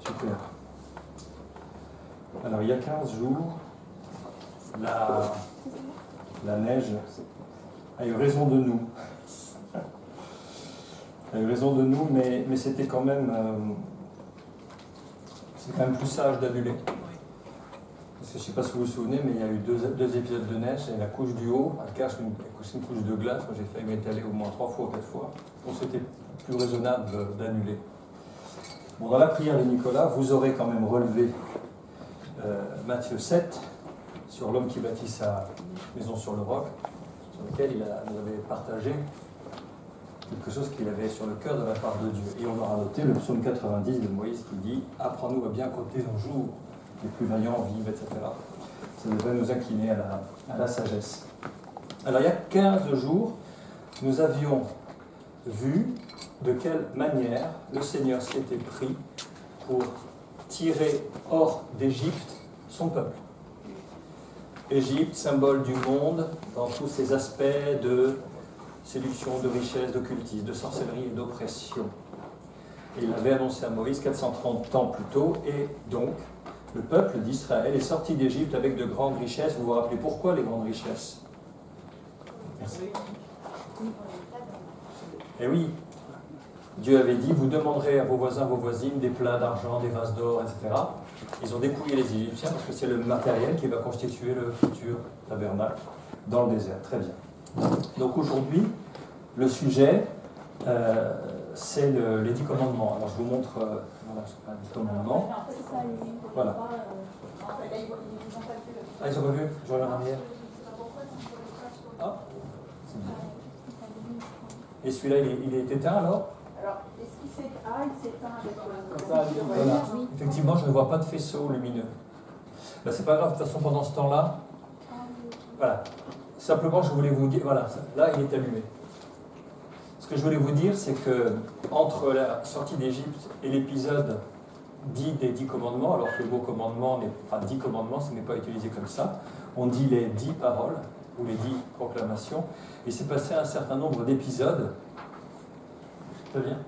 Super. Alors, il y a 15 jours, la neige a eu raison de nous. Elle a eu raison de nous, mais c'était quand même... c'est quand même plus sage d'annuler. Parce que je ne sais pas si vous vous souvenez, mais il y a eu deux épisodes de neige, et la couche du haut, elle cache une couche de glace. Moi, j'ai failli m'étaler au moins 3 fois ou 4 fois. Donc c'était plus raisonnable d'annuler. Bon, dans la prière de Nicolas, vous aurez quand même relevé Matthieu 7, sur l'homme qui bâtit sa maison sur le roc, sur lequel il nous avait partagé quelque chose qu'il avait sur le cœur de la part de Dieu. Et on aura noté le psaume 90 de Moïse qui dit « Apprends-nous à bien compter nos jours, les plus vaillants vivent, etc. » Ça devrait nous incliner à la sagesse. Alors il y a 15 jours, nous avions vu de quelle manière le Seigneur s'était pris pour tirer hors d'Égypte son peuple. Égypte, symbole du monde, dans tous ses aspects de séduction, de richesse, d'occultisme, de sorcellerie et d'oppression. Et il l'avait annoncé à Moïse 430 ans plus tôt, et donc le peuple d'Israël est sorti d'Égypte avec de grandes richesses. Vous vous rappelez pourquoi les grandes richesses? Merci. Eh oui, Dieu avait dit, vous demanderez à vos voisins, vos voisines des plats d'argent, des vases d'or, etc. Ils ont dépouillé les Égyptiens parce que c'est le matériel qui va constituer le futur tabernacle dans le désert. Très bien. Donc aujourd'hui, le sujet, c'est les 10 commandements. Alors je vous montre, voilà, c'est un 10 commandements. Voilà. Ah, ils ont pas vu? Je reviens en arrière. Ah, c'est bien. Et celui-là, il est éteint alors? Alors, est-ce qu'il s'éteint avec voilà. Effectivement, je ne vois pas de faisceau lumineux. Ben, c'est pas grave, de toute façon, pendant ce temps-là, voilà. Simplement, je voulais vous dire, voilà, là, il est allumé. Ce que je voulais vous dire, c'est que entre la sortie d'Égypte et l'épisode dit des 10 commandements, alors que le mot commandement, enfin 10 commandements, ce n'est pas utilisé comme ça, on dit les 10 paroles, ou les 10 proclamations, et s'est passé un certain nombre d'épisodes. Très bien.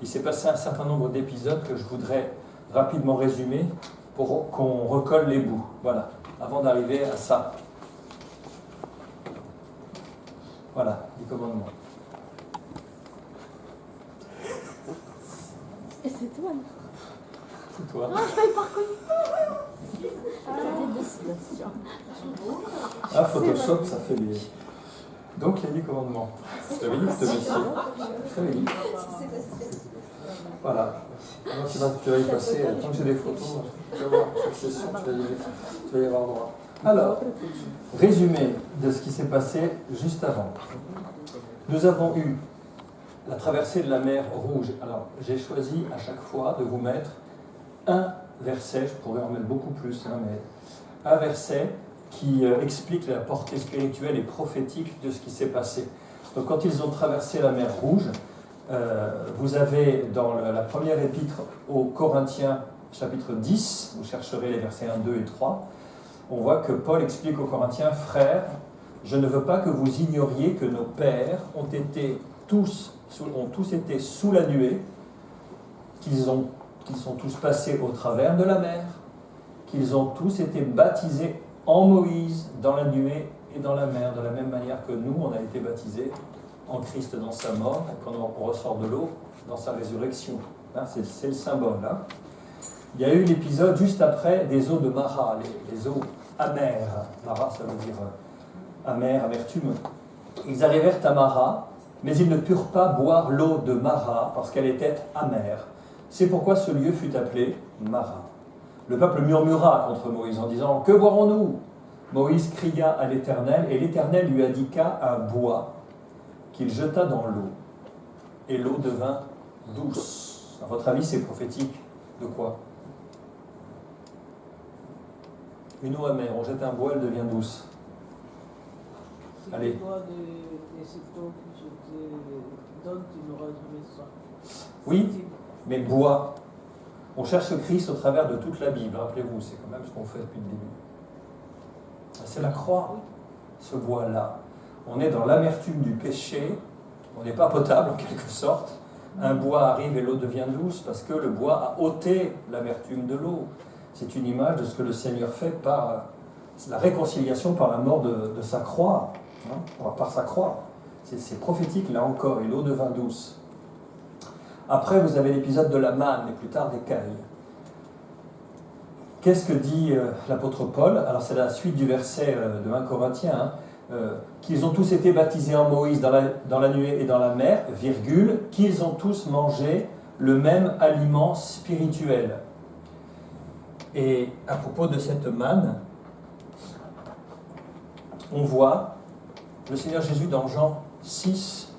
Il s'est passé un certain nombre d'épisodes que je voudrais rapidement résumer pour qu'on recolle les bouts. Voilà, avant d'arriver à ça. Voilà, 10 commandements. Et c'est toi, non? C'est toi. Ah, je t'avais pas reconnu. Ah, Photoshop, ça fait des... Donc, il y a 10 commandements. Tu avais dit que c'était ici. Je t'avais dit. Voilà. Alors, tu vas y passer. Tant que j'ai des photos, tu vas voir. Chaque session, tu vas y avoir droit. Alors, résumé de ce qui s'est passé juste avant. Nous avons eu la traversée de la mer Rouge. Alors, j'ai choisi à chaque fois de vous mettre un verset, je pourrais en mettre beaucoup plus, hein, mais un verset qui explique la portée spirituelle et prophétique de ce qui s'est passé. Donc, quand ils ont traversé la mer Rouge, vous avez dans la première épître aux Corinthiens, chapitre 10, vous chercherez les versets 1, 2 et 3, on voit que Paul explique aux Corinthiens, « Frères, je ne veux pas que vous ignoriez que nos pères ont tous été sous la nuée, qu'ils sont tous passés au travers de la mer, qu'ils ont tous été baptisés en Moïse, dans la nuée et dans la mer, de la même manière que nous, on a été baptisés en Christ dans sa mort, et quand on ressort de l'eau, dans sa résurrection. » Hein, c'est le symbole. Hein. Il y a eu l'épisode juste après des eaux de Mara, les eaux amères. Mara, ça veut dire amère, amertume. Ils arrivèrent à Mara, mais ils ne purent pas boire l'eau de Mara parce qu'elle était amère. C'est pourquoi ce lieu fut appelé Mara. Le peuple murmura contre Moïse en disant « Que boirons-nous » Moïse cria à l'Éternel, et l'Éternel lui indiqua un bois qu'il jeta dans l'eau. Et l'eau devint douce. À votre avis, c'est prophétique de quoi? Une eau amère, on jette un bois, elle devient douce. Allez. Oui, mais bois. On cherche Christ au travers de toute la Bible. Rappelez-vous, c'est quand même ce qu'on fait depuis le début. C'est la croix, ce bois-là. On est dans l'amertume du péché. On n'est pas potable en quelque sorte. Un bois arrive et l'eau devient douce parce que le bois a ôté l'amertume de l'eau. C'est une image de ce que le Seigneur fait par la réconciliation par la mort de sa croix, hein, par sa croix. C'est prophétique là encore, et l'eau devint douce. Après, vous avez l'épisode de la manne, et plus tard des cailles. Qu'est-ce que dit l'apôtre Paul? Alors c'est la suite du verset de 1 Corinthiens, qu'ils ont tous été baptisés en Moïse dans la nuée et dans la mer, virgule, qu'ils ont tous mangé le même aliment spirituel. Et à propos de cette manne, on voit le Seigneur Jésus dans Jean 6,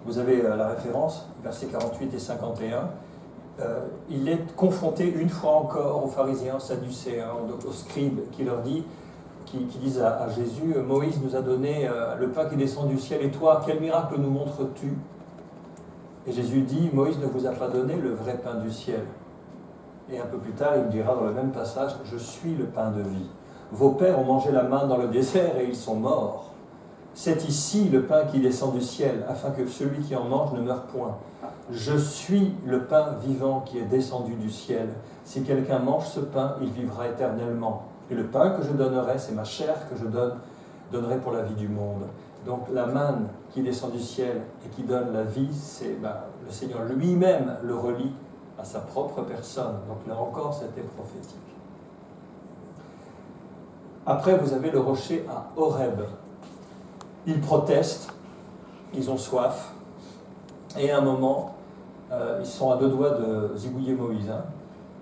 vous avez la référence, versets 48 et 51, il est confronté une fois encore aux pharisiens, aux sadducéens, aux scribes, qui leur dit, qui disent à Jésus, Moïse nous a donné le pain qui descend du ciel, et toi, quel miracle nous montres-tu? Et Jésus dit, Moïse ne vous a pas donné le vrai pain du ciel. Et un peu plus tard, il dira dans le même passage, je suis le pain de vie. Vos pères ont mangé la manne dans le désert et ils sont morts. C'est ici le pain qui descend du ciel, afin que celui qui en mange ne meure point. Je suis le pain vivant qui est descendu du ciel. Si quelqu'un mange ce pain, il vivra éternellement. Et le pain que je donnerai, c'est ma chair que je donnerai pour la vie du monde. Donc la manne qui descend du ciel et qui donne la vie, c'est le Seigneur lui-même le relie à sa propre personne. Donc là encore, c'était prophétique. Après, vous avez le rocher à Horeb. Ils protestent, ils ont soif, et à un moment, ils sont à deux doigts de zigouiller Moïse.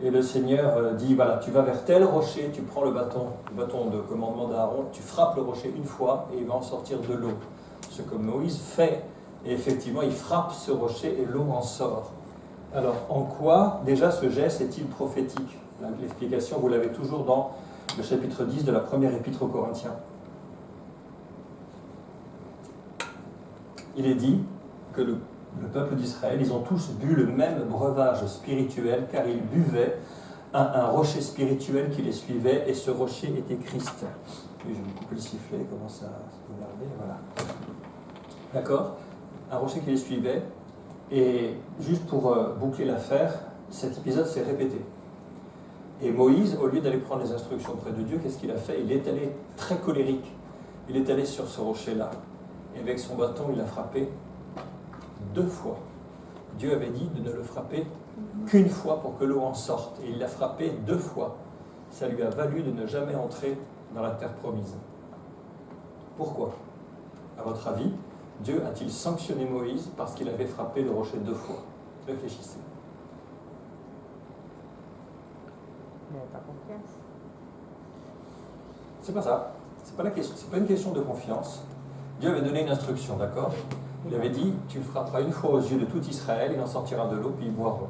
Et le Seigneur dit, voilà, tu vas vers tel rocher, tu prends le bâton de commandement d'Aaron, tu frappes le rocher une fois, et il va en sortir de l'eau. Ce que Moïse fait, et effectivement, il frappe ce rocher, et l'eau en sort. Alors, en quoi, déjà, ce geste est-il prophétique? L'explication, vous l'avez toujours dans le chapitre 10 de la première épître aux Corinthiens. Il est dit que le peuple d'Israël, ils ont tous bu le même breuvage spirituel, car ils buvaient un rocher spirituel qui les suivait, et ce rocher était Christ. Oui, je vais me couper le sifflet, comment ça se regarder, voilà. D'accord? Un rocher qui les suivait, et juste pour boucler l'affaire, cet épisode s'est répété. Et Moïse, au lieu d'aller prendre les instructions auprès de Dieu, qu'est-ce qu'il a fait? Il est allé très colérique. Il est allé sur ce rocher-là. Et avec son bâton, il a frappé 2 fois. Dieu avait dit de ne le frapper qu'une fois pour que l'eau en sorte. Et il l'a frappé 2 fois. Ça lui a valu de ne jamais entrer dans la terre promise. Pourquoi? À votre avis, Dieu a-t-il sanctionné Moïse parce qu'il avait frappé le rocher 2 fois? Réfléchissez. Mais pas confiance. C'est pas ça. C'est pas la question. C'est pas une question de confiance. Dieu avait donné une instruction, d'accord? Il avait dit, tu le frapperas une fois aux yeux de tout Israël, il en sortira de l'eau, puis ils boiront.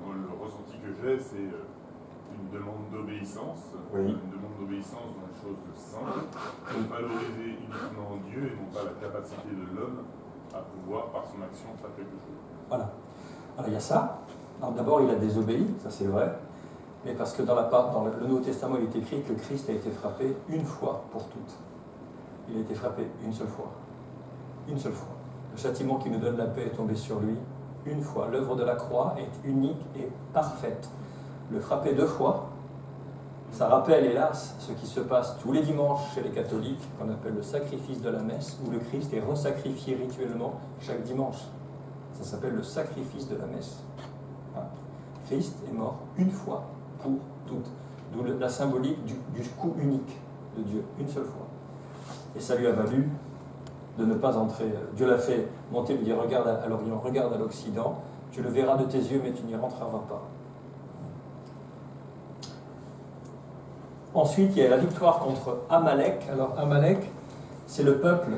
Moi, le ressenti que j'ai, c'est une demande d'obéissance. Oui. Une demande d'obéissance dans les choses simples. Valoriser uniquement Dieu et non pas la capacité de l'homme à pouvoir, par son action, faire quelque chose. Voilà. Alors il y a ça. Alors d'abord, il a désobéi, ça c'est vrai. Mais parce que dans le Nouveau Testament, il est écrit que Christ a été frappé une fois pour toutes. Il a été frappé une seule fois. Une seule fois. Le châtiment qui nous donne la paix est tombé sur lui une fois. L'œuvre de la croix est unique et parfaite. Le frapper 2 fois, ça rappelle hélas ce qui se passe tous les dimanches chez les catholiques, qu'on appelle le sacrifice de la messe, où le Christ est resacrifié rituellement chaque dimanche. Ça s'appelle le sacrifice de la messe. Christ est mort une fois pour toutes. D'où la symbolique du coup unique de Dieu, une seule fois. Et ça lui a valu de ne pas entrer. Dieu l'a fait monter, lui dit regarde à l'Orient, regarde à l'Occident, tu le verras de tes yeux, mais tu n'y rentreras pas. Ensuite, il y a la victoire contre Amalek. Alors Amalek, c'est le peuple,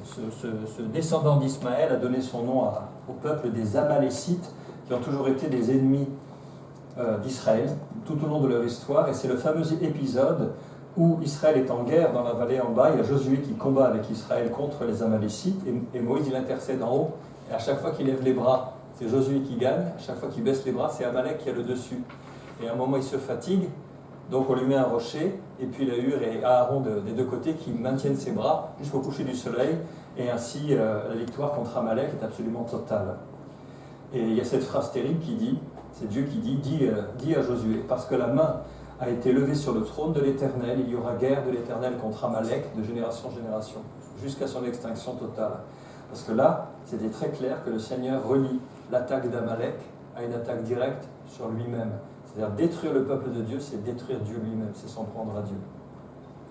ce descendant d'Ismaël a donné son nom au peuple des Amalécites, qui ont toujours été des ennemis d'Israël tout au long de leur histoire. Et c'est le fameux épisode où Israël est en guerre dans la vallée en bas. Il y a Josué qui combat avec Israël contre les Amalécites, et Moïse il intercède en haut. Et à chaque fois qu'il lève les bras, c'est Josué qui gagne. À chaque fois qu'il baisse les bras, c'est Amalek qui a le dessus. Et à un moment, il se fatigue, Donc on lui met un rocher, et puis il a Hur et Aaron des deux côtés qui maintiennent ses bras jusqu'au coucher du soleil, et ainsi la victoire contre Amalek est absolument totale. Et il y a cette phrase terrible qui dit, c'est Dieu qui dit, dis à Josué, parce que la main a été levée sur le trône de l'Éternel, il y aura guerre de l'Éternel contre Amalek de génération en génération, jusqu'à son extinction totale. Parce que là, c'était très clair que le Seigneur relie l'attaque d'Amalek à une attaque directe sur lui-même. C'est-à-dire détruire le peuple de Dieu, c'est détruire Dieu lui-même, c'est s'en prendre à Dieu.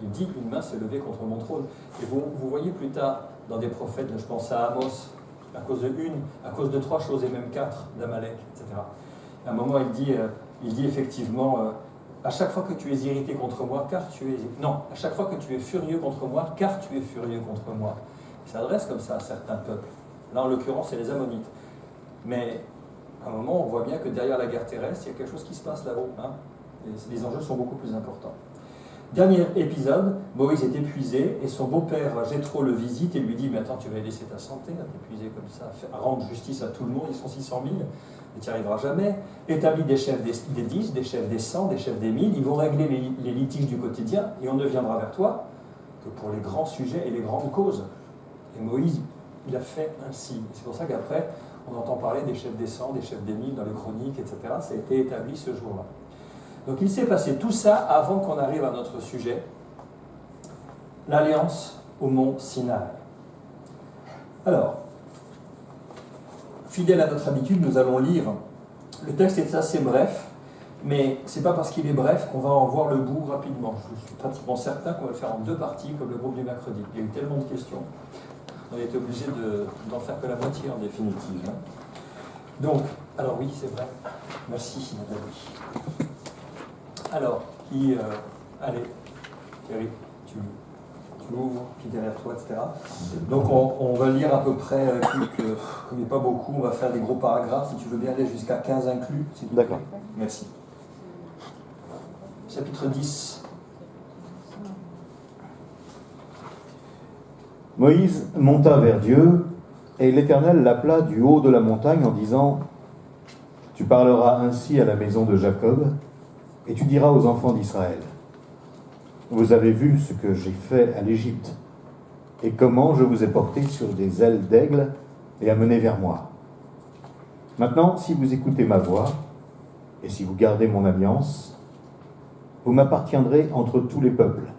Il dit, une main s'est levée contre mon trône. Et vous voyez plus tard, dans des prophètes, je pense à Amos, à cause de 3 choses et même 4 d'Amalek, etc. À un moment, il dit effectivement, à chaque fois que tu es irrité contre moi, car tu es... Non, à chaque fois que tu es furieux contre moi, car tu es furieux contre moi. Il s'adresse comme ça à certains peuples. Là, en l'occurrence, c'est les Ammonites. Mais à un moment, on voit bien que derrière la guerre terrestre, il y a quelque chose qui se passe là-haut. Hein, et les enjeux sont beaucoup plus importants. Dernier épisode, Moïse est épuisé et son beau-père Jéthro le visite et lui dit « Mais attends, tu vas laisser ta santé, t'épuiser comme ça, rendre justice à tout le monde, ils sont 600 000, et tu n'y arriveras jamais. Établis des chefs des 10, des chefs des 100, des chefs des 1000, ils vont régler les litiges du quotidien et on ne viendra vers toi que pour les grands sujets et les grandes causes. » Et Moïse, il a fait ainsi. C'est pour ça qu'après, on entend parler des chefs des 100, des chefs des 1000 dans les chroniques, etc. Ça a été établi ce jour-là. Donc il s'est passé tout ça avant qu'on arrive à notre sujet, l'alliance au mont Sinaï. Alors, fidèle à notre habitude, nous allons lire. Le texte est assez bref, mais ce n'est pas parce qu'il est bref qu'on va en voir le bout rapidement. Je suis pratiquement certain qu'on va le faire en 2 parties, comme le groupe du mercredi. Il y a eu tellement de questions, on a été obligé d'en faire que la moitié en définitive. Hein. Donc, alors oui, c'est vrai. Merci, Nathalie. Alors, allez, Thierry, tu ouvres, puis derrière toi, etc. Donc on va lire à peu près, comme il n'y a pas beaucoup, on va faire des gros paragraphes, si tu veux bien aller jusqu'à 15 inclus. D'accord. Merci. Chapitre 10. Moïse monta vers Dieu, et l'Éternel l'appela du haut de la montagne en disant « Tu parleras ainsi à la maison de Jacob, et tu diras aux enfants d'Israël, vous avez vu ce que j'ai fait à l'Égypte, et comment je vous ai porté sur des ailes d'aigle et amené vers moi. Maintenant, si vous écoutez ma voix, et si vous gardez mon alliance, vous m'appartiendrez entre tous les peuples,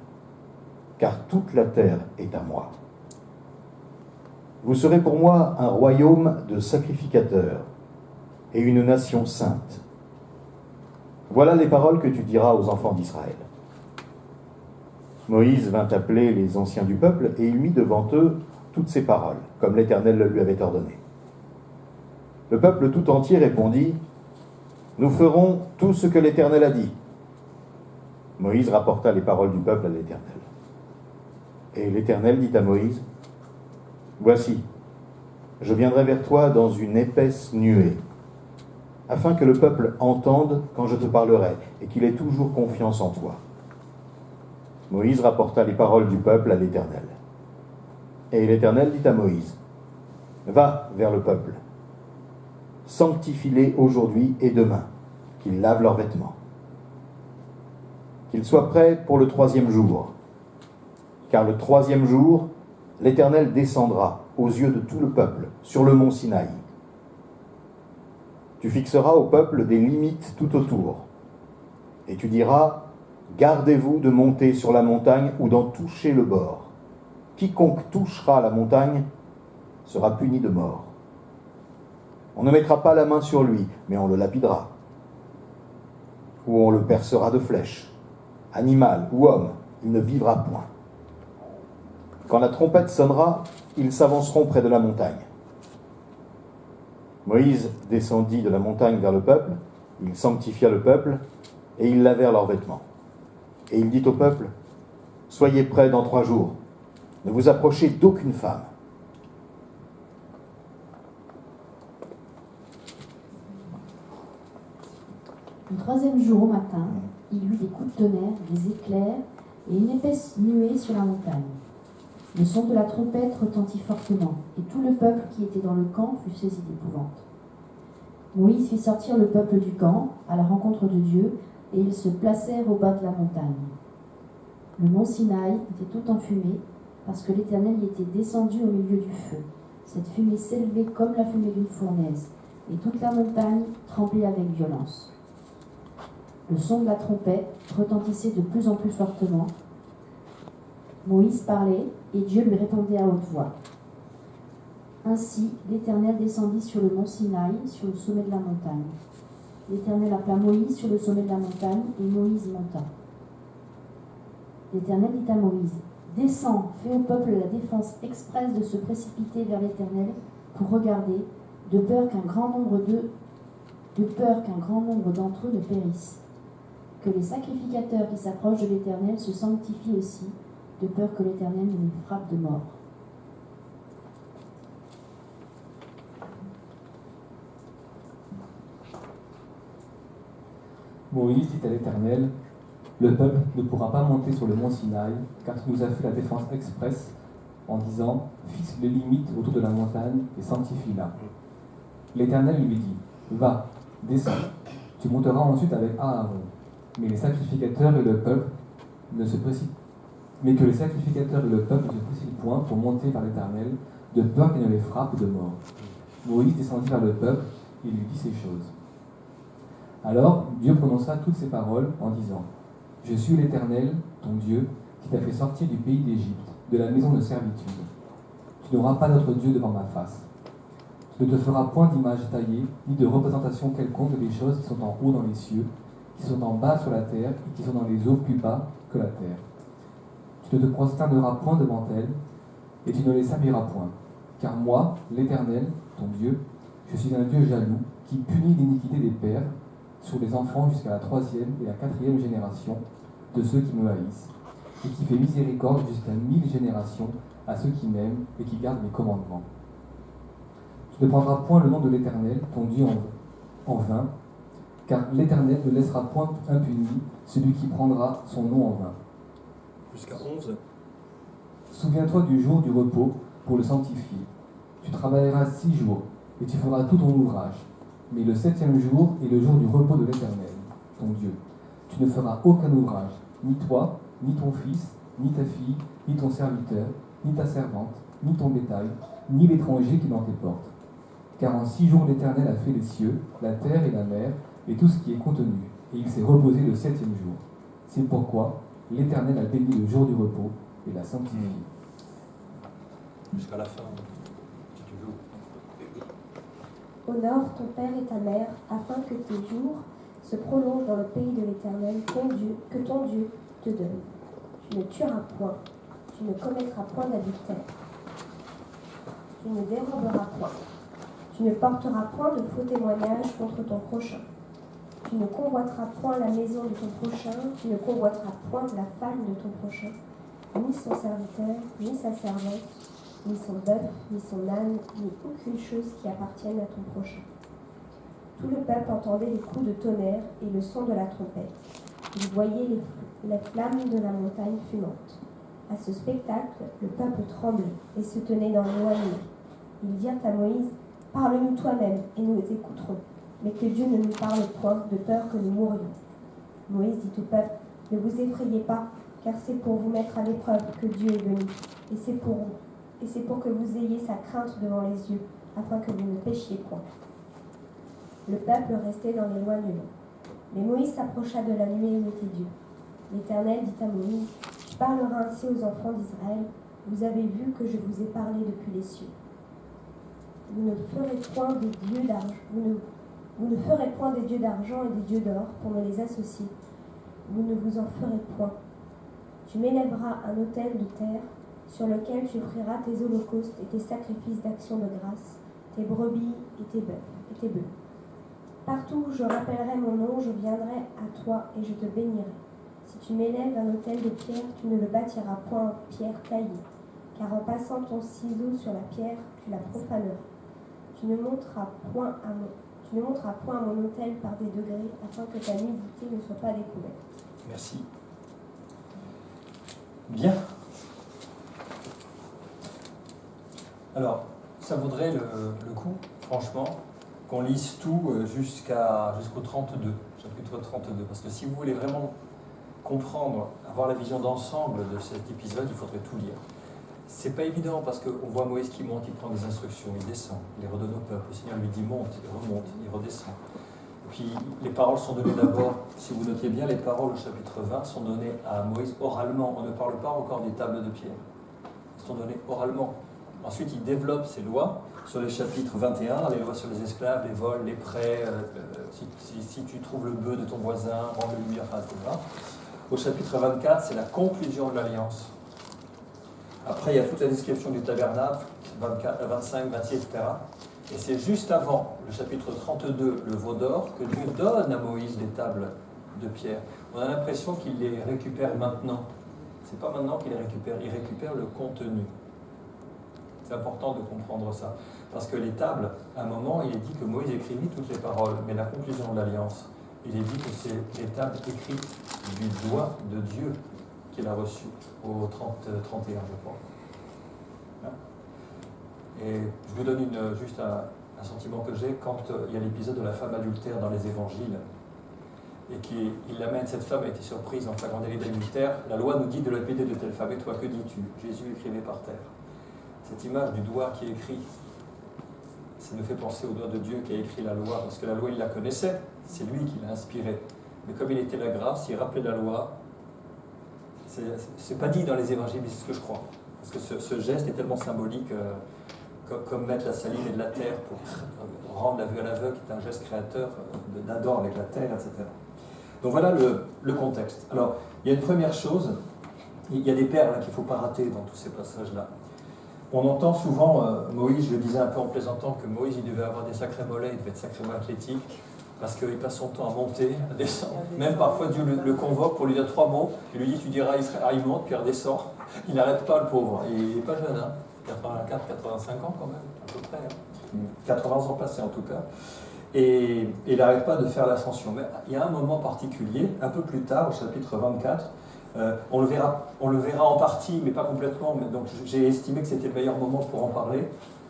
car toute la terre est à moi. Vous serez pour moi un royaume de sacrificateurs et une nation sainte. Voilà les paroles que tu diras aux enfants d'Israël. » Moïse vint appeler les anciens du peuple et il mit devant eux toutes ces paroles, comme l'Éternel le lui avait ordonné. Le peuple tout entier répondit, « Nous ferons tout ce que l'Éternel a dit. » Moïse rapporta les paroles du peuple à l'Éternel. Et l'Éternel dit à Moïse, « Voici, je viendrai vers toi dans une épaisse nuée, afin que le peuple entende quand je te parlerai, et qu'il ait toujours confiance en toi. » Moïse rapporta les paroles du peuple à l'Éternel. Et l'Éternel dit à Moïse, « Va vers le peuple, sanctifie-les aujourd'hui et demain, qu'ils lavent leurs vêtements. Qu'ils soient prêts pour le 3e jour, car le 3e jour, l'Éternel descendra aux yeux de tout le peuple sur le mont Sinaï. Tu fixeras au peuple des limites tout autour, et tu diras, gardez-vous de monter sur la montagne ou d'en toucher le bord. Quiconque touchera la montagne sera puni de mort. On ne mettra pas la main sur lui, mais on le lapidera, ou on le percera de flèches. Animal ou homme, il ne vivra point. Quand la trompette sonnera, ils s'avanceront près de la montagne. Moïse descendit de la montagne vers le peuple, il sanctifia le peuple, et ils lavèrent leurs vêtements. Et il dit au peuple, « Soyez prêts dans 3 jours, ne vous approchez d'aucune femme. » Le 3e jour au matin, il y eut des coups de tonnerre, des éclairs et une épaisse nuée sur la montagne. Le son de la trompette retentit fortement, et tout le peuple qui était dans le camp fut saisi d'épouvante. Moïse fit sortir le peuple du camp, à la rencontre de Dieu, et ils se placèrent au bas de la montagne. Le mont Sinaï était tout enfumé, parce que l'Éternel y était descendu au milieu du feu. Cette fumée s'élevait comme la fumée d'une fournaise, et toute la montagne tremblait avec violence. Le son de la trompette retentissait de plus en plus fortement. Moïse parlait, et Dieu lui répondait à haute voix. Ainsi, l'Éternel descendit sur le mont Sinaï, sur le sommet de la montagne. L'Éternel appela Moïse sur le sommet de la montagne, et Moïse monta. L'Éternel dit à Moïse, « Descends, fais au peuple la défense expresse de se précipiter vers l'Éternel pour regarder, de peur qu'un grand nombre d'entre eux ne périssent. Que les sacrificateurs qui s'approchent de l'Éternel se sanctifient aussi, de peur que l'Éternel ne les frappe de mort. » Moïse dit à l'Éternel, « Le peuple ne pourra pas monter sur le mont Sinaï, car tu nous as fait la défense expresse en disant, fixe les limites autour de la montagne et sanctifie-la. » L'Éternel lui dit, « Va, descends, tu monteras ensuite avec Aaron, mais que les sacrificateurs et le peuple ne se précipitent point pour monter vers l'Éternel, de peur qu'il ne les frappe de mort. » Moïse descendit vers le peuple et lui dit ces choses. Alors Dieu prononça toutes ces paroles en disant, « Je suis l'Éternel, ton Dieu, qui t'a fait sortir du pays d'Égypte, de la maison de servitude. Tu n'auras pas d'autre Dieu devant ma face. Tu ne te feras point d'image taillée, ni de représentation quelconque des choses qui sont en haut dans les cieux, qui sont en bas sur la terre, et qui sont dans les eaux plus bas que la terre. Tu ne te prosterneras point devant elles, et tu ne les serviras point. Car moi, l'Éternel, ton Dieu, je suis un Dieu jaloux, qui punit l'iniquité des pères sur les enfants jusqu'à la 3e et la 4e génération de ceux qui me haïssent, et qui fait miséricorde jusqu'à 1000 générations à ceux qui m'aiment et qui gardent mes commandements. Tu ne prendras point le nom de l'Éternel, ton Dieu, en vain, car l'Éternel ne laissera point impuni celui qui prendra son nom en vain. Jusqu'à 11. Souviens-toi du jour du repos pour le sanctifier. Tu travailleras 6 jours, et tu feras tout ton ouvrage. Mais le 7e jour est le jour du repos de l'Éternel, ton Dieu. Tu ne feras aucun ouvrage, ni toi, ni ton fils, ni ta fille, ni ton serviteur, ni ta servante, ni ton bétail, ni l'étranger qui est dans tes portes. Car en 6 jours l'Éternel a fait les cieux, la terre et la mer, et tout ce qui est contenu, et il s'est reposé le 7e jour. C'est pourquoi l'Éternel a béni le jour du repos et l'a sanctifié. Jusqu'à la fin, si tu veux. Honore ton père et ta mère, afin que tes jours se prolongent dans le pays de l'Éternel, ton Dieu, que ton Dieu te donne. Tu ne tueras point, tu ne commettras point d'adultère, tu ne déroberas point, tu ne porteras point de faux témoignages contre ton prochain. Tu ne convoiteras point la maison de ton prochain, tu ne convoiteras point la femme de ton prochain, ni son serviteur, ni sa servante, ni son bœuf, ni son âne, ni aucune chose qui appartienne à ton prochain. Tout le peuple entendait les coups de tonnerre et le son de la trompette. Il voyait les flammes de la montagne fumante. À ce spectacle, le peuple tremblait et se tenait dans l'éloignement. Ils dirent à Moïse, « Parle-nous toi-même, et nous écouterons, mais que Dieu ne nous parle point, de peur que nous mourions. » Moïse dit au peuple, « Ne vous effrayez pas, car c'est pour vous mettre à l'épreuve que Dieu est venu, et c'est pour que vous ayez sa crainte devant les yeux, afin que vous ne péchiez point. » Le peuple restait dans l'éloignement. Mais Moïse s'approcha de la nuée où était Dieu. L'Éternel dit à Moïse, « Tu parleras ainsi aux enfants d'Israël, vous avez vu que je vous ai parlé depuis les cieux. Vous ne ferez point des dieux d'argent, vous ne ferez point des dieux d'argent et des dieux d'or pour me les associer. Vous ne vous en ferez point. Tu m'élèveras un autel de terre sur lequel tu offriras tes holocaustes et tes sacrifices d'action de grâce, tes brebis et tes bœufs. Partout où je rappellerai mon nom, je viendrai à toi et je te bénirai. Si tu m'élèves un autel de pierre, tu ne le bâtiras point en pierre taillée, car en passant ton ciseau sur la pierre, tu la profaneras. Tu ne monteras point à mon autel par des degrés, afin que ta nudité ne soit pas découverte. » Merci. Bien. Alors, ça vaudrait le coup, franchement, qu'on lise tout jusqu'au 32, chapitre 32. Parce que si vous voulez vraiment comprendre, avoir la vision d'ensemble de cet épisode, il faudrait tout lire. C'est pas évident parce qu'on voit Moïse qui monte, il prend des instructions, il descend, il les redonne au peuple. Le Seigneur lui dit monte, il remonte, il redescend. Et puis les paroles sont données d'abord, si vous notez bien, les paroles au chapitre 20 sont données à Moïse oralement. On ne parle pas encore des tables de pierre. Elles sont données oralement. Ensuite, il développe ses lois sur les chapitres 21, les lois sur les esclaves, les vols, les prêts, si tu trouves le bœuf de ton voisin, rends-le lui, enfin, etc. Au chapitre 24, c'est la conclusion de l'alliance. Après, il y a toute la description du tabernacle, 24, 25, 26, etc. Et c'est juste avant le chapitre 32, le veau d'or, que Dieu donne à Moïse les tables de pierre. On a l'impression qu'il les récupère maintenant. C'est pas maintenant qu'il les récupère, il récupère le contenu. C'est important de comprendre ça. Parce que les tables, à un moment, il est dit que Moïse écrivit toutes les paroles, mais la conclusion de l'alliance, il est dit que c'est les tables écrites du doigt de Dieu qu'il a reçu au 31, je crois. Et je vous donne juste un sentiment que j'ai quand il y a l'épisode de la femme adultère dans les évangiles, et qu'il l'amène, cette femme a été surprise en flagrant délit d'adultère. La loi nous dit de lapidé de telle femme, et toi que dis-tu? Jésus écrivait par terre. Cette image du doigt qui écrit, ça me fait penser au doigt de Dieu qui a écrit la loi, parce que la loi il la connaissait, c'est lui qui l'a inspirée. Mais comme il était la grâce, il rappelait la loi. C'est pas dit dans les évangiles, mais c'est ce que je crois. Parce que ce geste est tellement symbolique, comme mettre la saline et de la terre pour rendre la vue à l'aveugle, qui est un geste créateur d'Adam avec la terre, etc. Donc voilà le contexte. Alors, il y a une première chose, il y a des perles qu'il ne faut pas rater dans tous ces passages-là. On entend souvent, Moïse, je le disais un peu en plaisantant, que Moïse il devait avoir des sacrés mollets, il devait être sacrément athlétique, parce qu'il passe son temps à monter, à descendre. Même parfois Dieu le convoque pour lui dire 3 mots, il lui dit tu diras il monte, puis il redescend. Il n'arrête pas le pauvre, et il n'est pas jeune, hein. 84, 85 ans quand même, à peu près. Hein. 80 ans passés en tout cas. Et il n'arrête pas de faire l'ascension. Mais il y a un moment particulier, un peu plus tard, au chapitre 24, on le verra en partie, mais pas complètement. Mais donc j'ai estimé que c'était le meilleur moment pour en parler.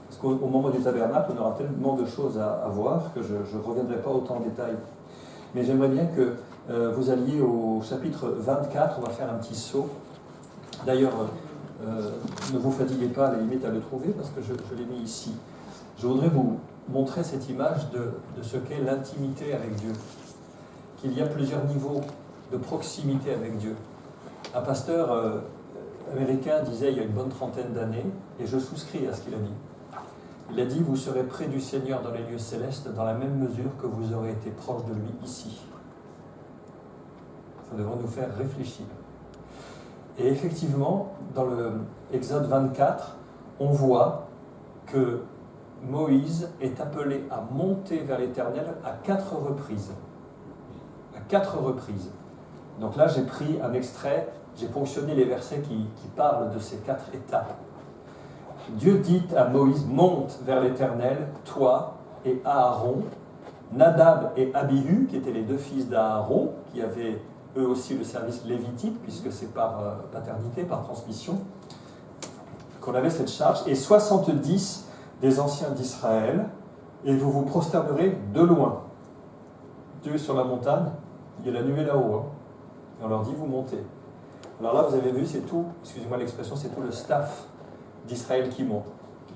Parce qu'au moment du tabernacle, on aura tellement de choses à voir que je ne reviendrai pas autant en détail. Mais j'aimerais bien que vous alliez au chapitre 24, on va faire un petit saut. D'ailleurs, ne vous fatiguez pas à la limite à le trouver, parce que je l'ai mis ici. Je voudrais vous montrer cette image de ce qu'est l'intimité avec Dieu. Qu'il y a plusieurs niveaux de proximité avec Dieu. Un pasteur américain disait il y a une bonne trentaine d'années, et je souscris à ce qu'il a dit. Il a dit, vous serez près du Seigneur dans les lieux célestes dans la même mesure que vous aurez été proche de lui ici. Ça devrait nous faire réfléchir. Et effectivement, dans le Exode 24, on voit que Moïse est appelé à monter vers l'Éternel à 4 reprises. À 4 reprises. Donc là, j'ai pris un extrait, j'ai ponctionné les versets qui parlent de ces 4 étapes. Dieu dit à Moïse, monte vers l'Éternel, toi et Aaron, Nadab et Abihu, qui étaient les 2 fils d'Aaron, qui avaient eux aussi le service lévitique, puisque c'est par paternité, par transmission, qu'on avait cette charge, et 70 des anciens d'Israël, et vous vous prosternerez de loin. Dieu est sur la montagne, il y a la nuée là-haut, hein. Et on leur dit, vous montez. Alors là, vous avez vu, c'est tout, excusez-moi l'expression, c'est tout le staff d'Israël qui monte.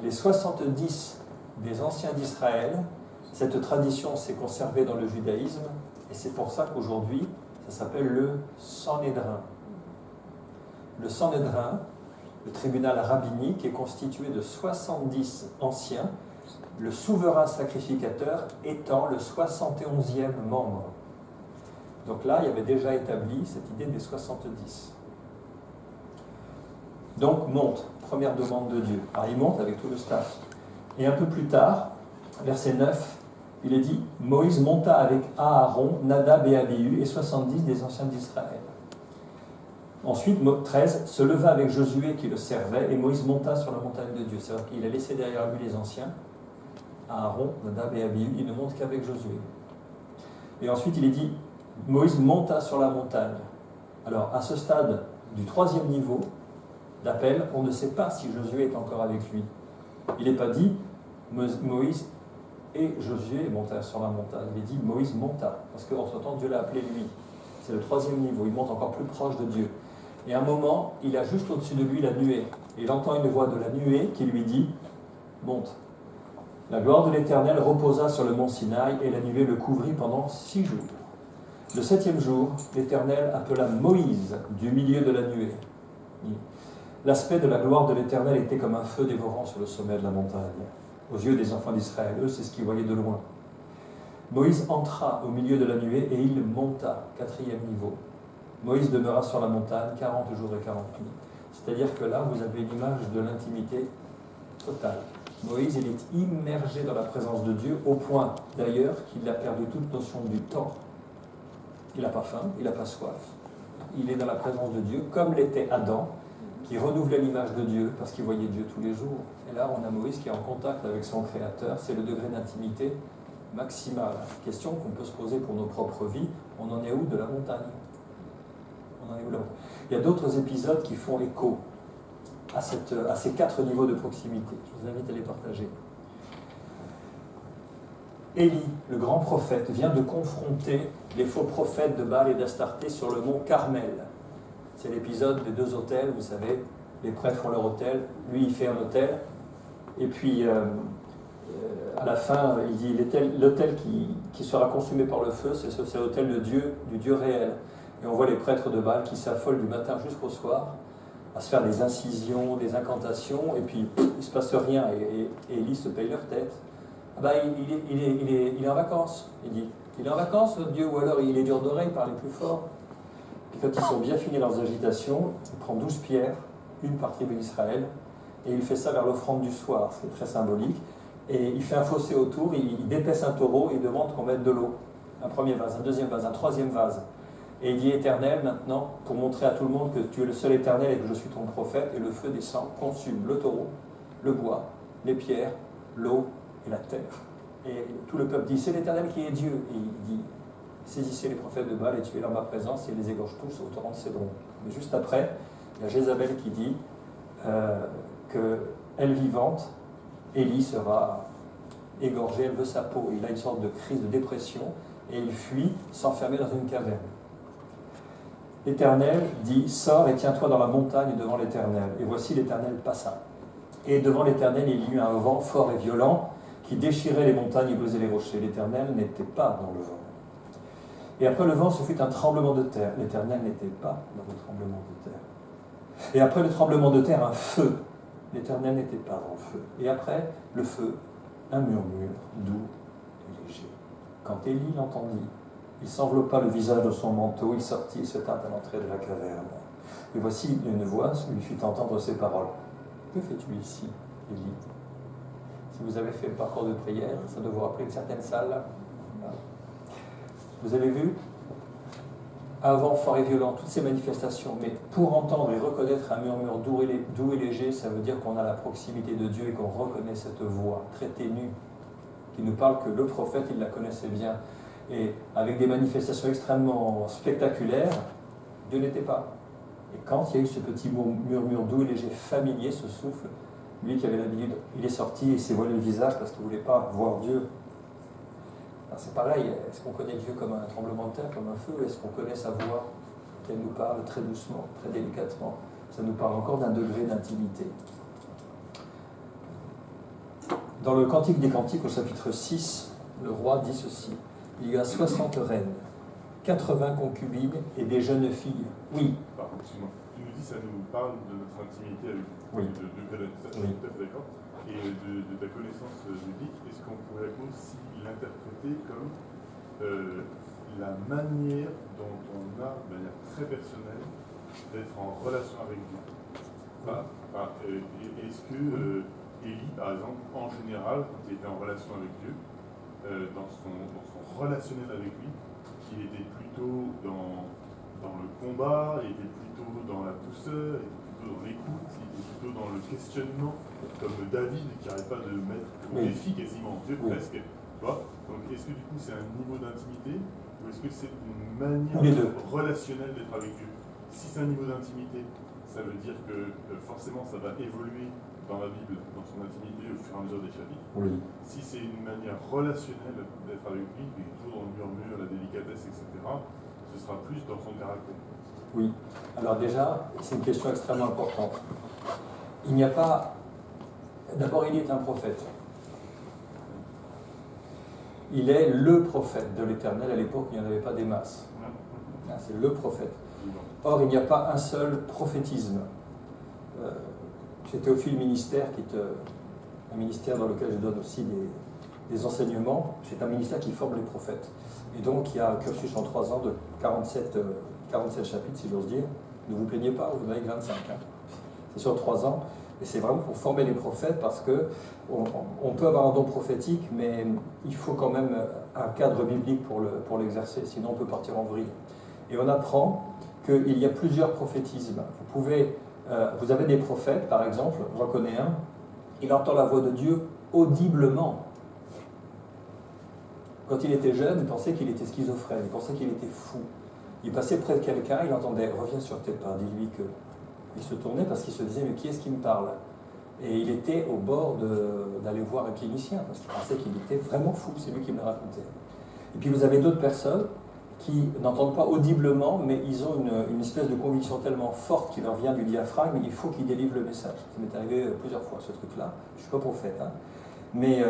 Les 70 des anciens d'Israël, cette tradition s'est conservée dans le judaïsme, et c'est pour ça qu'aujourd'hui, ça s'appelle le Sanhédrin. Le Sanhédrin, le tribunal rabbinique, est constitué de 70 anciens, le souverain sacrificateur étant le 71e membre. Donc là, il y avait déjà établi cette idée des 70. Donc monte, première demande de Dieu. Alors il monte avec tout le staff. Et un peu plus tard, verset 9, il est dit, Moïse monta avec Aaron, Nadab et Abihu et 70 des anciens d'Israël. Ensuite, 13, se leva avec Josué qui le servait, et Moïse monta sur la montagne de Dieu. C'est-à-dire qu'il a laissé derrière lui les anciens, Aaron, Nadab et Abihu, il ne monte qu'avec Josué. Et ensuite, il est dit, Moïse monta sur la montagne. Alors, à ce stade du 3e niveau d'appel, on ne sait pas si Josué est encore avec lui. Il n'est pas dit, Moïse et Josué monta sur la montagne. Il dit Moïse monta, parce qu'entre-temps Dieu l'a appelé lui. C'est le troisième niveau, il monte encore plus proche de Dieu. Et à un moment, il a juste au-dessus de lui la nuée. Et il entend une voix de la nuée qui lui dit monte. La gloire de l'Éternel reposa sur le mont Sinaï et la nuée le couvrit pendant 6 jours. Le 7e jour, l'Éternel appela Moïse du milieu de la nuée. L'aspect de la gloire de l'Éternel était comme un feu dévorant sur le sommet de la montagne. Aux yeux des enfants d'Israël, eux, c'est ce qu'ils voyaient de loin. Moïse entra au milieu de la nuée et il monta, 4e niveau. Moïse demeura sur la montagne 40 jours et 40 nuits. C'est-à-dire que là, vous avez l'image de l'intimité totale. Moïse, il est immergé dans la présence de Dieu, au point d'ailleurs qu'il a perdu toute notion du temps. Il n'a pas faim, il n'a pas soif. Il est dans la présence de Dieu, comme l'était Adam, qui renouvelait l'image de Dieu parce qu'il voyait Dieu tous les jours. Et là, on a Moïse qui est en contact avec son Créateur. C'est le degré d'intimité maximal. Question qu'on peut se poser pour nos propres vies. On en est où de la montagne? On en est où là? Il y a d'autres épisodes qui font écho à ces 4 niveaux de proximité. Je vous invite à les partager. Élie, le grand prophète, vient de confronter les faux prophètes de Baal et d'Astarté sur le mont Carmel. C'est l'épisode des 2 autels, vous savez, les prêtres font leur autel, lui il fait un autel, et puis à la fin il dit l'autel qui sera consumé par le feu, c'est l'autel de Dieu, du Dieu réel. Et on voit les prêtres de Baal qui s'affolent du matin jusqu'au soir, à se faire des incisions, des incantations, et puis il ne se passe rien, et Élie se paye leur tête. Ah ben, il est en vacances, il dit. Il est en vacances, Dieu, ou alors il est dur d'oreille, il parle plus fort. Puis quand ils sont bien finis leurs agitations, il prend 12 pierres, une par tribu d'Israël, et il fait ça vers l'offrande du soir, ce qui est très symbolique. Et il fait un fossé autour, il dépaisse un taureau et il demande qu'on mette de l'eau. Un premier vase, un deuxième vase, un troisième vase. Et il dit Éternel, maintenant, pour montrer à tout le monde que tu es le seul Éternel et que je suis ton prophète, et le feu descend, consume le taureau, le bois, les pierres, l'eau et la terre. Et tout le peuple dit c'est l'Éternel qui est Dieu. Et il dit saisissez les prophètes de Baal et tuez-les en ma présence et les égorge tous au torrent de Cédron. Mais juste après, il y a Jézabel qui dit qu'elle vivante, Élie sera égorgée, elle veut sa peau. Il a une sorte de crise de dépression et il fuit s'enfermer dans une caverne. L'Éternel dit sors et tiens-toi dans la montagne devant l'Éternel. Et voici l'Éternel passa. Et devant l'Éternel, il y eut un vent fort et violent qui déchirait les montagnes et brisait les rochers. L'Éternel n'était pas dans le vent. Et après le vent, ce fut un tremblement de terre. L'Éternel n'était pas dans le tremblement de terre. Et après le tremblement de terre, un feu. L'Éternel n'était pas dans le feu. Et après le feu, un murmure doux et léger. Quand Élie l'entendit, il s'enveloppa le visage de son manteau, il sortit et se tint à l'entrée de la caverne. Et voici une voix lui fit entendre ces paroles. Que fais-tu ici, Élie? Si vous avez fait le parcours de prière, ça doit vous rappeler une certaine salle là. Vous avez vu, avant fort et violent, toutes ces manifestations, mais pour entendre et reconnaître un murmure doux et léger, ça veut dire qu'on a la proximité de Dieu et qu'on reconnaît cette voix très ténue qui nous parle que le prophète, il la connaissait bien. Et avec des manifestations extrêmement spectaculaires, Dieu n'était pas. Et quand il y a eu ce petit murmure doux et léger, familier, ce souffle, lui qui avait l'habitude, il est sorti et s'est voilé le visage parce qu'il ne voulait pas voir Dieu. C'est pareil, est-ce qu'on connaît Dieu comme un tremblement de terre, comme un feu, ou est-ce qu'on connaît sa voix, qu'elle nous parle très doucement, très délicatement? Ça nous parle encore d'un degré d'intimité. Dans le Cantique des Cantiques, au chapitre 6, le roi dit ceci: il y a 60 reines, 80 concubines et des jeunes filles. Oui. Pardon, excuse-moi. Tu nous dis ça nous parle de notre intimité avec Dieu. Oui. Ça, je suis tout à fait d'accord. Et de ta connaissance biblique, est-ce qu'on pourrait aussi l'interpréter comme la manière dont on a, de manière très personnelle, d'être en relation avec Dieu? Est-ce que Élie, par exemple, en général, quand il était en relation avec Dieu, dans son relationnel avec lui, il était plutôt dans le combat, il était plutôt dans la douceur, il était plutôt dans l'écoute, il était plutôt dans le questionnement, comme David qui n'arrête pas de mettre au défi quasiment Dieu, presque. Tu vois? Donc est-ce que du coup c'est un niveau d'intimité ou est-ce que c'est une manière relationnelle d'être avec Dieu? Si c'est un niveau d'intimité, ça veut dire que forcément ça va évoluer dans la Bible, dans son intimité, au fur et à mesure des chapitres. Oui. Si c'est une manière relationnelle d'être avec lui, mais toujours dans le murmure, la délicatesse, etc., ce sera plus dans son caractère. Oui. Alors déjà, c'est une question extrêmement importante. Il n'y a pas... D'abord, il est un prophète. Il est le prophète de l'Éternel. À l'époque, il n'y en avait pas des masses. C'est le prophète. Or, il n'y a pas un seul prophétisme. Chez Théophile Ministère, qui est un ministère dans lequel je donne aussi des enseignements, c'est un ministère qui forme les prophètes. Et donc, il y a un cursus en 3 ans de 47 chapitres, si j'ose dire. Ne vous plaignez pas, vous en avez 25. C'est sur 3 ans. Et c'est vraiment pour former les prophètes, parce qu'on peut avoir un don prophétique, mais il faut quand même un cadre biblique pour l'exercer, sinon on peut partir en vrille. Et on apprend qu'il y a plusieurs prophétismes. Vous avez des prophètes, par exemple, j'en connais un, il entend la voix de Dieu audiblement. Quand il était jeune, il pensait qu'il était schizophrène, il pensait qu'il était fou. Il passait près de quelqu'un, il entendait « Reviens sur tes pas, dis-lui que... » Il se tournait parce qu'il se disait « Mais qui est-ce qui me parle ?» Et il était au bord d'aller voir un clinicien, parce qu'il pensait qu'il était vraiment fou, c'est lui qui me l'a raconté. Et puis vous avez d'autres personnes qui n'entendent pas audiblement, mais ils ont une espèce de conviction tellement forte qui leur vient du diaphragme, il faut qu'ils délivrent le message. Ça m'est arrivé plusieurs fois, ce truc-là. Je ne suis pas prophète, hein. Mais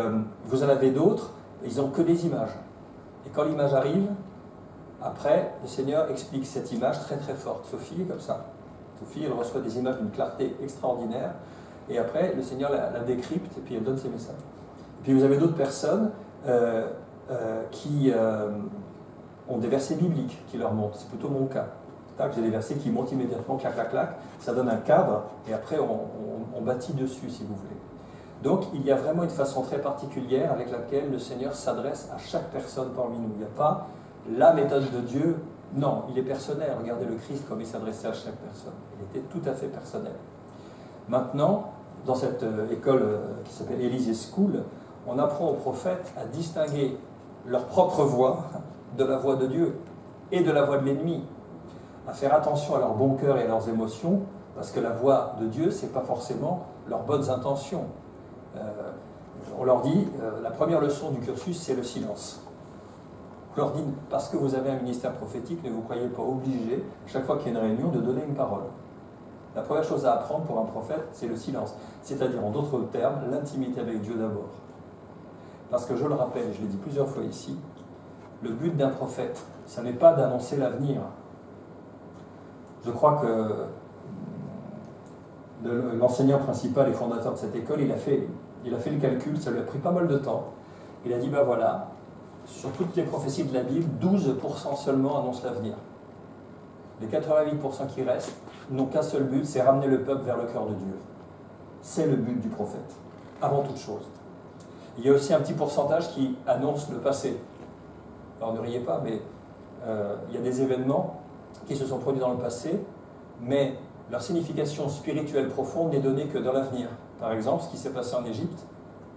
vous en avez d'autres, ils n'ont que des images. Et quand l'image arrive, après, le Seigneur explique cette image très très forte. Sophie est comme ça. Sophie, elle reçoit des images d'une clarté extraordinaire, et après, le Seigneur la décrypte, et puis elle donne ses messages. Et puis vous avez d'autres personnes qui ont des versets bibliques qui leur montent. C'est plutôt mon cas. J'ai des versets qui montent immédiatement, clac, clac, clac. Ça donne un cadre, et après on bâtit dessus, si vous voulez. Donc, il y a vraiment une façon très particulière avec laquelle le Seigneur s'adresse à chaque personne parmi nous. Il n'y a pas la méthode de Dieu. Non, il est personnel. Regardez le Christ comme il s'adressait à chaque personne. Il était tout à fait personnel. Maintenant, dans cette école qui s'appelle Elysian School, on apprend aux prophètes à distinguer leur propre voix de la voix de Dieu et de la voix de l'ennemi, à faire attention à leur bon cœur et à leurs émotions, parce que la voix de Dieu, ce n'est pas forcément leurs bonnes intentions. On leur dit, la première leçon du cursus, c'est le silence. On leur dit, parce que vous avez un ministère prophétique, ne vous croyez pas obligé, chaque fois qu'il y a une réunion, de donner une parole. La première chose à apprendre pour un prophète, c'est le silence. C'est-à-dire, en d'autres termes, l'intimité avec Dieu d'abord. Parce que je le rappelle, et je l'ai dit plusieurs fois ici, le but d'un prophète, ça n'est pas d'annoncer l'avenir. Je crois que l'enseignant principal et fondateur de cette école, il a fait le calcul, ça lui a pris pas mal de temps. Il a dit, ben voilà, sur toutes les prophéties de la Bible, 12% seulement annoncent l'avenir. Les 88% qui restent n'ont qu'un seul but, c'est ramener le peuple vers le cœur de Dieu. C'est le but du prophète, avant toute chose. Il y a aussi un petit pourcentage qui annonce le passé. Alors ne riez pas, mais il y a des événements qui se sont produits dans le passé, mais leur signification spirituelle profonde n'est donnée que dans l'avenir. Par exemple, ce qui s'est passé en Égypte,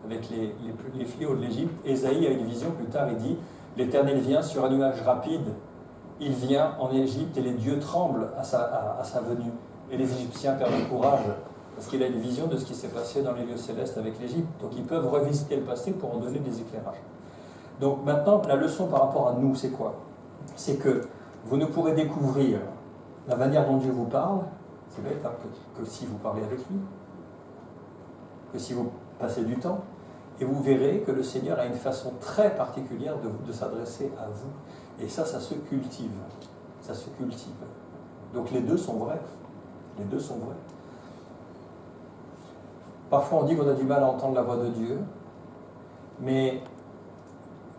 avec les fléaux de l'Égypte, Ésaïe a une vision plus tard, il dit « L'Éternel vient sur un nuage rapide, il vient en Égypte et les dieux tremblent à sa venue. Et les Égyptiens perdent le courage, parce qu'il a une vision de ce qui s'est passé dans les lieux célestes avec l'Égypte. Donc ils peuvent revisiter le passé pour en donner des éclairages. Donc maintenant, la leçon par rapport à nous, c'est quoi? C'est que vous ne pourrez découvrir la manière dont Dieu vous parle, c'est bête, hein, que si vous parlez avec lui, que si vous passez du temps, et vous verrez que le Seigneur a une façon très particulière de s'adresser à vous. Et ça se cultive. Ça se cultive. Donc les deux sont vrais. Les deux sont vrais. Parfois on dit qu'on a du mal à entendre la voix de Dieu, mais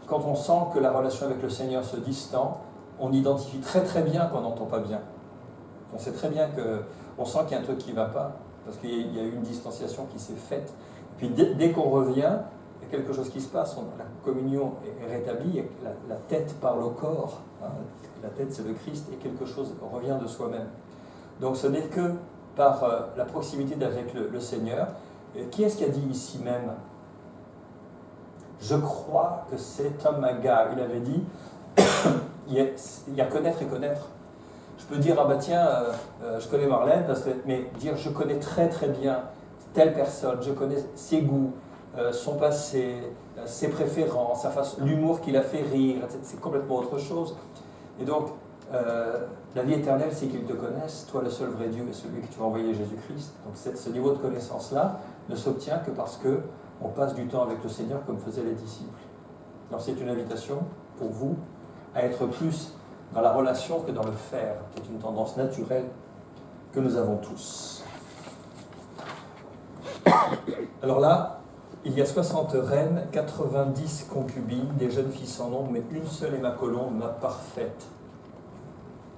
quand on sent que la relation avec le Seigneur se distend, on identifie très très bien qu'on n'entend pas bien. On sait très bien qu'on sent qu'il y a un truc qui ne va pas, parce qu'il y a eu une distanciation qui s'est faite. Puis dès qu'on revient, il y a quelque chose qui se passe, la communion est rétablie, la tête parle au corps, hein, la tête c'est le Christ, et quelque chose revient de soi-même. Donc ce n'est que par la proximité avec le Seigneur. Qui est-ce qui a dit ici même? Je crois que c'est Tom Maga, il avait dit, il y a connaître et connaître. Je peux dire, ah bah tiens, je connais Marlène, mais dire je connais très très bien telle personne, je connais ses goûts, son passé, ses préférences, l'humour qui l'a fait rire, etc. C'est complètement autre chose. Et donc, la vie éternelle, c'est qu'ils te connaissent, toi le seul vrai Dieu et celui que tu as envoyé, Jésus-Christ. Donc ce niveau de connaissance-là ne s'obtient que parce qu'on passe du temps avec le Seigneur comme faisaient les disciples. Donc c'est une invitation pour vous à être plus dans la relation que dans le faire, qui est une tendance naturelle que nous avons tous. Alors là, il y a 60 reines, 90 concubines, des jeunes filles sans nombre, mais une seule est ma colombe, ma parfaite.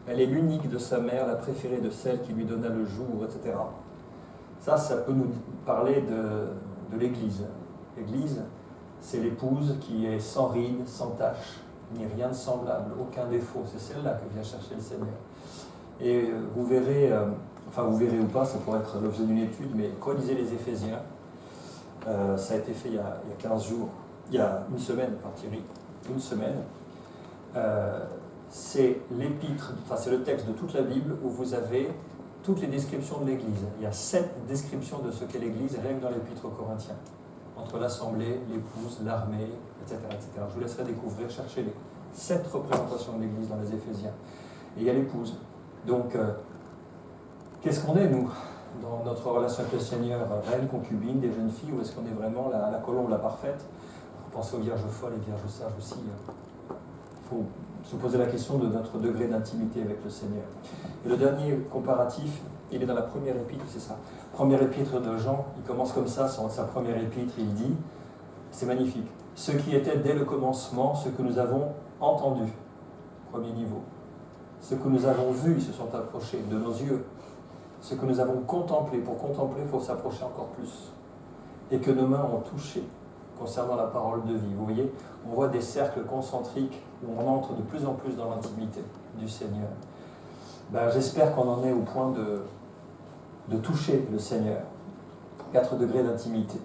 Elle est l'unique de sa mère, la préférée de celle qui lui donna le jour, etc. Ça peut nous parler de l'Église. L'Église, c'est l'épouse qui est sans ride, sans tache, ni rien de semblable, aucun défaut. C'est celle-là que vient chercher le Seigneur. Et vous verrez, vous verrez ou pas, ça pourrait être l'objet d'une étude, mais quand lisez les Éphésiens, ça a été fait il y a 15 jours, il y a une semaine par Thierry, une semaine. C'est l'épître, c'est le texte de toute la Bible où vous avez toutes les descriptions de l'Église. Il y a 7 descriptions de ce qu'est l'Église, rien que dans l'épître aux Corinthiens. Entre l'assemblée, l'épouse, l'armée, etc., etc. Je vous laisserai découvrir, chercher les 7 représentations de l'Église dans les Éphésiens. Et il y a l'épouse. Donc, qu'est-ce qu'on est, nous, dans notre relation avec le Seigneur? Reine, concubine, des jeunes filles, ou est-ce qu'on est vraiment la colombe, la parfaite? Pensez aux vierges folles et vierges sages aussi. Il faut se poser la question de notre degré d'intimité avec le Seigneur. Et le dernier comparatif, il est dans la première épître, c'est ça. Première épître de Jean, il commence comme ça, sa première épître, il dit, c'est magnifique, ce qui était dès le commencement, ce que nous avons entendu, premier niveau. Ce que nous avons vu, ils se sont approchés de nos yeux. Ce que nous avons contemplé, pour contempler, il faut s'approcher encore plus. Et que nos mains ont touché concernant la parole de vie. Vous voyez, on voit des cercles concentriques où on entre de plus en plus dans l'intimité du Seigneur. J'espère qu'on en est au point de toucher le Seigneur. 4 degrés d'intimité.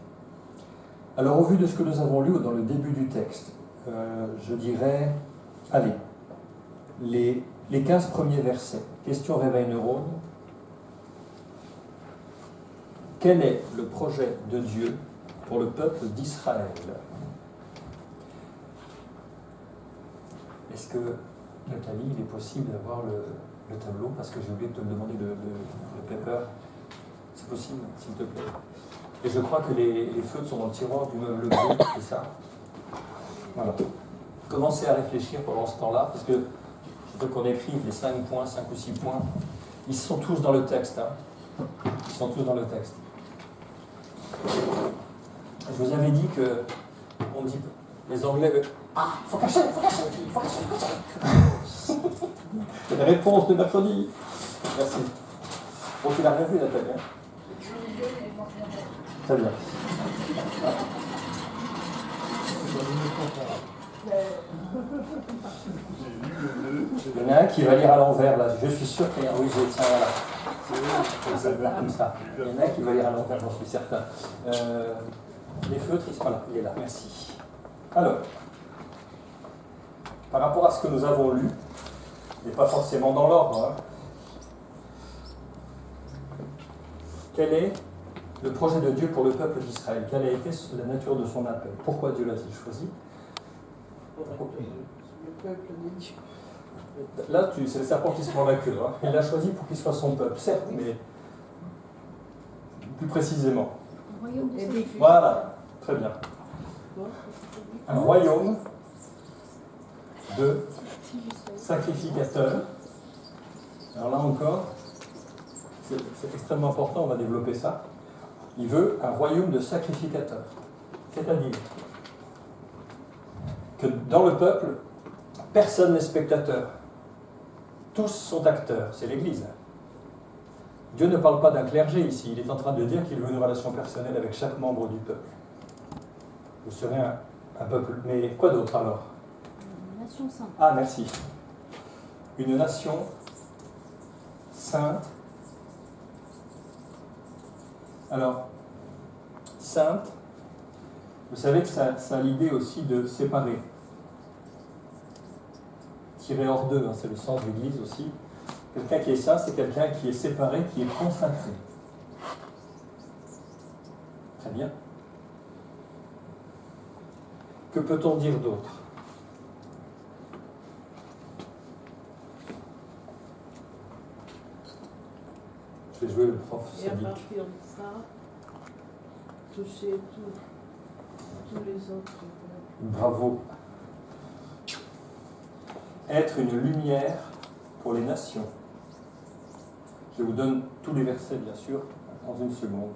Alors, au vu de ce que nous avons lu dans le début du texte, je dirais, allez, les 15 premiers versets. Question réveil neurone. Quel est le projet de Dieu pour le peuple d'Israël? Est-ce que, Nathalie, il est possible d'avoir le tableau? Parce que j'ai oublié de te demander le paper. C'est possible, s'il te plaît. Et je crois que les feutres sont dans le tiroir du meuble bleu, c'est ça? Voilà. Commencez à réfléchir pendant ce temps-là, parce que je veux qu'on écrive les 5 points, 5 ou 6 points. Ils sont tous dans le texte. Ils sont tous dans le texte. Je vous avais dit que, on dit, les Anglais, faut cacher. C'est la réponse de mercredi. Merci. Bon, tu l'as revu, Nathalie. Très bien. Il y en a un qui va lire à l'envers, là. Je suis sûr qu'il y a un... Oui, je tiens, voilà. Comme ça. Il y en a un qui va lire à l'envers, j'en suis certain. Les feutres, voilà, il est là, merci. Alors, par rapport à ce que nous avons lu, et pas forcément dans l'ordre, quel est le projet de Dieu pour le peuple d'Israël? Quelle a été la nature de son appel? Pourquoi Dieu l'a-t-il choisi? Le peuple de Dieu. Là, c'est le serpent qui se mord la queue. Il l'a choisi pour qu'il soit son peuple, certes, mais plus précisément. Voilà, très bien. Un royaume de sacrificateurs. Alors là encore, c'est extrêmement important, on va développer ça. Il veut un royaume de sacrificateurs. C'est-à-dire que dans le peuple, personne n'est spectateur. Tous sont acteurs, c'est l'Église. Dieu ne parle pas d'un clergé ici, il est en train de dire qu'il veut une relation personnelle avec chaque membre du peuple. Vous serez un peuple, mais quoi d'autre alors? Une nation sainte. Ah, merci. Une nation sainte. Alors, sainte, vous savez que ça a l'idée aussi de séparer. Tiré hors d'eux, c'est le sens de l'Église aussi. Quelqu'un qui est saint, c'est quelqu'un qui est séparé, qui est consacré. peut-on dire d'autre? Je vais jouer le prof Et à sadique. partir de ça, toucher tous les autres. Bravo. Être une lumière pour les nations. Je vous donne tous les versets, bien sûr, dans une seconde.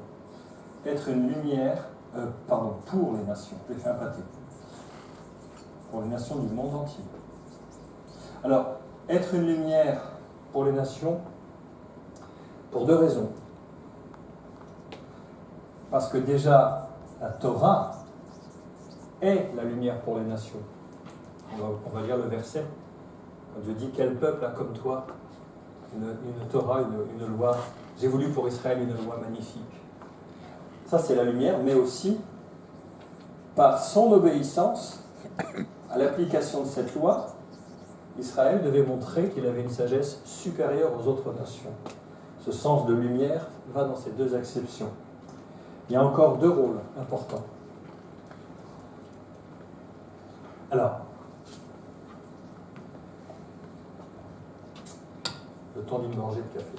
Être une lumière, pour les nations. Je vais faire un pâté. Pour les nations du monde entier. Alors, être une lumière pour les nations, pour deux raisons. Parce que déjà, la Torah est la lumière pour les nations. On va lire le verset. Quand Dieu dit, quel peuple a comme toi une Torah, une loi. J'ai voulu pour Israël une loi magnifique. Ça, c'est la lumière, mais aussi, par son obéissance à l'application de cette loi, Israël devait montrer qu'il avait une sagesse supérieure aux autres nations. Ce sens de lumière va dans ces deux acceptions. Il y a encore deux rôles importants. Alors, le temps d'une gorgée de café.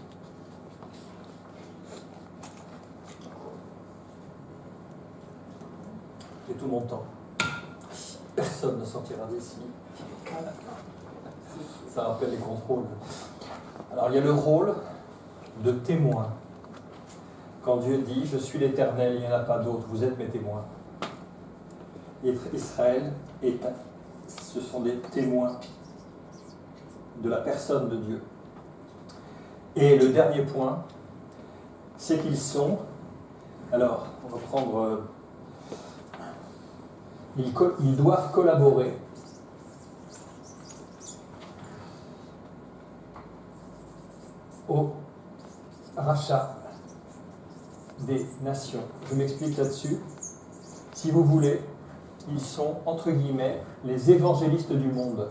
J'ai tout mon temps. Personne ne sortira d'ici. Ça rappelle les contrôles. Alors, il y a le rôle de témoin. Quand Dieu dit « Je suis l'Éternel, il n'y en a pas d'autre, vous êtes mes témoins ». Israël, ce sont des témoins de la personne de Dieu. Et le dernier point, c'est qu'ils sont, alors on va prendre, ils doivent collaborer au rachat des nations. Je m'explique là-dessus. Si vous voulez, ils sont, entre guillemets, les évangélistes du monde.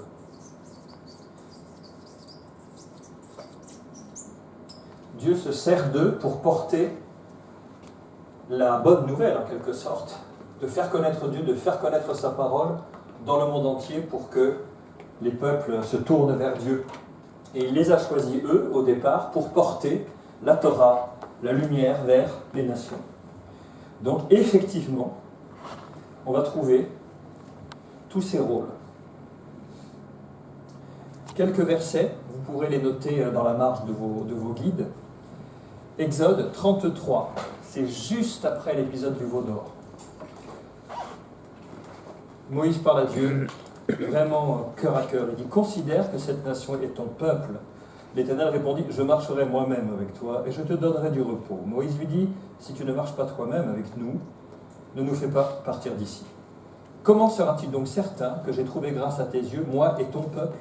Dieu se sert d'eux pour porter la bonne nouvelle, en quelque sorte, de faire connaître Dieu, de faire connaître sa parole dans le monde entier pour que les peuples se tournent vers Dieu. Et il les a choisis, eux, au départ, pour porter la Torah, la lumière vers les nations. Donc, effectivement, on va trouver tous ces rôles. Quelques versets, vous pourrez les noter dans la marge de vos guides. Exode 33, c'est juste après l'épisode du veau d'or. Moïse parle à Dieu, vraiment cœur à cœur. Il dit, considère que cette nation est ton peuple. L'Éternel répondit, je marcherai moi-même avec toi et je te donnerai du repos. Moïse lui dit, si tu ne marches pas toi-même avec nous, ne nous fais pas partir d'ici. Comment sera-t-il donc certain que j'ai trouvé grâce à tes yeux, moi et ton peuple?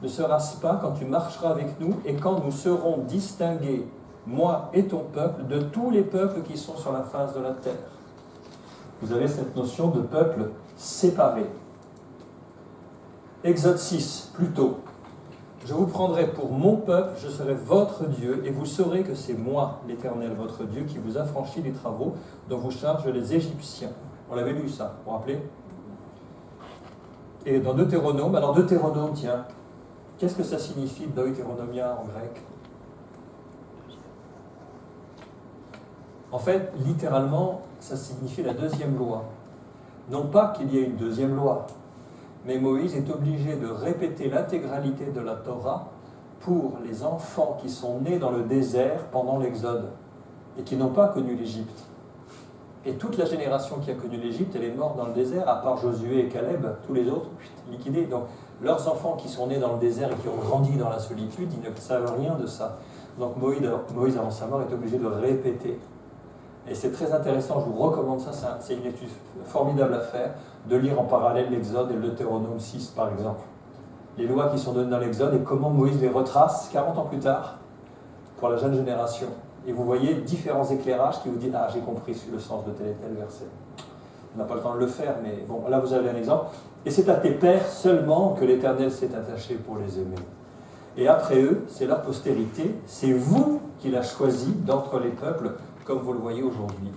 Ne sera-ce pas quand tu marcheras avec nous et quand nous serons distingués, moi et ton peuple, de tous les peuples qui sont sur la face de la terre? Vous avez cette notion de peuple séparé. Exode 6, plus tôt. Je vous prendrai pour mon peuple, je serai votre Dieu, et vous saurez que c'est moi, l'Éternel, votre Dieu, qui vous affranchit des travaux dont vous chargent les Égyptiens. On l'avait lu ça, vous vous rappelez? Et dans Deutéronome, alors Deutéronome, tiens, qu'est-ce que ça signifie, Deutéronomia en grec? En fait, littéralement, ça signifie la deuxième loi. Non pas qu'il y ait une deuxième loi, mais Moïse est obligé de répéter l'intégralité de la Torah pour les enfants qui sont nés dans le désert pendant l'Exode et qui n'ont pas connu l'Égypte. Et toute la génération qui a connu l'Égypte, elle est morte dans le désert, à part Josué et Caleb, tous les autres, liquidés. Donc leurs enfants qui sont nés dans le désert et qui ont grandi dans la solitude, ils ne savent rien de ça. Donc Moïse avant sa mort, est obligé de répéter. Et c'est très intéressant, je vous recommande ça, c'est une étude formidable à faire, de lire en parallèle l'Exode et le Deutéronome 6 par exemple. Les lois qui sont données dans l'Exode et comment Moïse les retrace 40 ans plus tard pour la jeune génération. Et vous voyez différents éclairages qui vous disent « Ah, j'ai compris le sens de tel et tel verset ». On n'a pas le temps de le faire, mais bon, là vous avez un exemple. Et c'est à tes pères seulement que l'Éternel s'est attaché pour les aimer. Et après eux, c'est leur postérité, c'est vous qu'il a choisi d'entre les peuples, comme vous le voyez aujourd'hui.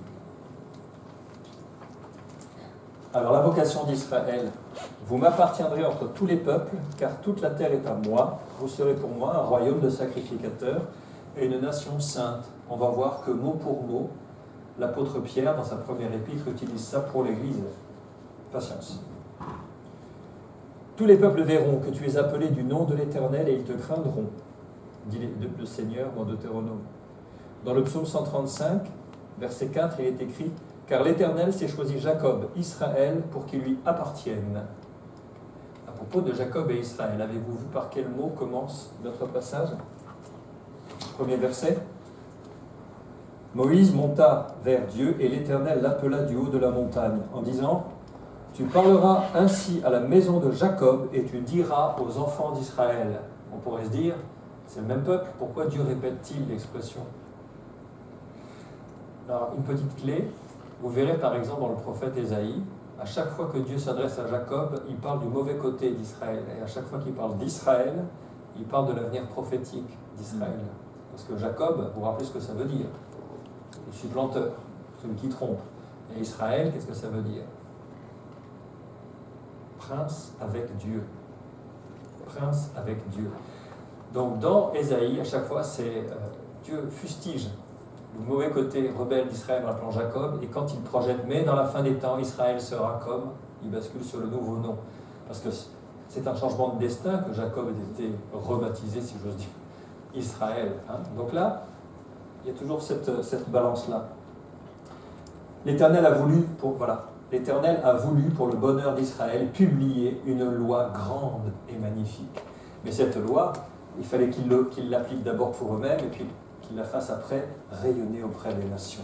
Alors la vocation d'Israël, Vous m'appartiendrez entre tous les peuples, car toute la terre est à moi. Vous serez pour moi un royaume de sacrificateurs et une nation sainte. On va voir que mot pour mot, l'apôtre Pierre, dans sa première épître, utilise ça pour l'Église. Patience. Tous les peuples verront que tu es appelé du nom de l'Éternel et ils te craindront, dit le Seigneur dans Deutéronome. Dans le psaume 135, verset 4, il est écrit « Car l'Éternel s'est choisi Jacob, Israël, pour qu'il lui appartienne. » À propos de Jacob et Israël, avez-vous vu par quel mot commence notre passage? Premier verset. Moïse monta vers Dieu et l'Éternel l'appela du haut de la montagne en disant « Tu parleras ainsi à la maison de Jacob et tu diras aux enfants d'Israël. » On pourrait se dire, c'est le même peuple, pourquoi Dieu répète-t-il l'expression? Alors, une petite clé, vous verrez par exemple dans le prophète Ésaïe, à chaque fois que Dieu s'adresse à Jacob, il parle du mauvais côté d'Israël. Et à chaque fois qu'il parle d'Israël, il parle de l'avenir prophétique d'Israël. Parce que Jacob, vous vous rappelez ce que ça veut dire? Le supplanteur, celui qui trompe. Et Israël, qu'est-ce que ça veut dire? Prince avec Dieu. Prince avec Dieu. Donc dans Ésaïe, à chaque fois, c'est Dieu fustige le mauvais côté rebelle d'Israël en l'appelant Jacob, et quand il projette, mais dans la fin des temps, Israël sera comme, il bascule sur le nouveau nom. Parce que c'est un changement de destin que Jacob ait été rebaptisé, si j'ose dire, Israël. Hein. Donc là, il y a toujours cette balance-là. L'Éternel a voulu, l'Éternel a voulu, pour le bonheur d'Israël, publier une loi grande et magnifique. Mais cette loi, il fallait qu'ils l'appliquent d'abord pour eux-mêmes, et puis qu'il la fasse après rayonner auprès des nations.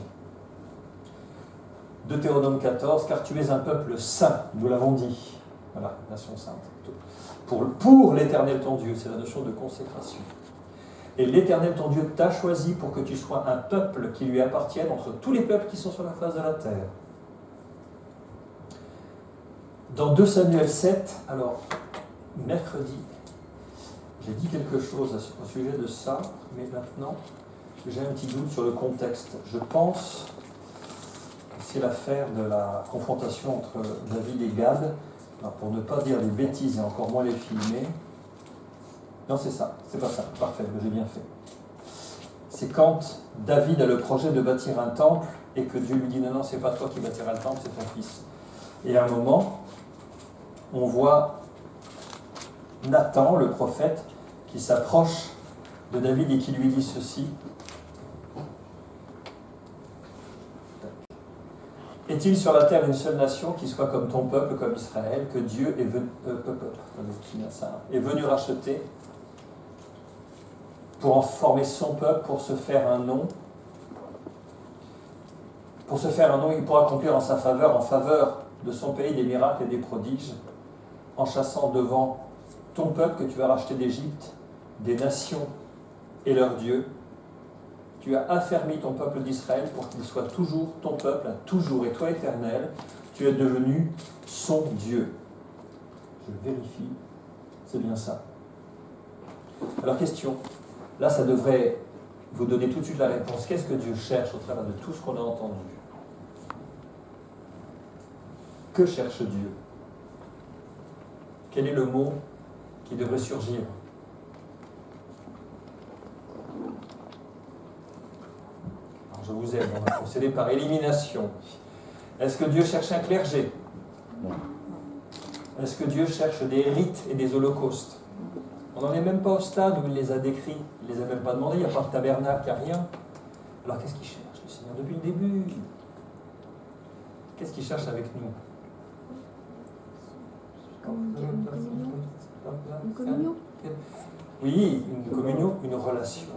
Deutéronome 14, car tu es un peuple saint, nous l'avons dit. Voilà, nation sainte. Pour l'Éternel ton Dieu, c'est la notion de consécration. Et l'Éternel ton Dieu t'a choisi pour que tu sois un peuple qui lui appartienne entre tous les peuples qui sont sur la face de la terre. Dans 2 Samuel 7, alors, mercredi, j'ai dit quelque chose au sujet de ça, mais maintenant, j'ai un petit doute sur le contexte. Je pense que c'est l'affaire de la confrontation entre David et Gad. Alors, pour ne pas dire des bêtises et encore moins les filmer. Non, c'est ça, c'est pas ça. Parfait, j'ai bien fait. C'est quand David a le projet de bâtir un temple et que Dieu lui dit non, c'est pas toi qui bâtiras le temple, c'est ton fils. Et à un moment, on voit Nathan, le prophète, qui s'approche de David et qui lui dit ceci. Est-il sur la terre une seule nation qui soit comme ton peuple, comme Israël, que Dieu est venu racheter pour en former son peuple, pour se faire un nom, et pour accomplir en sa faveur, en faveur de son pays des miracles et des prodiges, en chassant devant ton peuple que tu as racheté d'Égypte, des nations et leurs dieux. Tu as affermi ton peuple d'Israël pour qu'il soit toujours ton peuple, toujours. Et toi, Éternel, tu es devenu son Dieu. Je vérifie, c'est bien ça. Alors, question. Là, ça devrait vous donner tout de suite la réponse. Qu'est-ce que Dieu cherche au travers de tout ce qu'on a entendu? Que cherche Dieu? Quel est le mot qui devrait surgir? Alors, je vous aide, on va procéder par élimination. Est-ce que Dieu cherche un clergé? Non. Est-ce que Dieu cherche des rites et des holocaustes? On n'en est même pas au stade où il les a décrits. Il ne les a même pas demandés, il n'y a pas de tabernacle, il n'y a rien. Alors qu'est-ce qu'il cherche, le Seigneur, depuis le début? Qu'est-ce qu'il cherche avec nous? Une communion? Oui, une communion, une relation.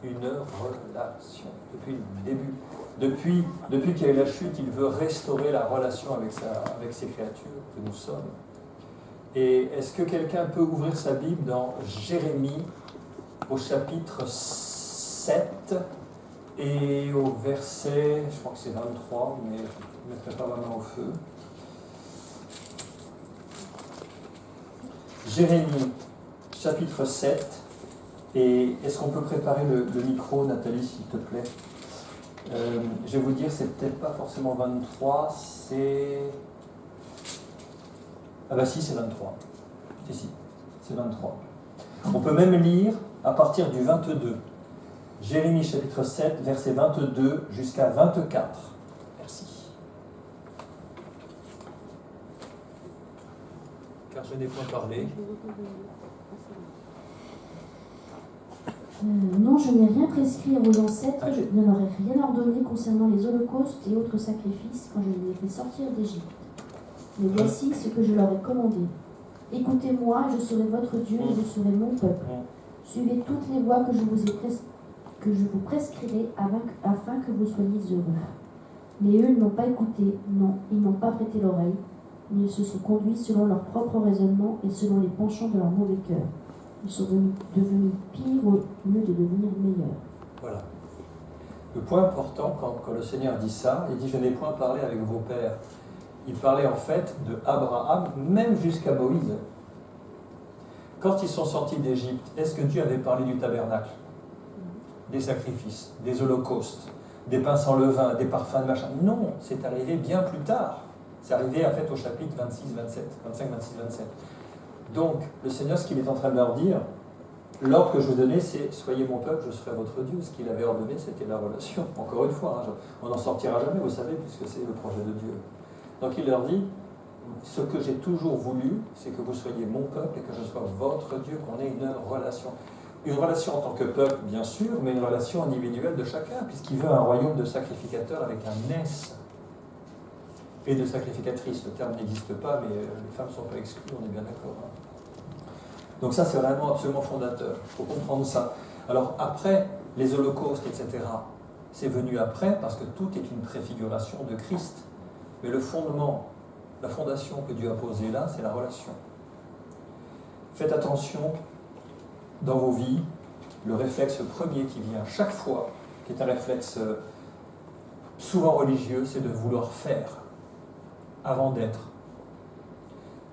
Une relation. Depuis le début. Depuis qu'il y a eu la chute, il veut restaurer la relation avec ses créatures que nous sommes. Et est-ce que quelqu'un peut ouvrir sa Bible dans Jérémie, au chapitre 7 et au verset, je crois que c'est 23, mais je ne mettrai pas ma main au feu. Jérémie, chapitre 7, et est-ce qu'on peut préparer le micro, Nathalie, s'il te plaît? Je vais vous dire, c'est peut-être pas forcément 23, c'est Ah bah si, c'est 23. C'est ici, c'est 23. On peut même lire à partir du 22. Jérémie chapitre 7, verset 22 jusqu'à 24. Merci. Car je n'ai point parlé. Non, je n'ai rien prescrit à vos ancêtres, je ne leur ai rien ordonné concernant les holocaustes et autres sacrifices quand je les ai fait sortir d'Égypte. Mais voici ce que je leur ai commandé. Écoutez-moi, je serai votre Dieu et vous serez mon peuple. Suivez toutes les voies que je vous prescrirai afin que vous soyez heureux. Mais eux n'ont pas écouté, non, ils n'ont pas prêté l'oreille, mais ils se sont conduits selon leur propre raisonnement et selon les penchants de leur mauvais cœur. Ils sont devenus pires au lieu de devenir meilleurs. Voilà. Le point important, quand le Seigneur dit ça, il dit « Je n'ai point parlé avec vos pères ». Il parlait en fait de Abraham, même jusqu'à Moïse. Quand ils sont sortis d'Égypte, est-ce que Dieu avait parlé du tabernacle, des sacrifices, des holocaustes, des pains sans levain, des parfums de machin? Non, c'est arrivé bien plus tard. C'est arrivé en fait au chapitre 26, 27, 25, 26, 27. Donc, le Seigneur, ce qu'il est en train de leur dire, l'ordre que je vous donnais, c'est « Soyez mon peuple, je serai votre Dieu ». Ce qu'il avait ordonné, c'était la relation. Encore une fois, hein, on n'en sortira jamais, vous savez, puisque c'est le projet de Dieu. Donc, il leur dit « Ce que j'ai toujours voulu, c'est que vous soyez mon peuple et que je sois votre Dieu, qu'on ait une relation. » Une relation en tant que peuple, bien sûr, mais une relation individuelle de chacun, puisqu'il veut un royaume de sacrificateurs avec un « S » et de sacrificatrices. Le terme n'existe pas, mais les femmes ne sont pas exclues, on est bien d'accord. Hein. Donc ça, c'est vraiment absolument fondateur. Il faut comprendre ça. Alors après, les holocaustes, etc., c'est venu après, parce que tout est une préfiguration de Christ. Mais le fondement, la fondation que Dieu a posée là, c'est la relation. Faites attention, dans vos vies, le réflexe premier qui vient chaque fois, qui est un réflexe souvent religieux, c'est de vouloir faire avant d'être.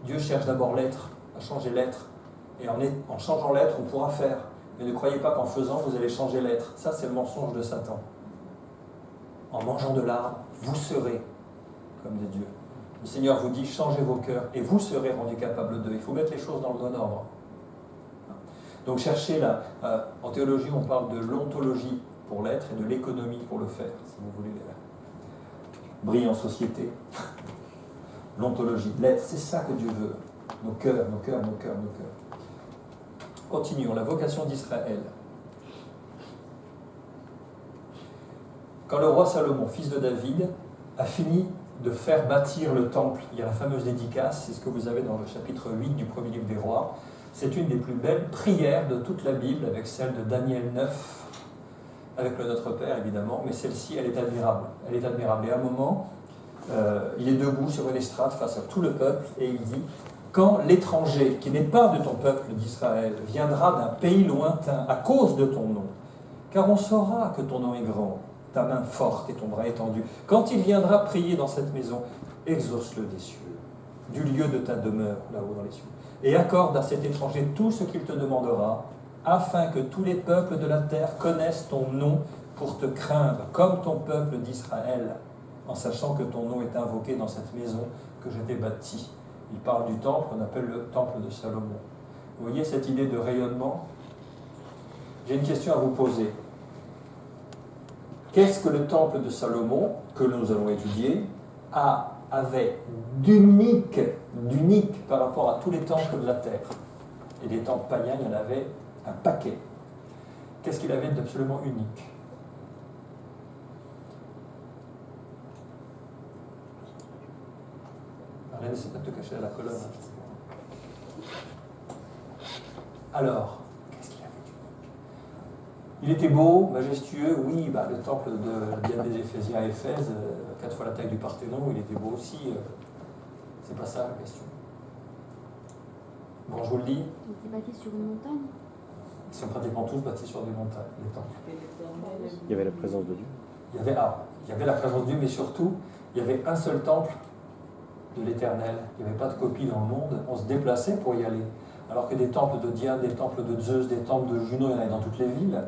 Dieu cherche d'abord l'être, à changer l'être, et en changeant l'être, on pourra faire. Mais ne croyez pas qu'en faisant, vous allez changer l'être. Ça, c'est le mensonge de Satan. En mangeant de l'arbre, vous serez comme des dieux. Le Seigneur vous dit, changez vos cœurs, et vous serez rendus capables d'eux. Il faut mettre les choses dans le bon ordre. Donc cherchez là, en théologie, on parle de l'ontologie pour l'être et de l'économie pour le faire, si vous voulez briller en société. L'ontologie, l'être, c'est ça que Dieu veut. Nos cœurs, nos cœurs, nos cœurs, nos cœurs. Continuons, la vocation d'Israël. Quand le roi Salomon, fils de David, a fini de faire bâtir le temple, il y a la fameuse dédicace, c'est ce que vous avez dans le chapitre 8 du premier livre des rois. C'est une des plus belles prières de toute la Bible, avec celle de Daniel 9, avec le Notre Père évidemment, mais celle-ci, elle est admirable. Elle est admirable. Et à un moment, il est debout sur une estrade face à tout le peuple, et il dit « Quand l'étranger, qui n'est pas de ton peuple d'Israël, viendra d'un pays lointain à cause de ton nom, car on saura que ton nom est grand, ta main forte et ton bras étendu, quand il viendra prier dans cette maison, exauce-le des cieux, du lieu de ta demeure, là-haut dans les cieux. Et accorde à cet étranger tout ce qu'il te demandera, afin que tous les peuples de la terre connaissent ton nom pour te craindre, comme ton peuple d'Israël, en sachant que ton nom est invoqué dans cette maison que je t'ai bâtie. » Il parle du temple qu'on appelle le temple de Salomon. Vous voyez cette idée de rayonnement? J'ai une question à vous poser. Qu'est-ce que le temple de Salomon, que nous allons étudier, avait d'unique par rapport à tous les temples de la terre? Et des temples païens, il y en avait un paquet. Qu'est-ce qu'il avait d'absolument unique? Arrête, c'est pas de te cacher à la colonne. Alors, qu'est-ce qu'il avait d'unique? Il était beau, majestueux, oui, le temple de Diane des Éphésiens à Éphèse, 4 fois la taille du Parthénon, il était beau aussi. C'est pas ça la question. Bon, je vous le dis. Il était bâti sur une montagne. Ils sont pratiquement tous bâtis sur des montagnes, les temples. Il y avait la présence de Dieu. Il y avait la présence de Dieu, mais surtout, il y avait un seul temple de l'Éternel. Il n'y avait pas de copie dans le monde. On se déplaçait pour y aller. Alors que des temples de Diane, des temples de Zeus, des temples de Juno, il y en avait dans toutes les villes.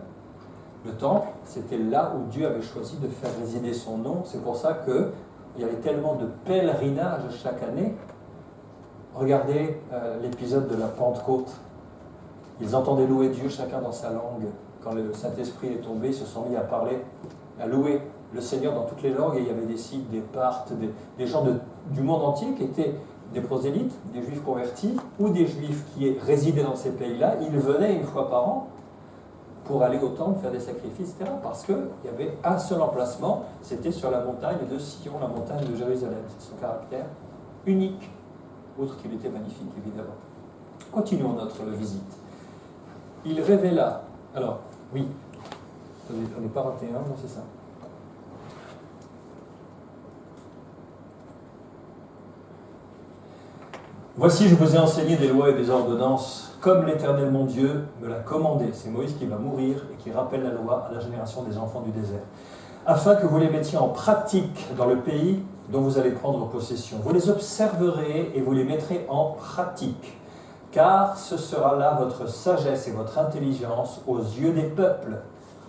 Le temple, c'était là où Dieu avait choisi de faire résider son nom. C'est pour ça qu'il y avait tellement de pèlerinages chaque année Regardez l'épisode de la Pentecôte. Ils entendaient louer Dieu chacun dans sa langue. Quand le Saint-Esprit est tombé, ils se sont mis à parler, à louer le Seigneur dans toutes les langues. Et il y avait des Scythes, des Parthes, des gens du monde entier qui étaient des prosélytes, des Juifs convertis, ou des Juifs qui résidaient dans ces pays-là. Ils venaient une fois par an pour aller au temple, faire des sacrifices, etc. Parce qu'il y avait un seul emplacement, c'était sur la montagne de Sion, la montagne de Jérusalem. C'est son caractère unique, outre qu'il était magnifique, évidemment. Continuons notre visite. Il révéla... Alors, oui, on n'est pas raté, hein, non, c'est ça. Voici, je vous ai enseigné des lois et des ordonnances, comme l'Éternel mon Dieu me l'a commandé. C'est Moïse qui va mourir et qui rappelle la loi à la génération des enfants du désert. Afin que vous les mettiez en pratique dans le pays dont vous allez prendre possession. Vous les observerez et vous les mettrez en pratique. Car ce sera là votre sagesse et votre intelligence aux yeux des peuples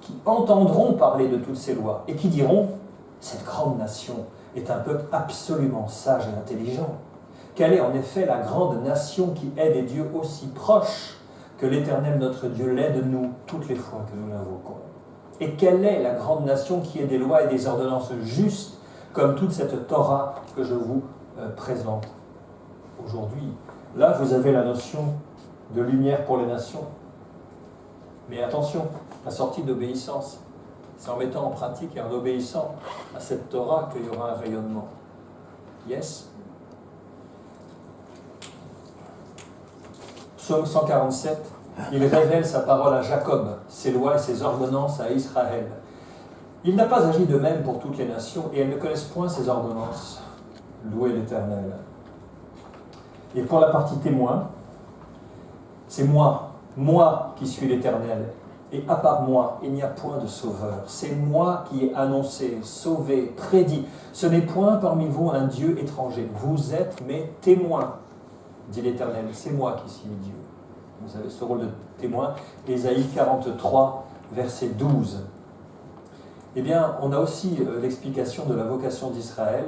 qui entendront parler de toutes ces lois et qui diront « Cette grande nation est un peuple absolument sage et intelligent. » Quelle est en effet la grande nation qui est des dieux aussi proches que l'Éternel notre Dieu l'est de nous toutes les fois que nous l'invoquons? Et quelle est la grande nation qui est des lois et des ordonnances justes comme toute cette Torah que je vous présente aujourd'hui? Là, vous avez la notion de lumière pour les nations. Mais attention, la sortie d'obéissance, c'est en mettant en pratique et en obéissant à cette Torah qu'il y aura un rayonnement. Yes? Psaume 147, il révèle sa parole à Jacob, ses lois et ses ordonnances à Israël. Il n'a pas agi de même pour toutes les nations, et elles ne connaissent point ses ordonnances. Louez l'Éternel. Et pour la partie témoin, c'est moi qui suis l'Éternel, et à part moi, il n'y a point de sauveur. C'est moi qui ai annoncé, sauvé, prédit. Ce n'est point parmi vous un Dieu étranger. Vous êtes mes témoins, dit l'Éternel, c'est moi qui suis Dieu. Vous avez ce rôle de témoin. Ésaïe 43, verset 12. Eh bien, on a aussi l'explication de la vocation d'Israël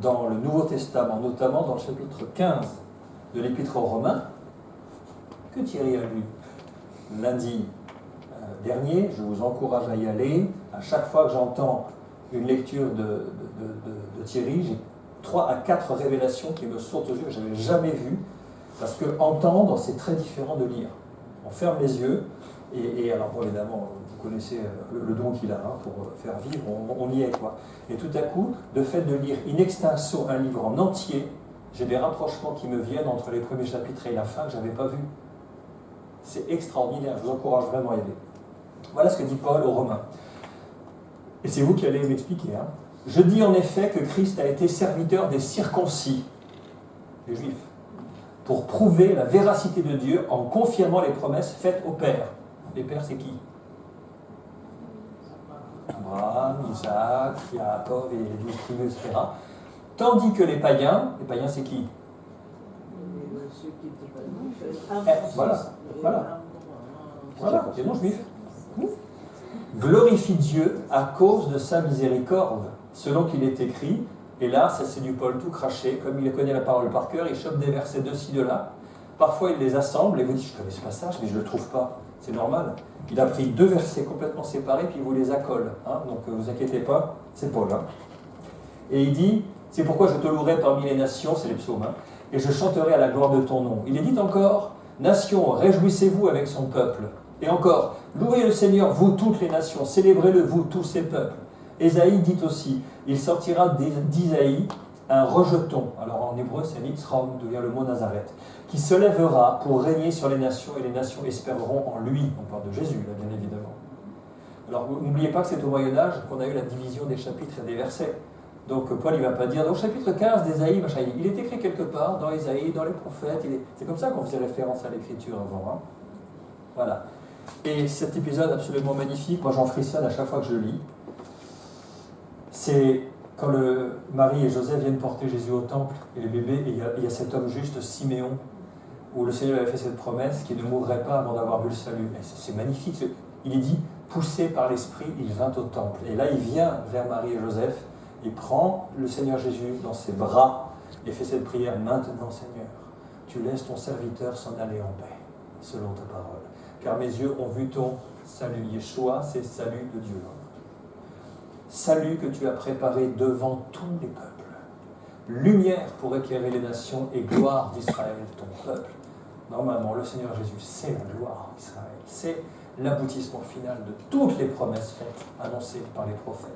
dans le Nouveau Testament, notamment dans le chapitre 15 de l'Épître aux Romains, que Thierry a lu lundi dernier. Je vous encourage à y aller. À chaque fois que j'entends une lecture de Thierry, j'ai 3 à 4 révélations qui me sautent aux yeux, que je n'avais jamais vues, parce que entendre, c'est très différent de lire. On ferme les yeux, et alors bon, évidemment, vous connaissez le don qu'il a pour faire vivre, on y est, quoi. Et tout à coup, de fait de lire in extenso un livre en entier, j'ai des rapprochements qui me viennent entre les premiers chapitres et la fin que je n'avais pas vu. C'est extraordinaire, je vous encourage vraiment à y aller. Voilà ce que dit Paul aux Romains. Et c'est vous qui allez m'expliquer, hein. Je dis en effet que Christ a été serviteur des circoncis, les Juifs, pour prouver la véracité de Dieu en confirmant les promesses faites aux pères. Les pères, c'est qui? Abraham, Isaac, Jacob et les 12 tribus, etc. Tandis que les païens c'est qui? Voilà, les non-juifs. Glorifie Dieu à cause de sa miséricorde, selon qu'il est écrit, et là, ça c'est du Paul tout craché, comme il connaît la parole par cœur, il chope des versets de ci, de là, parfois il les assemble, et vous dit, je connais ce passage, mais je ne le trouve pas, c'est normal. Il a pris 2 versets complètement séparés, puis il vous les accole, hein, donc vous inquiétez pas, c'est Paul. Hein. Et il dit, c'est pourquoi je te louerai parmi les nations, c'est les psaumes, hein, et je chanterai à la gloire de ton nom. Il est dit encore, nations, réjouissez-vous avec son peuple. Et encore, louez le Seigneur, vous toutes les nations, célébrez-le, vous tous ces peuples. Ésaïe dit aussi, il sortira d'Isaïe un rejeton, alors en hébreu c'est Nitzrom, d'où vient le mot Nazareth, qui se lèvera pour régner sur les nations, et les nations espéreront en lui. On parle de Jésus, là, bien évidemment. Alors n'oubliez pas que c'est au Moyen-Âge qu'on a eu la division des chapitres et des versets. Donc Paul, il ne va pas dire, dans le chapitre 15 d'Ésaïe, il est écrit quelque part, dans Ésaïe, dans les prophètes, c'est comme ça qu'on faisait référence à l'écriture avant. Hein. Voilà. Et cet épisode absolument magnifique, moi j'en frissonne à chaque fois que je le lis, c'est quand Marie et Joseph viennent porter Jésus au temple, et le bébé, et il y a cet homme juste, Siméon, où le Seigneur avait fait cette promesse qu'il ne mourrait pas avant d'avoir vu le salut. Et c'est magnifique. Il est dit, poussé par l'Esprit, il vint au temple. Et là, il vient vers Marie et Joseph, il prend le Seigneur Jésus dans ses bras et fait cette prière, maintenant Seigneur. tu laisses ton serviteur s'en aller en paix, selon ta parole. Car mes yeux ont vu ton salut. Yeshua, c'est salut de Dieu. Salut que tu as préparé devant tous les peuples. Lumière pour éclairer les nations et gloire d'Israël, ton peuple. Normalement, le Seigneur Jésus, c'est la gloire d'Israël. C'est l'aboutissement final de toutes les promesses faites, annoncées par les prophètes.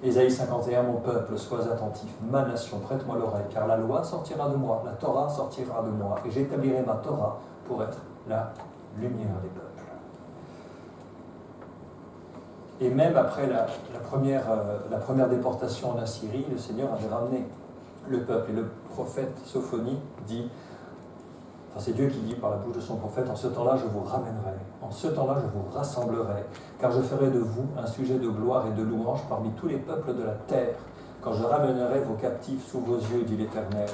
Ésaïe 51, mon peuple, sois attentif, ma nation, prête-moi l'oreille, car la loi sortira de moi, la Torah sortira de moi, et j'établirai ma Torah pour être la lumière des peuples. Et même après la première déportation en Assyrie, le Seigneur avait ramené le peuple. Et le prophète Sophonie dit, enfin c'est Dieu qui dit par la bouche de son prophète, en ce temps-là je vous ramènerai, en ce temps-là je vous rassemblerai, car je ferai de vous un sujet de gloire et de louange parmi tous les peuples de la terre, quand je ramènerai vos captifs sous vos yeux, dit l'Éternel.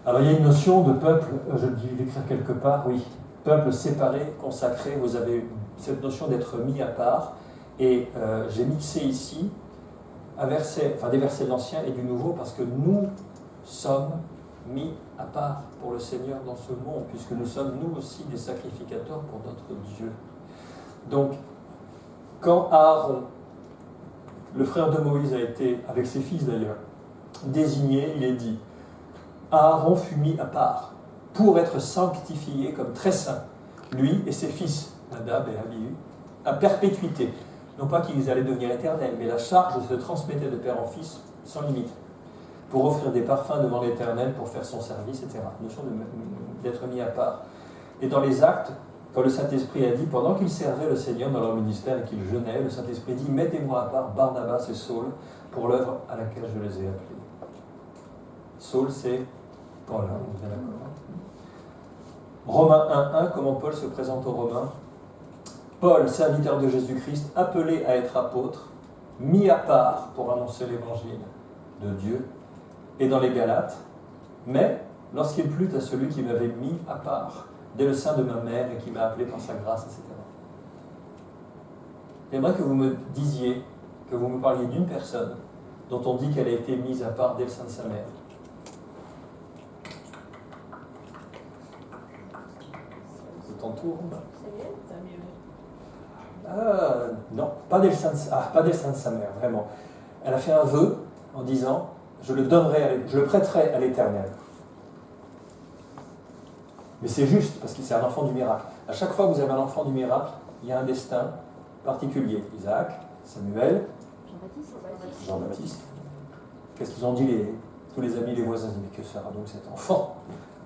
Alors il y a une notion de peuple, je dis l'écrire quelque part, oui, peuple séparé, consacré, vous avez cette notion d'être mis à part, et j'ai mixé ici des versets de l'Ancien et du Nouveau, parce que nous sommes mis à part pour le Seigneur dans ce monde, puisque nous sommes nous aussi des sacrificateurs pour notre Dieu. Donc, quand Aaron, le frère de Moïse, a été, avec ses fils d'ailleurs, désigné, il est dit, Aaron fut mis à part pour être sanctifié comme très saint, lui et ses fils, Nadab et Abihu, à perpétuité. Non pas qu'ils allaient devenir éternels, mais la charge se transmettait de père en fils sans limite, pour offrir des parfums devant l'Éternel, pour faire son service, etc. Notion d'être mis à part. Et dans les Actes, quand le Saint-Esprit a dit, pendant qu'ils servaient le Seigneur dans leur ministère et qu'ils jeûnaient, le Saint-Esprit dit, mettez-moi à part Barnabas et Saul pour l'œuvre à laquelle je les ai appelés. Saul, c'est Paul, hein, vous êtes d'accord. Romains 1.1, comment Paul se présente aux Romains. Paul, serviteur de Jésus-Christ, appelé à être apôtre, mis à part pour annoncer l'évangile de Dieu, et dans les Galates, mais lorsqu'il plut à celui qui m'avait mis à part, dès le sein de ma mère et qui m'a appelé par sa grâce, etc. J'aimerais que vous me disiez, que vous me parliez d'une personne dont on dit qu'elle a été mise à part dès le sein de sa mère. Le temps tourne. Non, pas dès le sein de sa mère, vraiment. Elle a fait un vœu en disant, je le prêterai à l'Éternel. Mais c'est juste, parce que c'est un enfant du miracle. À chaque fois que vous avez un enfant du miracle, il y a un destin particulier. Isaac, Samuel, Jean-Baptiste. Qu'est-ce qu'ils ont dit tous les amis, les voisins? Mais que sera donc cet enfant?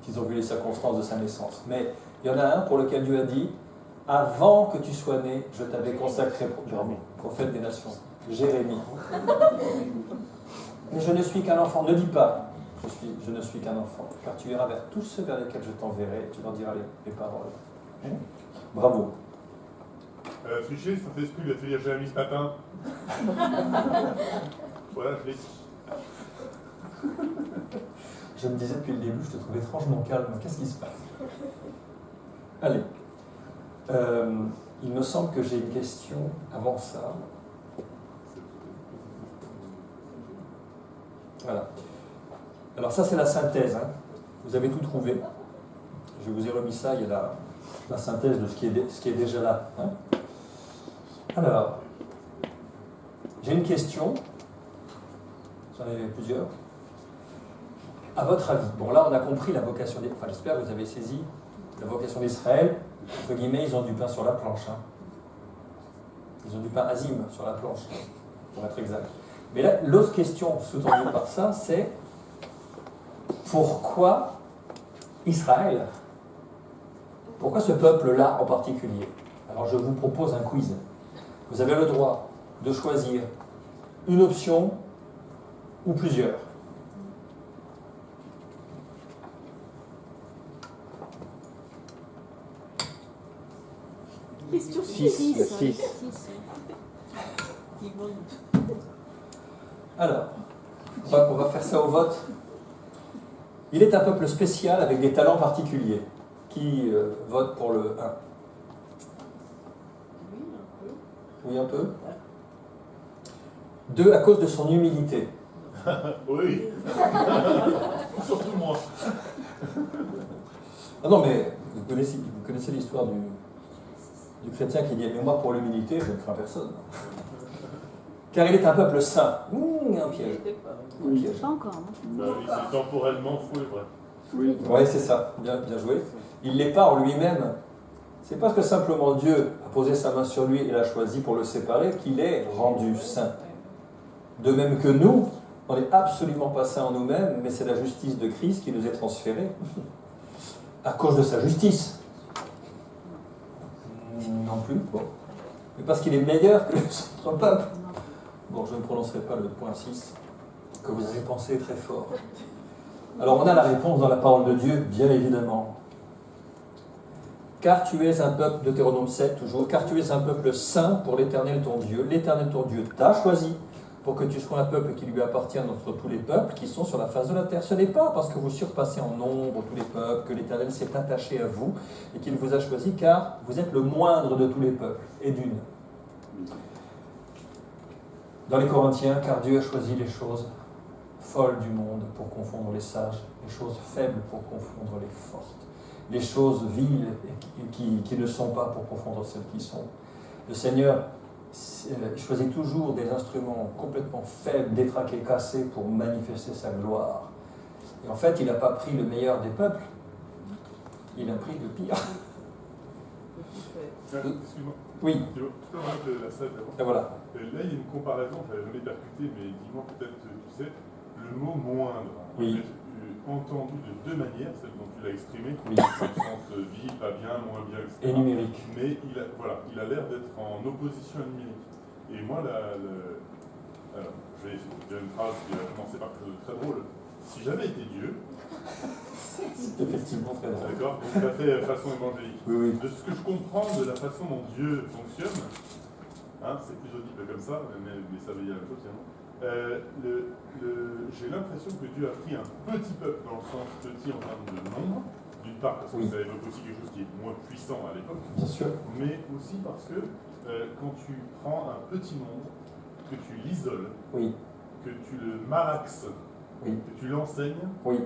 Qu'ils ont vu les circonstances de sa naissance. Mais il y en a un pour lequel Dieu a dit, avant que tu sois né, je t'avais consacré prophète des nations. Jérémie. Mais je ne suis qu'un enfant. Ne dis pas, je ne suis qu'un enfant, car tu iras vers tous ceux vers lesquels je t'enverrai, et tu leur diras les paroles. Bravo. Tricher, le Saint-Esprit lui a fait lire Jérémie ce matin. Voilà, je l'ai dit. Je me disais depuis le début, je te trouve étrangement calme. Qu'est-ce qui se passe? Allez. Il me semble que j'ai une question avant ça. Voilà. Alors ça, c'est la synthèse. Hein. Vous avez tout trouvé. Je vous ai remis ça, il y a la synthèse de ce qui est déjà là. Hein. Alors, j'ai une question. J'en ai plusieurs. À votre avis, bon là on a compris la vocation enfin j'espère que vous avez saisi la vocation d'Israël, entre guillemets, ils ont du pain sur la planche. Hein. Ils ont du pain azim sur la planche, pour être exact. Mais là, l'autre question sous-tendue par ça, c'est pourquoi Israël? Pourquoi ce peuple-là en particulier? Alors je vous propose un quiz. Vous avez le droit de choisir une option ou plusieurs. Question 6. Alors, on va faire ça au vote. Il est un peuple spécial avec des talents particuliers. Qui vote pour le 1? Oui, un peu. 2, à cause de son humilité. Oui. Surtout moi. Ah non, mais vous connaissez l'histoire du chrétien qui dit « Mais moi, pour l'humilité, je ne crains personne. » Car il est un peuple saint. Un piège. Un piège. Pas encore, non? Bah oui, c'est temporellement faux et vrai. Oui, c'est ça. Bien joué. Il l'est pas en lui-même. C'est parce que simplement Dieu a posé sa main sur lui et l'a choisi pour le séparer qu'il est rendu saint. De même que nous, on n'est absolument pas saints en nous-mêmes, mais c'est la justice de Christ qui nous est transférée à cause de sa justice. Non plus, bon. Mais parce qu'il est meilleur que les autres peuples. Bon, je ne prononcerai pas le point 6, que vous avez pensé très fort. Alors on a la réponse dans la parole de Dieu, bien évidemment. Car tu es un peuple, Deutéronome 7 toujours, car tu es un peuple saint pour l'Éternel ton Dieu. L'Éternel ton Dieu t'a choisi pour que tu sois un peuple qui lui appartient entre tous les peuples qui sont sur la face de la terre. Ce n'est pas parce que vous surpassez en nombre tous les peuples que l'Éternel s'est attaché à vous et qu'il vous a choisi, car vous êtes le moindre de tous les peuples et d'une. Dans les Corinthiens, car Dieu a choisi les choses folles du monde pour confondre les sages, les choses faibles pour confondre les fortes, les choses viles qui ne sont pas pour confondre celles qui sont. Le Seigneur choisit toujours des instruments complètement faibles, détraqués, cassés pour manifester sa gloire. Et en fait, il n'a pas pris le meilleur des peuples, il a pris le pire. Excuse-moi. Oui. Tu peux remettre la salle d'avant. Et voilà. Là, il y a une comparaison, je n'avais jamais percuté, mais dis-moi peut-être, tu sais, le mot moindre. Oui. Entendu de deux manières, celle dont tu l'as exprimé, Oui. dans le sens vie, pas bien, moins bien, etc. Et numérique. Mais il a l'air d'être en opposition à numérique. Et moi, alors, je vais dire une phrase qui va commencer par quelque chose de très drôle. Si j'avais été Dieu, c'est effectivement très drôle. d'accord, donc tout à fait façon évangélique. Oui, oui. De ce que je comprends de la façon dont Dieu fonctionne, hein, c'est plus audible comme ça, mais ça veut dire la même chose finalement. J'ai l'impression que Dieu a pris un petit peuple dans le sens petit en termes de nombre, d'une part parce que ça évoque aussi quelque chose qui est moins puissant à l'époque, Bien sûr. mais aussi parce que quand tu prends un petit nombre, que tu l'isoles, Oui. que tu le maraxes, Oui. que tu l'enseignes, Oui.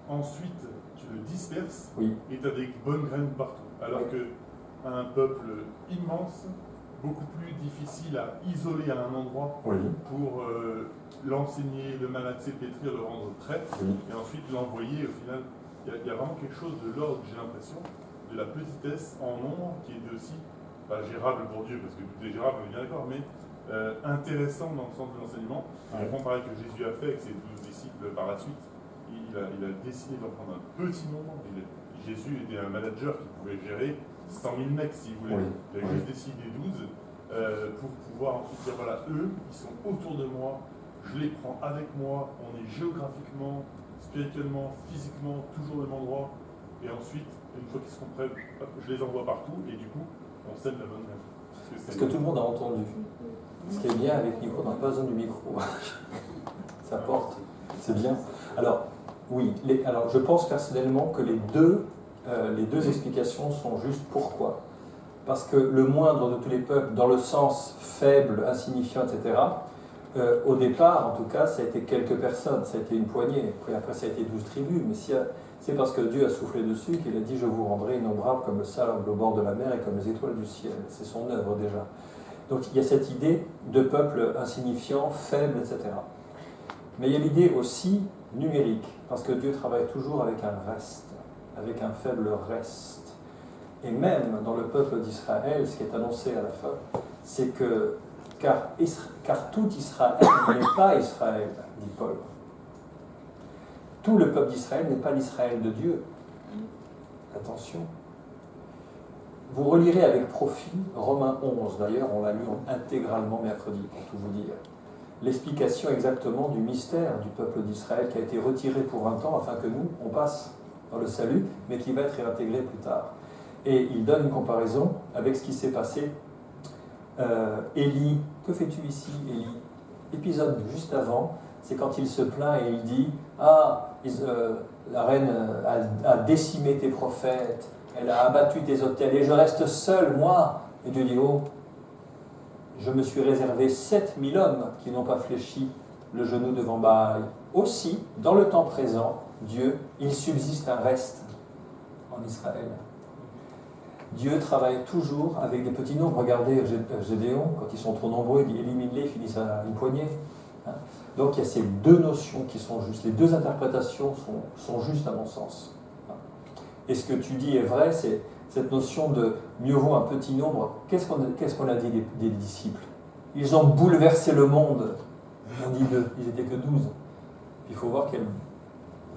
ensuite tu le disperses Oui. et tu as des bonnes graines partout. Alors que un peuple immense, beaucoup plus difficile à isoler à un endroit Oui. pour l'enseigner, le malaxer, le pétrir, le rendre prêt, Oui. et ensuite l'envoyer. Au final, il y a vraiment quelque chose de l'ordre, j'ai l'impression, de la petitesse en nombre qui est aussi, pas gérable pour Dieu, parce que tout est gérable, on est bien d'accord, mais intéressant dans le sens de l'enseignement. On comprend pareil que Jésus a fait avec ses 12 disciples par la suite. Il a décidé d'en prendre un petit nombre. Jésus était un manager qui pouvait gérer 100 000 mecs s'il voulait. Oui. Il a juste décidé 12 pour pouvoir ensuite dire voilà, eux, ils sont autour de moi, je les prends avec moi, on est géographiquement, spirituellement, physiquement, toujours au même endroit. Et ensuite, une fois qu'ils seront prêts, je les envoie partout et du coup, on sème la bonne graine. Est-ce que tout le monde a entendu? Ce qui est bien avec Nico, on n'a pas besoin du micro. Ça porte. C'est bien. Alors, oui. Alors, je pense personnellement que les deux explications sont justes. Pourquoi? Parce que le moindre de tous les peuples, dans le sens faible, insignifiant, etc., au départ, en tout cas, ça a été quelques personnes, ça a été une poignée. Après ça a été 12 tribus. Mais c'est parce que Dieu a soufflé dessus qu'il a dit « Je vous rendrai innombrables comme le sable au bord de la mer et comme les étoiles du ciel ». C'est son œuvre déjà. Donc il y a cette idée de peuple insignifiant, faible, etc. Mais il y a l'idée aussi numérique, parce que Dieu travaille toujours avec un reste, avec un faible reste. Et même dans le peuple d'Israël, ce qui est annoncé à la fin, c'est que car tout Israël n'est pas Israël, dit Paul. Tout le peuple d'Israël n'est pas l'Israël de Dieu. Attention. Vous relirez avec profit Romains 11, d'ailleurs on l'a lu intégralement mercredi, pour tout vous dire. L'explication exactement du mystère du peuple d'Israël qui a été retiré pour un temps afin que nous, on passe dans le salut, mais qui va être réintégré plus tard. Et il donne une comparaison avec ce qui s'est passé. Élie, que fais-tu ici, Élie? Épisode juste avant, c'est quand il se plaint et il dit « Ah, la reine a décimé tes prophètes, elle a abattu tes autels, et je reste seul, moi. » Et Dieu dit « Oh, je me suis réservé 7000 hommes qui n'ont pas fléchi le genou devant Baal. Aussi, dans le temps présent, Dieu, il subsiste un reste en Israël. Dieu travaille toujours avec des petits nombres. Regardez Gédéon, quand ils sont trop nombreux, il dit élimine-les, ils finissent à une poignée. Donc il y a ces deux notions qui sont justes. Les deux interprétations sont justes à mon sens. Et ce que tu dis est vrai, c'est cette notion de mieux vaut un petit nombre. Qu'est-ce qu'on a dit des disciples? Ils ont bouleversé le monde. On dit deux, ils n'étaient que 12. Il faut voir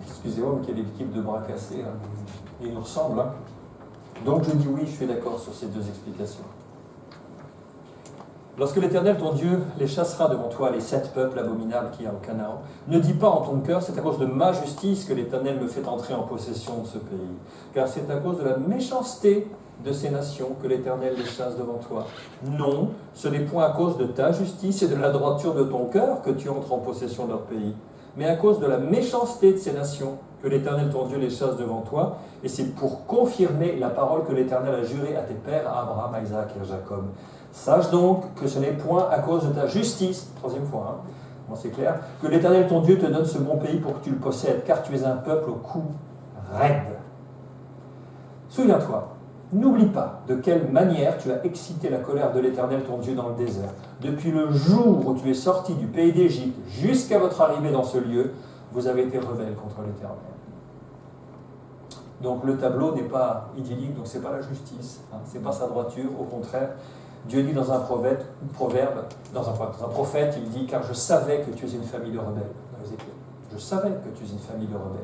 excusez-moi, mais quelle équipe de bras cassés. Ils nous ressemblent. Donc je dis oui, je suis d'accord sur ces deux explications. Lorsque l'Éternel, ton Dieu, les chassera devant toi, les 7 peuples abominables qu'il y a au Canaan, ne dis pas en ton cœur, c'est à cause de ma justice que l'Éternel me fait entrer en possession de ce pays. Car c'est à cause de la méchanceté de ces nations que l'Éternel les chasse devant toi. Non, ce n'est point à cause de ta justice et de la droiture de ton cœur que tu entres en possession de leur pays, mais à cause de la méchanceté de ces nations que l'Éternel, ton Dieu, les chasse devant toi, et c'est pour confirmer la parole que l'Éternel a jurée à tes pères, à Abraham, à Isaac et à Jacob. Sache donc que ce n'est point à cause de ta justice, troisième fois, bon, c'est clair, que l'Éternel, ton Dieu, te donne ce bon pays pour que tu le possèdes, car tu es un peuple au cou raide. Souviens-toi, n'oublie pas de quelle manière tu as excité la colère de l'Éternel, ton Dieu, dans le désert. Depuis le jour où tu es sorti du pays d'Égypte jusqu'à votre arrivée dans ce lieu, vous avez été rebelles contre l'Éternel. Donc le tableau n'est pas idyllique, donc ce n'est pas la justice, ce n'est pas sa droiture, au contraire. Dieu dit dans un proverbe, dans un prophète, il dit « Car je savais que tu es une famille de rebelles. » Dans Ézéchiel. Je savais que tu es une famille de rebelles.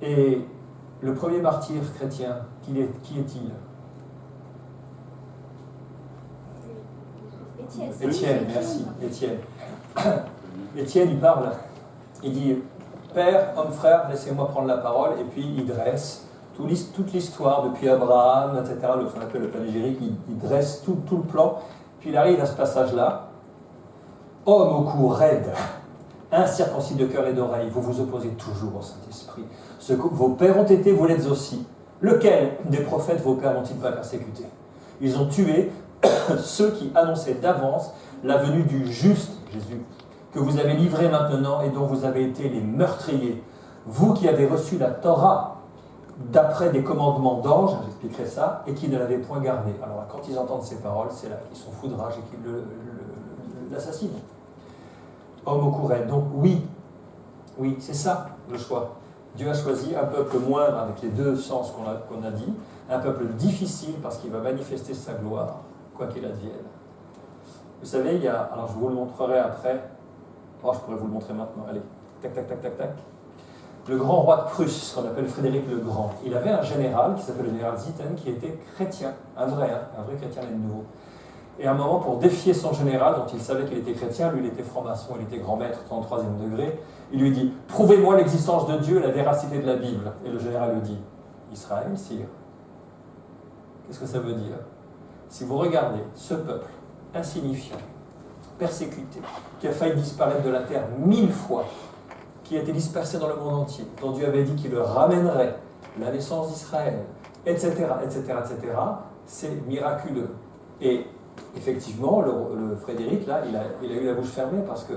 Et le premier martyr chrétien, qui est-il? Étienne, merci, Étienne. Étienne, il parle, il dit « Père, homme, frère, laissez-moi prendre la parole » et puis il dresse toute l'histoire depuis Abraham, etc., ce qu'on appelle le panégyrique, il dresse tout le plan, puis il arrive à ce passage-là. Homme au cou raide, incirconcis de cœur et d'oreille, vous vous opposez toujours au Saint-Esprit. Ce que vos pères ont été, vous l'êtes aussi. Lequel des prophètes vos pères n'ont-ils pas persécuté? Ils ont tué ceux qui annonçaient d'avance la venue du juste Jésus, que vous avez livré maintenant et dont vous avez été les meurtriers. Vous qui avez reçu la Torah, d'après des commandements d'anges, j'expliquerai ça, et qui ne l'avaient point gardé. Alors quand ils entendent ces paroles, c'est là qu'ils sont fous de rage et qu'ils l'assassinent. Homme au cou raide. Donc oui, c'est ça le choix. Dieu a choisi un peuple moindre avec les deux sens qu'on a dit, un peuple difficile parce qu'il va manifester sa gloire, quoi qu'il advienne. Vous savez, alors je vous le montrerai après, je pourrais vous le montrer maintenant, allez, tac, tac, tac, tac, tac. Le grand roi de Prusse, qu'on appelle Frédéric le Grand, il avait un général qui s'appelle le général Zieten, qui était chrétien, un vrai chrétien né de nouveau. Et à un moment, pour défier son général, dont il savait qu'il était chrétien, lui il était franc-maçon, il était grand maître, 33e degré, il lui dit « Prouvez-moi l'existence de Dieu et la véracité de la Bible ». Et le général lui dit « Israël, sire ». Qu'est-ce que ça veut dire? Si vous regardez ce peuple insignifiant, persécuté, qui a failli disparaître de la terre 1000 fois, qui a été dispersé dans le monde entier, dont Dieu avait dit qu'il le ramènerait, la naissance d'Israël, etc., etc., etc., c'est miraculeux. Et effectivement, le Frédéric, là, il a eu la bouche fermée parce que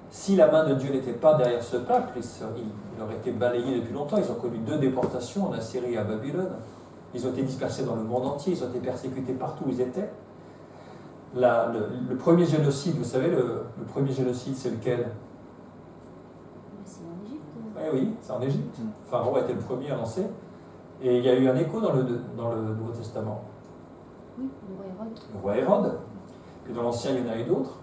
si la main de Dieu n'était pas derrière ce peuple, il aurait été balayé depuis longtemps. Ils ont connu 2 déportations en Assyrie et à Babylone. Ils ont été dispersés dans le monde entier, ils ont été persécutés partout où ils étaient. Le premier génocide, vous savez, le premier génocide, c'est lequel? Oui, c'est en Égypte. Pharaon a été le premier à lancer. Et il y a eu un écho dans le Nouveau Testament. Oui, le roi Hérode. Le roi Hérode. Puis dans l'Ancien, il y en a eu d'autres.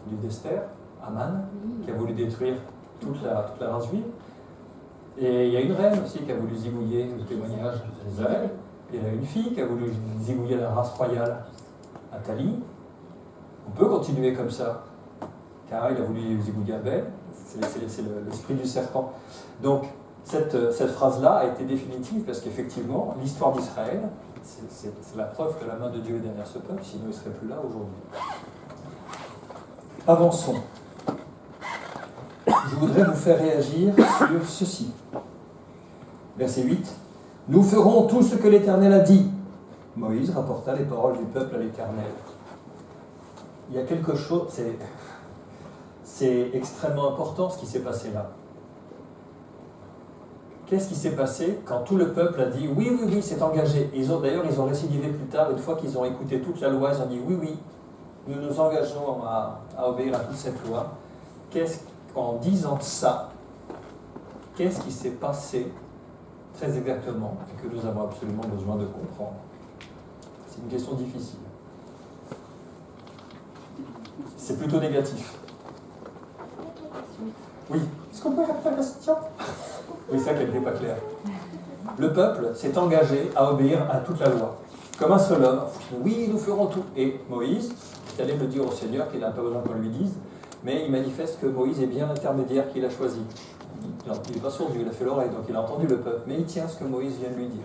Le livre d'Esther, Aman, qui a voulu détruire toute la race juive. Et il y a une reine aussi qui a voulu zigouiller le témoignage d'Israël. Il y a une fille qui a voulu zigouiller la race royale, Athalie. On peut continuer comme ça. Car il a voulu zigouiller Abel. C'est l'esprit du serpent. Donc, cette phrase-là a été définitive parce qu'effectivement, l'histoire d'Israël, c'est la preuve que la main de Dieu est derrière ce peuple, sinon il ne serait plus là aujourd'hui. Avançons. Je voudrais vous faire réagir sur ceci. Verset 8. « Nous ferons tout ce que l'Éternel a dit. » Moïse rapporta les paroles du peuple à l'Éternel. il y a quelque chose, c'est extrêmement important ce qui s'est passé là. Qu'est-ce qui s'est passé quand tout le peuple a dit oui, oui, oui, c'est engagé. D'ailleurs, ils ont récidivé plus tard, une fois qu'ils ont écouté toute la loi, ils ont dit oui, oui, nous nous engageons à obéir à toute cette loi. En disant ça, qu'est-ce qui s'est passé très exactement et que nous avons absolument besoin de comprendre? C'est une question difficile. C'est plutôt négatif. Oui. Est-ce qu'on peut faire la question? Oui, c'est ça qui n'était pas clair. Le peuple s'est engagé à obéir à toute la loi. Comme un seul homme, oui, nous ferons tout. Et Moïse est allé le dire au Seigneur qu'il n'a pas besoin qu'on lui dise, mais il manifeste que Moïse est bien l'intermédiaire qu'il a choisi. Il n'est pas sourd, il a fait l'oreille, donc il a entendu le peuple, mais il tient ce que Moïse vient de lui dire.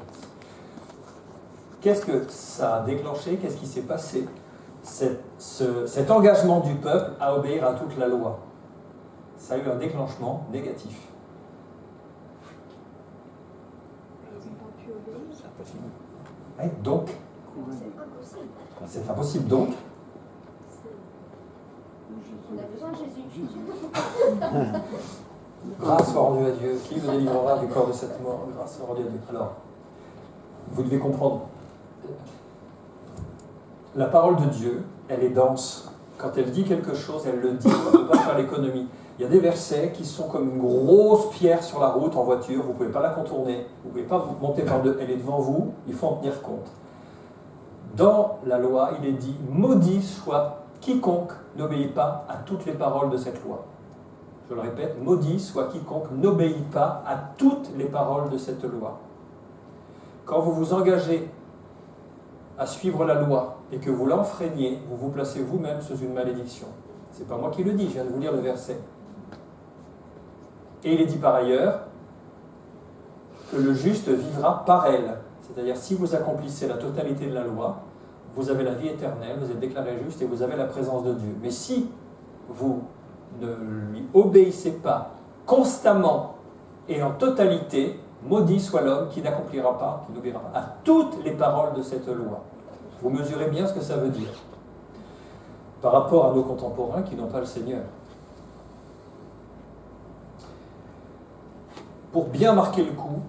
Qu'est-ce que ça a déclenché? Qu'est-ce qui s'est passé? Cet engagement du peuple à obéir à toute la loi, ça a eu un déclenchement négatif. C'est impossible. Ouais, donc, c'est impossible. Donc, On a besoin de Jésus. grâce soit rendue à Dieu. Qui me délivrera du corps de cette mort? Grâce soit rendue à Dieu. Alors, vous devez comprendre. La parole de Dieu, elle est dense. Quand elle dit quelque chose, elle le dit. On ne peut pas faire l'économie. Il y a des versets qui sont comme une grosse pierre sur la route en voiture. Vous ne pouvez pas la contourner. Vous ne pouvez pas monter par deux. Elle est devant vous. Il faut en tenir compte. Dans la loi, il est dit « Maudit soit quiconque n'obéit pas à toutes les paroles de cette loi ». Je le répète, « Maudit soit quiconque n'obéit pas à toutes les paroles de cette loi ». Quand vous vous engagez à suivre la loi et que vous l'enfreignez, vous vous placez vous-même sous une malédiction. Ce n'est pas moi qui le dis, je viens de vous lire le verset. Et il est dit par ailleurs que le juste vivra par elle. C'est-à-dire, si vous accomplissez la totalité de la loi, vous avez la vie éternelle, vous êtes déclaré juste et vous avez la présence de Dieu. Mais si vous ne lui obéissez pas constamment et en totalité, maudit soit l'homme qui n'accomplira pas, qui n'obéira pas à toutes les paroles de cette loi. Vous mesurez bien ce que ça veut dire par rapport à nos contemporains qui n'ont pas le Seigneur. Pour bien marquer le coup,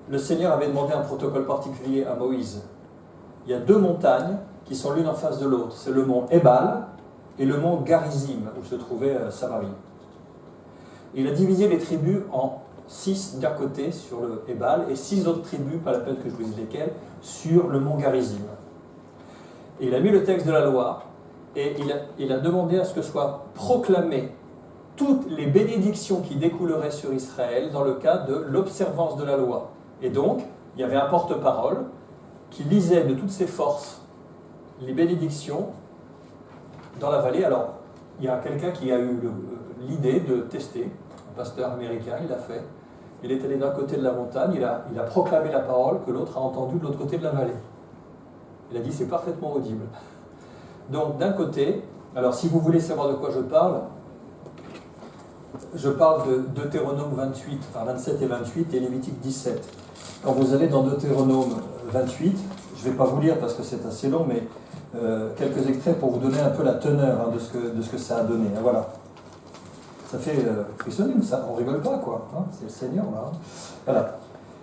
le Seigneur avait demandé un protocole particulier à Moïse. Il y a deux montagnes qui sont l'une en face de l'autre. C'est le mont Ebal et le mont Garizim, où se trouvait Samarie. Il a divisé les tribus en 6 d'un côté sur le Ebal et 6 autres tribus, pas la peine que je vous dise lesquelles, sur le mont Garizim. Et il a mis le texte de la loi et il a demandé à ce que soient proclamées toutes les bénédictions qui découleraient sur Israël dans le cadre de l'observance de la loi. Et donc, il y avait un porte-parole qui lisait de toutes ses forces les bénédictions dans la vallée. Alors, il y a quelqu'un qui a eu l'idée de tester, un pasteur américain, il l'a fait. Il est allé d'un côté de la montagne, il a proclamé la parole que l'autre a entendue de l'autre côté de la vallée. Il a dit c'est parfaitement audible. Donc d'un côté, alors si vous voulez savoir de quoi je parle de Deutéronome 28, enfin 27 et 28 et Lévitique 17. Quand vous allez dans Deutéronome 28, je ne vais pas vous lire parce que c'est assez long, mais quelques extraits pour vous donner un peu la teneur de ce que ça a donné. Voilà. Ça fait frissonner, ça, on rigole pas, quoi. Hein, c'est le Seigneur, là. Voilà.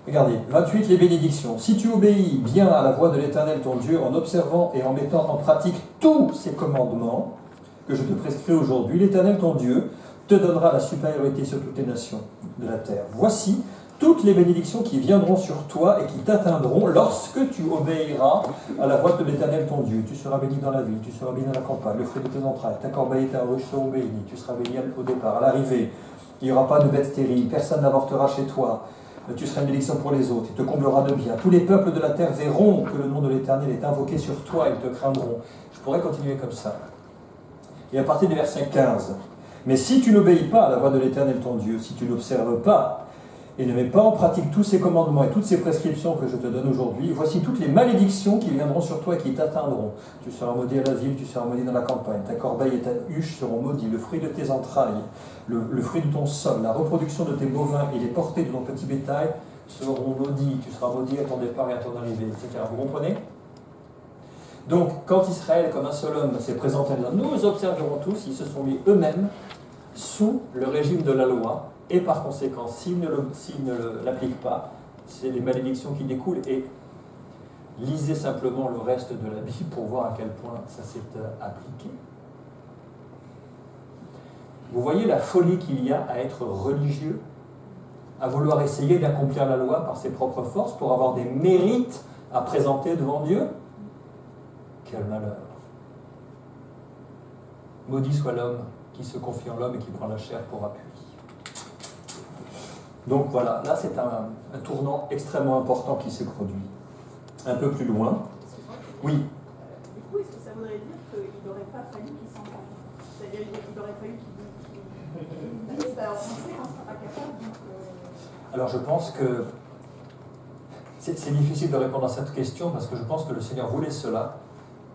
Regardez, 28, les bénédictions. Si tu obéis bien à la voix de l'Éternel ton Dieu, en observant et en mettant en pratique tous ses commandements que je te prescris aujourd'hui, l'Éternel ton Dieu te donnera la supériorité sur toutes les nations de la terre. Voici toutes les bénédictions qui viendront sur toi et qui t'atteindront lorsque tu obéiras à la voix de l'Éternel ton Dieu. Tu seras béni dans la ville, tu seras béni dans la campagne, le fruit de tes entrailles, ta corbeille et ta ruche seront bénies, tu seras béni au départ, à l'arrivée. Il n'y aura pas de bête stérile, personne n'avortera chez toi. Tu seras une bénédiction pour les autres, il te comblera de bien. Tous les peuples de la terre verront que le nom de l'Éternel est invoqué sur toi, ils te craindront. Je pourrais continuer comme ça. Et à partir du verset 15, mais si tu n'obéis pas à la voix de l'Éternel ton Dieu, si tu n'observes pas et ne mets pas en pratique tous ces commandements et toutes ces prescriptions que je te donne aujourd'hui, voici toutes les malédictions qui viendront sur toi et qui t'atteindront. Tu seras maudit à la ville, tu seras maudit dans la campagne, ta corbeille et ta huche seront maudits, le fruit de tes entrailles, le fruit de ton sol, la reproduction de tes bovins et les portées de ton petit bétail seront maudits, tu seras maudit à ton départ et à ton arrivée, etc. Vous comprenez? Donc, quand Israël, comme un seul homme, s'est présenté en disant « Nous observerons tous », ils se sont mis eux-mêmes sous le régime de la loi, et par conséquent, s'ils ne l'appliquent pas, c'est les malédictions qui découlent, et lisez simplement le reste de la Bible pour voir à quel point ça s'est appliqué. Vous voyez la folie qu'il y a à être religieux, à vouloir essayer d'accomplir la loi par ses propres forces pour avoir des mérites à présenter devant Dieu? Quel malheur! Maudit soit l'homme qui se confie en l'homme et qui prend la chair pour appui. Donc voilà, là c'est un tournant extrêmement important qui s'est produit. Un peu plus loin. Oui. Du coup, est-ce que ça voudrait dire qu'il n'aurait pas fallu qu'il s'en aille? C'est-à-dire qu'il aurait fallu qu'il dise, on sait qu'on ne sera pas capable. Alors je pense que c'est difficile de répondre à cette question parce que je pense que le Seigneur voulait cela.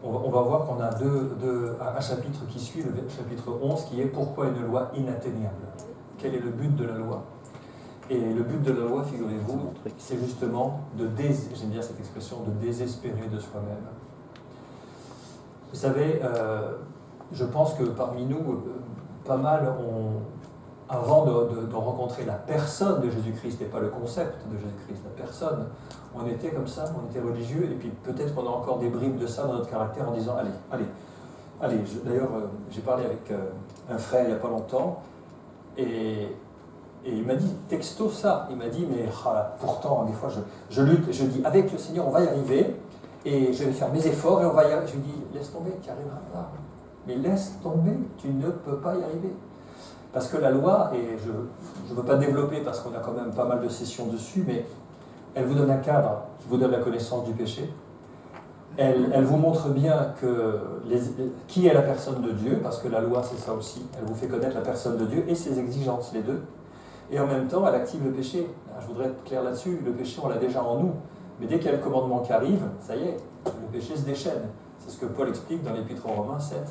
On va voir qu'on a un chapitre qui suit, le chapitre 11, qui est « Pourquoi une loi inatteignable ?» Quel est le but de la loi? Et le but de la loi, figurez-vous, c'est justement j'aime bien cette expression, de désespérer de soi-même. Vous savez, je pense que parmi nous, pas mal avant de rencontrer la personne de Jésus-Christ, et pas le concept de Jésus-Christ, la personne, on était comme ça, on était religieux, et puis peut-être qu'on a encore des bribes de ça dans notre caractère en disant « Allez. » D'ailleurs, j'ai parlé avec un frère il n'y a pas longtemps, et il m'a dit texto ça, il m'a dit mais pourtant des fois je lutte, je dis avec le Seigneur on va y arriver et je vais faire mes efforts et on va y arriver. Je lui dis laisse tomber, tu n'y arriveras pas. Mais laisse tomber, tu ne peux pas y arriver. Parce que la loi, et je ne veux pas développer parce qu'on a quand même pas mal de sessions dessus, mais elle vous donne un cadre qui vous donne la connaissance du péché. Elle vous montre bien qui est la personne de Dieu, parce que la loi c'est ça aussi, elle vous fait connaître la personne de Dieu et ses exigences, les deux. Et en même temps, elle active le péché. Je voudrais être clair là-dessus, le péché, on l'a déjà en nous. Mais dès qu'il y a le commandement qui arrive, ça y est, le péché se déchaîne. C'est ce que Paul explique dans l'Épître aux Romains 7.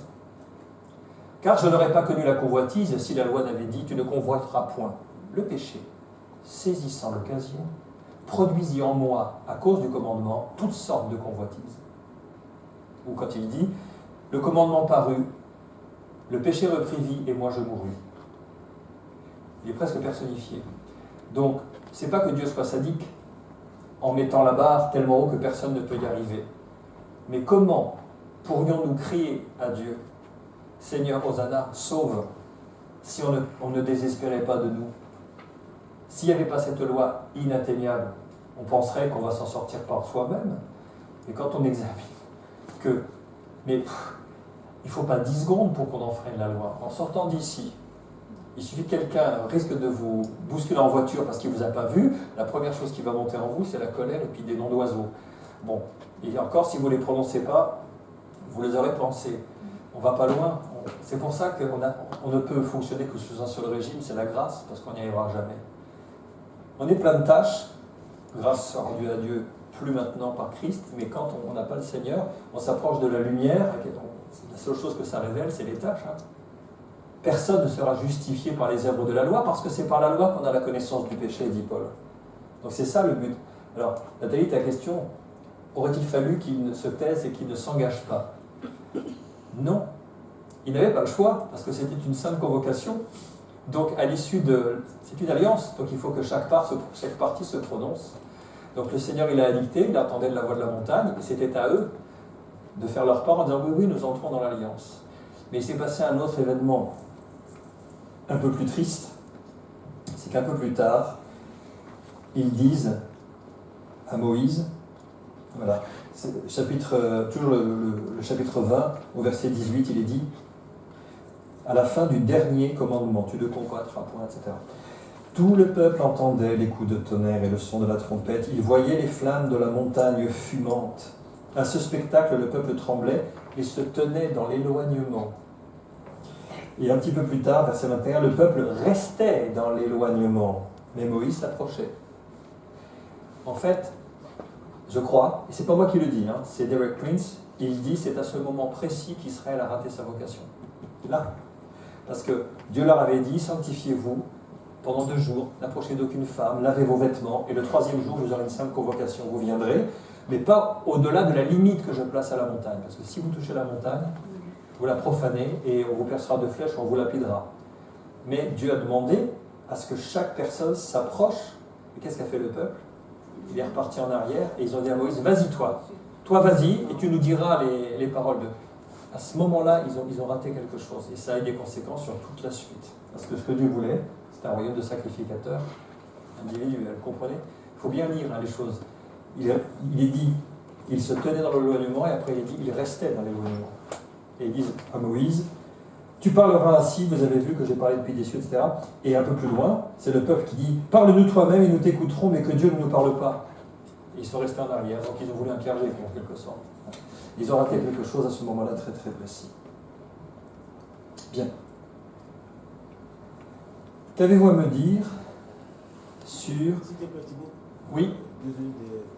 Car je n'aurais pas connu la convoitise si la loi n'avait dit « Tu ne convoiteras point ». Le péché, saisissant l'occasion, produisit en moi, à cause du commandement, toutes sortes de convoitises. Ou quand il dit « Le commandement parut, le péché reprit vie et moi je mourus ». Il est presque personnifié. Donc, c'est pas que Dieu soit sadique en mettant la barre tellement haut que personne ne peut y arriver. Mais comment pourrions-nous crier à Dieu « Seigneur Hosanna, sauve » si on ne désespérait pas de nous? S'il n'y avait pas cette loi inatteignable, on penserait qu'on va s'en sortir par soi-même. Mais quand on examine il ne faut pas 10 secondes pour qu'on enfreigne la loi. En sortant d'ici, il suffit que quelqu'un risque de vous bousculer en voiture parce qu'il ne vous a pas vu, la première chose qui va monter en vous, c'est la colère et puis des noms d'oiseaux. Bon, et encore, si vous ne les prononcez pas, vous les aurez pensés. On ne va pas loin. C'est pour ça qu'on ne peut fonctionner que sous un seul régime, c'est la grâce, parce qu'on n'y arrivera jamais. On est plein de tâches, grâce rendue à Dieu, plus maintenant par Christ, mais quand on n'a pas le Seigneur, on s'approche de la lumière, la seule chose que ça révèle, c'est les tâches. Personne ne sera justifié par les œuvres de la loi, parce que c'est par la loi qu'on a la connaissance du péché, dit Paul. Donc c'est ça le but. Alors, Nathalie, ta question, aurait-il fallu qu'il ne se taise et qu'il ne s'engage pas? Non. Il n'avait pas le choix, parce que c'était une sainte convocation. Donc, à l'issue c'est une alliance, donc il faut que chaque partie se prononce. Donc le Seigneur, il a dicté, il attendait de la voix de la montagne, et c'était à eux de faire leur part en disant oui, nous entrons dans l'alliance. Mais il s'est passé un autre événement un peu plus triste, c'est qu'un peu plus tard, ils disent à Moïse, voilà, toujours le chapitre 20, au verset 18, il est dit, à la fin du dernier commandement, tu ne convoiteras point, etc. Tout le peuple entendait les coups de tonnerre et le son de la trompette. Il voyait les flammes de la montagne fumante. À ce spectacle, le peuple tremblait et se tenait dans l'éloignement. Et un petit peu plus tard, verset 21, le peuple restait dans l'éloignement, mais Moïse s'approchait. En fait, je crois, et c'est pas moi qui le dis, c'est Derek Prince, il dit c'est à ce moment précis qu'Israël a raté sa vocation. Là. Parce que Dieu leur avait dit, sanctifiez-vous pendant 2 jours, n'approchez d'aucune femme, lavez vos vêtements, et le 3e jour, vous aurez une sainte convocation, vous viendrez. Mais pas au-delà de la limite que je place à la montagne. Parce que si vous touchez la montagne, vous la profanez et on vous percera de flèches, on vous lapidera. Mais Dieu a demandé à ce que chaque personne s'approche. Et qu'est-ce qu'a fait le peuple? Il est reparti en arrière et ils ont dit à Moïse, vas-y toi. Toi vas-y et tu nous diras les paroles de... À ce moment-là, ils ont raté quelque chose. Et ça a eu des conséquences sur toute la suite. Parce que ce que Dieu voulait, c'était un royaume de sacrificateurs individuels. Comprenez? Il faut bien lire les choses. Il est dit, il se tenait dans l'éloignement et après il est dit, il restait dans l'éloignement. Et ils disent à Moïse, tu parleras ainsi, vous avez vu que j'ai parlé depuis des cieux, etc. Et un peu plus loin, c'est le peuple qui dit, parle-nous toi-même et nous t'écouterons, mais que Dieu ne nous parle pas. Et ils sont restés en arrière, donc ils ont voulu un Pierre Gécon, en quelque sorte. Ils ont raté quelque chose à ce moment-là très très précis. Bien. Qu'avez-vous à me dire sur... S'il te plaît, Thibaut. Oui. Désolé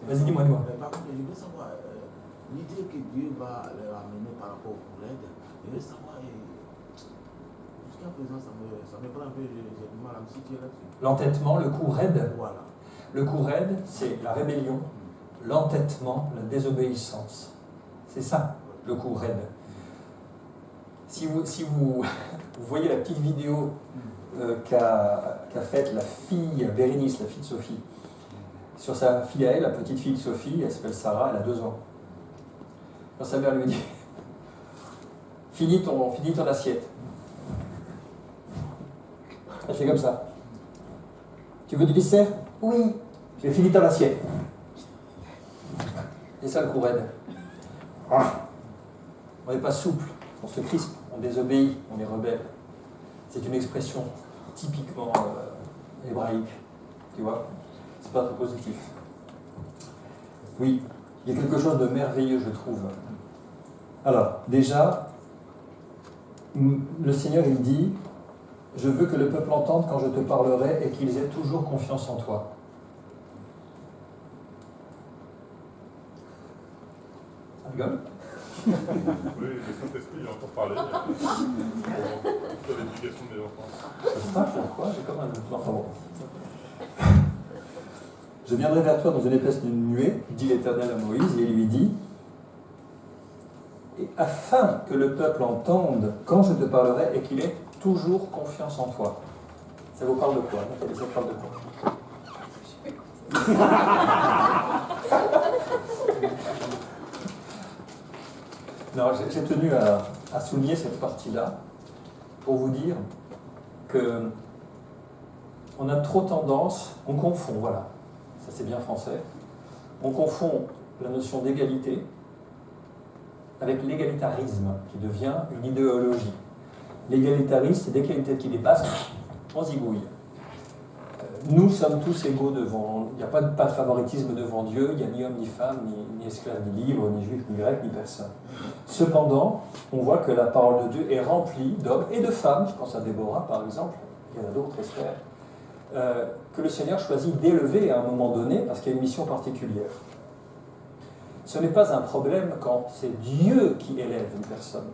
Vas-y, dis-moi. Par contre, je veux savoir, l'idée que Dieu va leur amener par rapport au courred, je veux savoir, jusqu'à présent, ça me prend un peu, j'ai du mal à me situer là-dessus. L'entêtement, le coup raide. Voilà. Le coup raide, c'est la rébellion, l'entêtement, la désobéissance. C'est ça, le coup raide. Si vous voyez la petite vidéo qu'a faite la fille Bérénice, la fille de Sophie, sur sa fille à elle, la petite fille de Sophie, elle s'appelle Sarah, elle a 2 ans. Quand sa mère lui dit finis ton assiette. Elle fait comme ça. Tu veux du dessert? Oui. J'ai fini ton assiette. Et ça le coup raide. On n'est pas souple, on se crispe, on désobéit, on est rebelle. C'est une expression typiquement hébraïque, tu vois. C'est pas très positif. Oui, il y a quelque chose de merveilleux, je trouve. Alors, déjà, le Seigneur, il dit, je veux que le peuple entende quand je te parlerai et qu'ils aient toujours confiance en toi. Ça rigole? Oui, le Saint-Esprit, il a encore parlé sur l'éducation des enfants. Je sais pas pourquoi, j'ai comme un doute. Enfin bon. Je viendrai vers toi dans une épaisse nuée, dit l'Éternel à Moïse, et il lui dit, et afin que le peuple entende quand je te parlerai et qu'il ait toujours confiance en toi. Ça vous parle de quoi? Ça parle de quoi? Non, j'ai tenu à souligner cette partie-là pour vous dire que on a trop tendance, on confond, voilà, ça c'est bien français, on confond la notion d'égalité avec l'égalitarisme qui devient une idéologie. L'égalitarisme, c'est dès qu'il y a une tête qui dépasse, on zigouille. Nous sommes tous égaux devant, il n'y a pas de favoritisme devant Dieu, il n'y a ni homme ni femme, ni esclave, ni libre, ni juif, ni grec, ni personne. Cependant, on voit que la parole de Dieu est remplie d'hommes et de femmes, je pense à Déborah par exemple, il y en a d'autres, Esther, que le Seigneur choisit d'élever à un moment donné parce qu'il y a une mission particulière. Ce n'est pas un problème quand c'est Dieu qui élève une personne.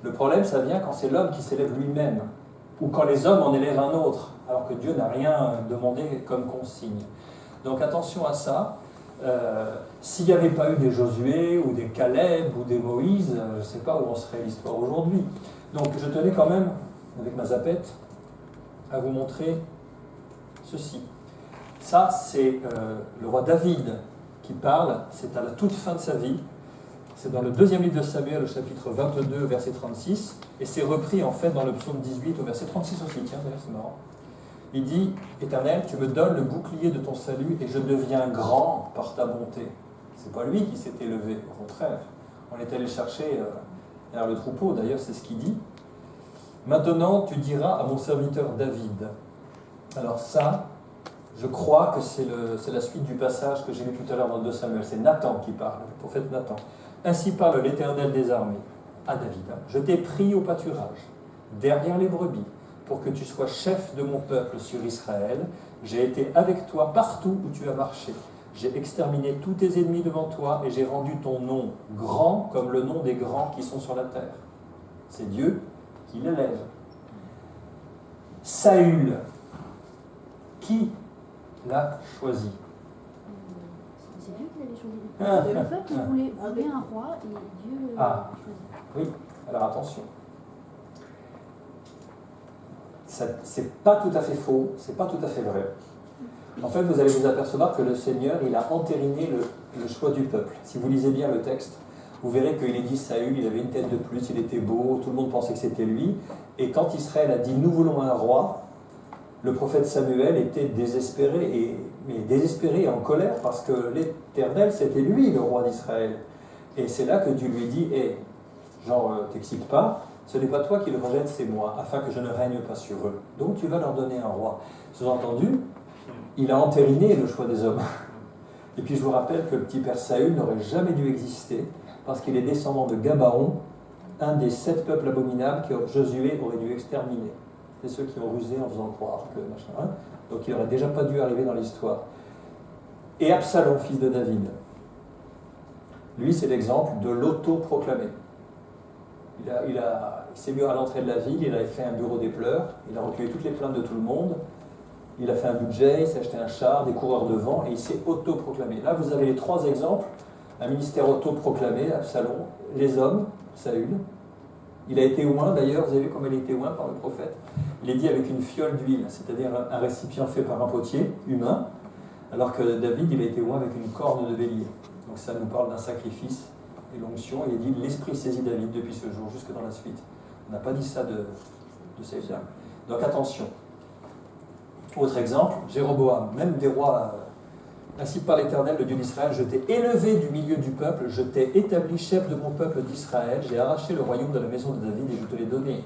Le problème, ça vient quand c'est l'homme qui s'élève lui-même, ou quand les hommes en élèvent un autre, alors que Dieu n'a rien demandé comme consigne. Donc attention à ça. S'il n'y avait pas eu des Josué, ou des Caleb, ou des Moïse, je ne sais pas où en serait l'histoire aujourd'hui. Donc je tenais quand même, avec ma zapette, à vous montrer ceci. Ça, c'est le roi David qui parle, c'est à la toute fin de sa vie. C'est dans le 2e livre de Samuel, au chapitre 22, verset 36, et c'est repris en fait dans le psaume 18, au verset 36 aussi. Tiens, d'ailleurs, c'est marrant. Il dit, Éternel, tu me donnes le bouclier de ton salut et je deviens grand par ta bonté. C'est pas lui qui s'est élevé, au contraire. On est allé chercher derrière le troupeau, d'ailleurs, c'est ce qu'il dit. Maintenant, tu diras à mon serviteur David. Alors ça, je crois que c'est la suite du passage que j'ai lu tout à l'heure dans le 2 Samuel. C'est Nathan qui parle, le prophète Nathan. Ainsi parle l'Éternel des armées à David. Je t'ai pris au pâturage, derrière les brebis, pour que tu sois chef de mon peuple sur Israël. J'ai été avec toi partout où tu as marché. J'ai exterminé tous tes ennemis devant toi et j'ai rendu ton nom grand comme le nom des grands qui sont sur la terre. C'est Dieu qui l'élève. Saül, qui l'a choisi? c'est Dieu qui l'avait choisi. Le peuple voulait un roi et Dieu l'a choisi. Oui, alors attention. C'est pas tout à fait faux, c'est pas tout à fait vrai. En fait, vous allez vous apercevoir que le Seigneur, il a entériné le choix du peuple. Si vous lisez bien le texte, vous verrez qu'il est dit Saül, il avait une tête de plus, il était beau, tout le monde pensait que c'était lui. Et quand Israël a dit « nous voulons un roi », le prophète Samuel était désespéré et en colère parce que l'Éternel, c'était lui le roi d'Israël. Et c'est là que Dieu lui dit « t'excite pas, ce n'est pas toi qui le rejette, c'est moi, afin que je ne règne pas sur eux. Donc tu vas leur donner un roi. » Sous-entendu, il a entériné le choix des hommes. Et puis je vous rappelle que le petit père Saül n'aurait jamais dû exister parce qu'il est descendant de Gabaon, un des 7 peuples abominables que Josué aurait dû exterminer. C'est ceux qui ont rusé en faisant croire que machin. Donc il n'aurait déjà pas dû arriver dans l'histoire. Et Absalom, fils de David, lui c'est l'exemple de l'auto-proclamé. Il s'est mis à l'entrée de la ville, il avait fait un bureau des pleurs, il a recueilli toutes les plaintes de tout le monde, il a fait un budget, il s'est acheté un char, des coureurs de vent, et il s'est auto-proclamé. Là, vous avez les 3 exemples. Un ministère auto-proclamé, Absalom, les hommes, Saül. Il a été oint, d'ailleurs, vous avez vu comment il a été oint par le prophète. Il est dit avec une fiole d'huile, c'est-à-dire un récipient fait par un potier humain, alors que David, il a été oint avec une corne de bélier. Donc ça nous parle d'un sacrifice et l'onction. Il est dit, l'Esprit saisit David depuis ce jour, jusque dans la suite. On n'a pas dit ça de Saül. Donc attention. Autre exemple, Jéroboam, même des rois, ainsi par l'Éternel, le Dieu d'Israël, je t'ai élevé du milieu du peuple, je t'ai établi chef de mon peuple d'Israël, j'ai arraché le royaume de la maison de David et je te l'ai donné.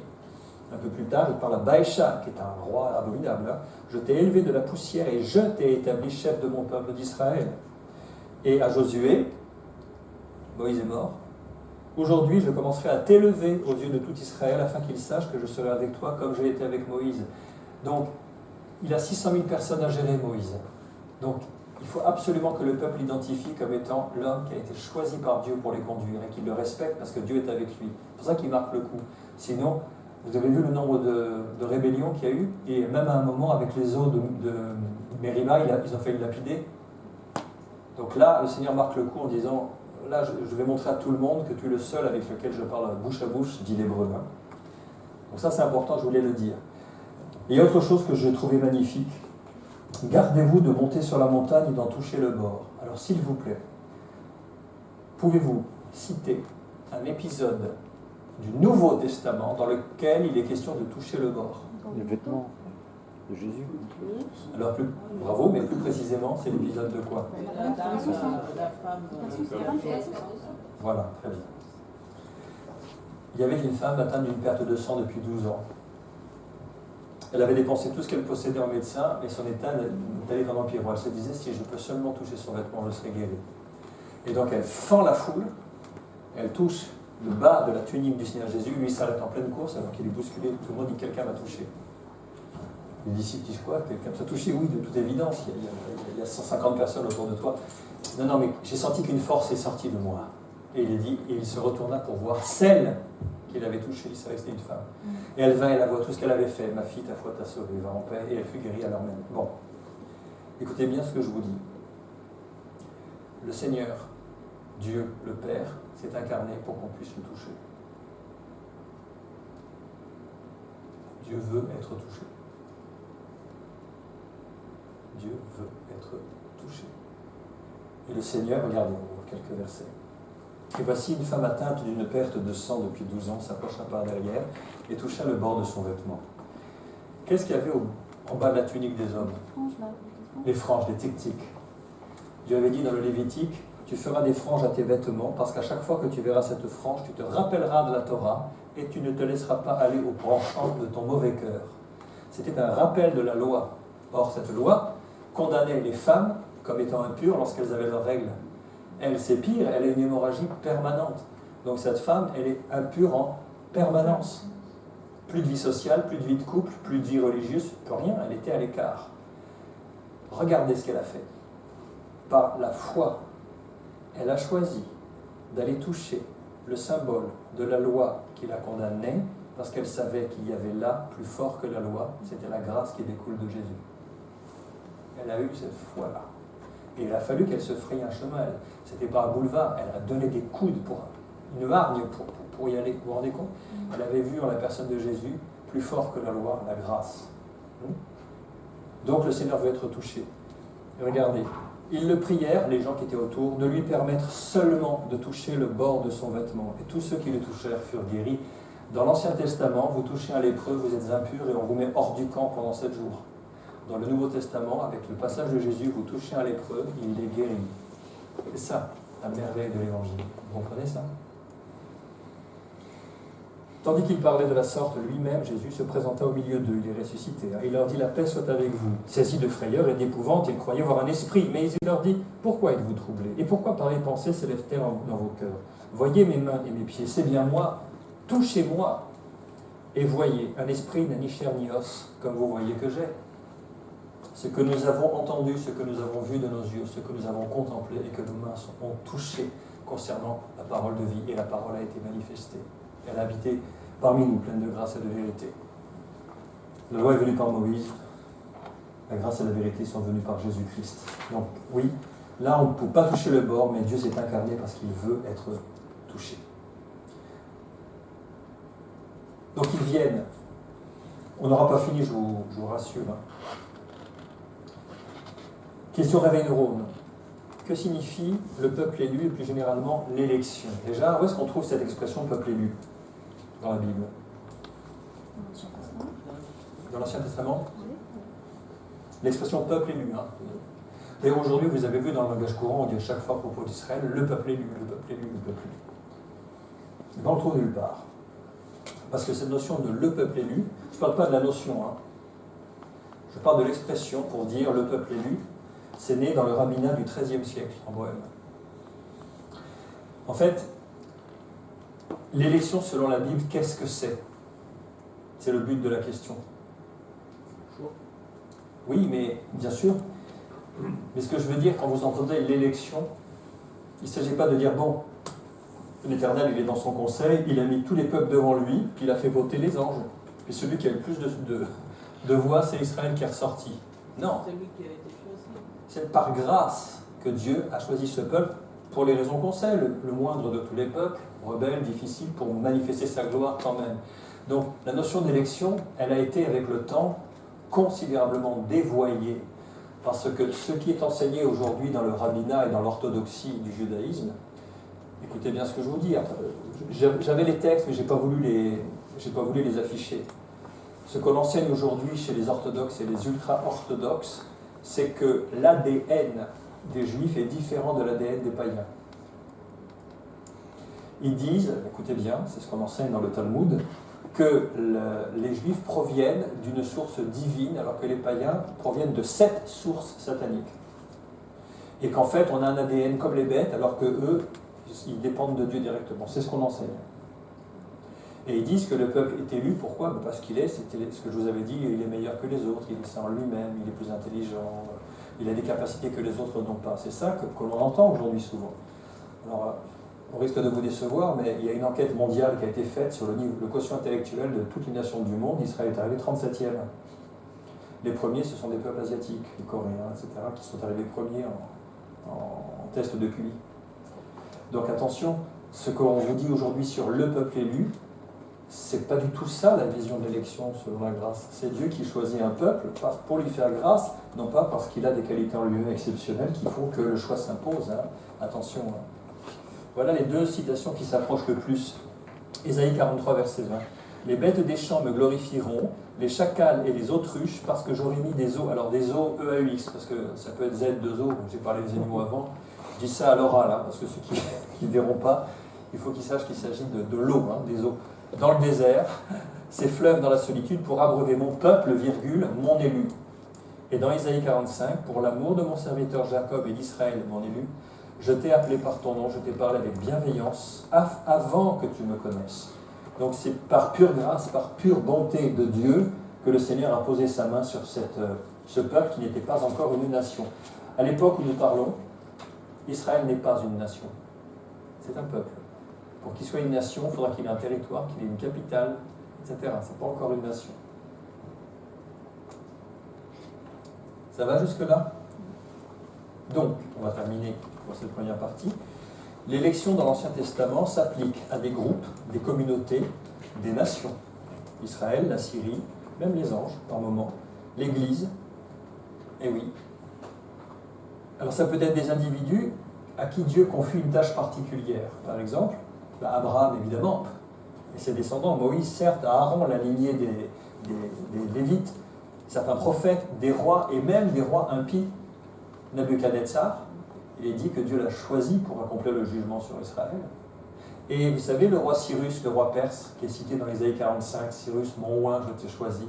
Un peu plus tard, il parle à Baïcha, qui est un roi abominable. Je t'ai élevé de la poussière et je t'ai établi chef de mon peuple d'Israël. Et à Josué, Moïse est mort. Aujourd'hui, je commencerai à t'élever aux yeux de tout Israël afin qu'ils sachent que je serai avec toi comme j'ai été avec Moïse. Donc, il a 600 000 personnes à gérer, Moïse. Donc, il faut absolument que le peuple l'identifie comme étant l'homme qui a été choisi par Dieu pour les conduire et qu'il le respecte parce que Dieu est avec lui. C'est pour ça qu'il marque le coup. Sinon, vous avez vu le nombre de rébellions qu'il y a eu, et même à un moment, avec les eaux de Mériba, ils ont failli le lapider. Donc là, le Seigneur marque le coup en disant, là, je vais montrer à tout le monde que tu es le seul avec lequel je parle bouche à bouche, dit l'hébreu. Donc ça, c'est important, je voulais le dire. Et autre chose que je trouvais magnifique, gardez-vous de monter sur la montagne et d'en toucher le bord. Alors s'il vous plaît, pouvez-vous citer un épisode du Nouveau Testament dans lequel il est question de toucher le bord? Les vêtements de Jésus. Alors, bravo, mais plus précisément, c'est l'épisode de quoi? La femme. Voilà, très bien. Il y avait une femme atteinte d'une perte de sang depuis 12 ans. Elle avait dépensé tout ce qu'elle possédait en médecin, mais son état n'allait vraiment pire. Elle se disait, si je peux seulement toucher son vêtement, je serai guérie. Et donc elle fend la foule, elle touche le bas de la tunique du Seigneur Jésus, lui s'arrête en pleine course, alors qu'il est bousculé, tout le monde dit, quelqu'un m'a touché. Les disciples disent quoi? Quelqu'un t'a touché? Oui, de toute évidence, il y a 150 personnes autour de toi. Non, mais j'ai senti qu'une force est sortie de moi. Et il est dit, et il se retourna pour voir celle qu'il avait touchée, il savait que c'était une femme. Et elle vint et la voit tout ce qu'elle avait fait. Ma fille, ta foi t'a sauvée, va en paix, et elle fut guérie à l'heure même. Bon, écoutez bien ce que je vous dis. Le Seigneur, Dieu, le Père, s'est incarné pour qu'on puisse le toucher. Dieu veut être touché. Dieu veut être touché. Et le Seigneur, regardez, on voit quelques versets. Et voici une femme atteinte d'une perte de sang depuis 12 ans s'approcha par derrière et toucha le bord de son vêtement. Qu'est-ce qu'il y avait en bas de la tunique des hommes? Les franges, les tic-tic. Dieu avait dit dans le Lévitique, tu feras des franges à tes vêtements parce qu'à chaque fois que tu verras cette frange, tu te rappelleras de la Torah et tu ne te laisseras pas aller au branchant de ton mauvais cœur. C'était un rappel de la loi. Or, cette loi condamnait les femmes comme étant impures lorsqu'elles avaient leurs règles. Elle, c'est pire, elle a une hémorragie permanente. Donc cette femme, elle est impure en permanence. Plus de vie sociale, plus de vie de couple, plus de vie religieuse, plus rien, elle était à l'écart. Regardez ce qu'elle a fait. Par la foi, elle a choisi d'aller toucher le symbole de la loi qui la condamnait, parce qu'elle savait qu'il y avait là, plus fort que la loi, c'était la grâce qui découle de Jésus. Elle a eu cette foi-là. Et il a fallu qu'elle se fraye un chemin. C'était pas un boulevard, elle a donné des coudes pour une hargne pour y aller. Vous vous rendez compte? Elle avait vu en la personne de Jésus, plus fort que la loi, la grâce. Donc le Seigneur veut être touché. Et regardez, ils le prièrent, les gens qui étaient autour, de lui permettre seulement de toucher le bord de son vêtement. Et tous ceux qui le touchèrent furent guéris. Dans l'Ancien Testament, vous touchez un lépreux, vous êtes impur et on vous met hors du camp pendant 7 jours. Dans le Nouveau Testament, avec le passage de Jésus, vous touchez un lépreux, il est guéri. C'est ça, la merveille de l'Évangile. Vous comprenez ça? Tandis qu'il parlait de la sorte, lui-même, Jésus se présenta au milieu d'eux, il est ressuscité. Il leur dit, la paix soit avec vous. Saisis de frayeur et d'épouvante, ils croyaient voir un esprit. Mais il leur dit, pourquoi êtes-vous troublés? Et pourquoi pareilles pensées s'élèvent-elles dans vos cœurs? Voyez mes mains et mes pieds, c'est bien moi. Touchez-moi et voyez, un esprit n'a ni chair ni os, comme vous voyez que j'ai. Ce que nous avons entendu, ce que nous avons vu de nos yeux, ce que nous avons contemplé et que nos mains ont touché concernant la parole de vie, et la parole a été manifestée. Elle a habité parmi nous, pleine de grâce et de vérité. La loi est venue par Moïse, la grâce et la vérité sont venues par Jésus-Christ. Donc oui, là on ne peut pas toucher le bord, mais Dieu s'est incarné parce qu'il veut être touché. Donc ils viennent. On n'aura pas fini, je vous rassure. Question réveil neurone. Que signifie le peuple élu et plus généralement l'élection? Déjà, où est-ce qu'on trouve cette expression peuple élu dans la Bible? Dans l'Ancien Testament? L'expression peuple élu. Et aujourd'hui, vous avez vu dans le langage courant, on dit à chaque fois à propos d'Israël, le peuple élu, le peuple élu, le peuple élu. Et bien, on le trouve nulle part. Parce que cette notion de le peuple élu, je ne parle pas de la notion, je parle de l'expression pour dire le peuple élu. C'est né dans le rabbinat du XIIIe siècle, en Bohême. En fait, l'élection selon la Bible, qu'est-ce que c'est? C'est le but de la question. Oui, mais bien sûr. Mais ce que je veux dire, quand vous entendez l'élection, il ne s'agit pas de dire, bon, l'Éternel, il est dans son conseil, il a mis tous les peuples devant lui, puis il a fait voter les anges. Et celui qui a le plus de voix, c'est Israël qui est ressorti. Non. C'est lui qui a été choisi. C'est par grâce que Dieu a choisi ce peuple pour les raisons qu'on sait, le moindre de tous les peuples, rebelle, difficile, pour manifester sa gloire quand même. Donc la notion d'élection, elle a été avec le temps considérablement dévoyée, parce que ce qui est enseigné aujourd'hui dans le rabbinat et dans l'orthodoxie du judaïsme, écoutez bien ce que je vous dis, j'avais les textes mais je n'ai pas voulu les afficher. Ce qu'on enseigne aujourd'hui chez les orthodoxes et les ultra-orthodoxes, c'est que l'ADN des Juifs est différent de l'ADN des païens. Ils disent, écoutez bien, c'est ce qu'on enseigne dans le Talmud, que les Juifs proviennent d'une source divine, alors que les païens proviennent de 7 sources sataniques. Et qu'en fait, on a un ADN comme les bêtes, alors que eux, ils dépendent de Dieu directement. C'est ce qu'on enseigne. Et ils disent que le peuple est élu, pourquoi? Parce qu'il est, c'était ce que je vous avais dit, il est meilleur que les autres, il est saint en lui-même, il est plus intelligent, il a des capacités que les autres n'ont pas. C'est ça que l'on entend aujourd'hui souvent. Alors, on risque de vous décevoir, mais il y a une enquête mondiale qui a été faite sur le quotient intellectuel de toutes les nations du monde. Israël est arrivé 37e. Les premiers, ce sont des peuples asiatiques, les Coréens, etc., qui sont arrivés premiers en test de QI. Donc attention, ce qu'on vous dit aujourd'hui sur le peuple élu, c'est pas du tout ça la vision de l'élection selon la grâce. C'est Dieu qui choisit un peuple pour lui faire grâce, non pas parce qu'il a des qualités en lui-même exceptionnelles qui font que le choix s'impose. Attention. Voilà les 2 citations qui s'approchent le plus. Ésaïe 43, verset 20. Les bêtes des champs me glorifieront, les chacals et les autruches, parce que j'aurai mis des eaux. Alors des eaux EAUX, parce que ça peut être Z, 2 eaux, j'ai parlé des animaux avant. Je dis ça à l'oral, parce que ceux qui ne verront pas, il faut qu'ils sachent qu'il s'agit de l'eau, des eaux. Dans le désert, ces fleuves dans la solitude pour abreuver mon peuple, mon élu. Et dans Ésaïe 45, pour l'amour de mon serviteur Jacob et d'Israël, mon élu, je t'ai appelé par ton nom, je t'ai parlé avec bienveillance avant que tu me connaisses. Donc c'est par pure grâce, par pure bonté de Dieu que le Seigneur a posé sa main sur ce peuple qui n'était pas encore une nation. À l'époque où nous parlons, Israël n'est pas une nation. C'est un peuple. Pour qu'il soit une nation, il faudra qu'il ait un territoire, qu'il ait une capitale, etc. Ce n'est pas encore une nation. Ça va jusque-là? Donc, on va terminer pour cette première partie. L'élection dans l'Ancien Testament s'applique à des groupes, des communautés, des nations. Israël, la Syrie, même les anges, par moments, l'Église, et oui. Alors ça peut être des individus à qui Dieu confie une tâche particulière. Par exemple, Abraham, évidemment, et ses descendants, Moïse, certes, Aaron, la lignée des Lévites, certains prophètes, des rois, et même des rois impies. Nabuchodonosor, il est dit que Dieu l'a choisi pour accomplir le jugement sur Israël. Et vous savez, le roi Cyrus, le roi perse, qui est cité dans Ésaïe 45, Cyrus, mon oint, je t'ai choisi,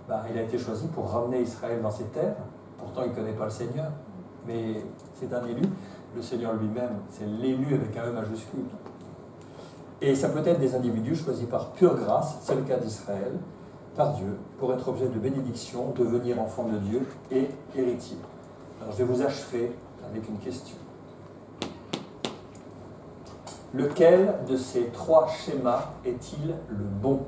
il a été choisi pour ramener Israël dans ses terres. Pourtant, il ne connaît pas le Seigneur, mais c'est un élu. Le Seigneur lui-même, c'est l'élu avec un E majuscule. Et ça peut être des individus choisis par pure grâce, c'est le cas d'Israël, par Dieu, pour être objet de bénédiction, devenir enfant de Dieu et héritier. Alors, je vais vous achever avec une question. Lequel de ces trois schémas est-il le bon ?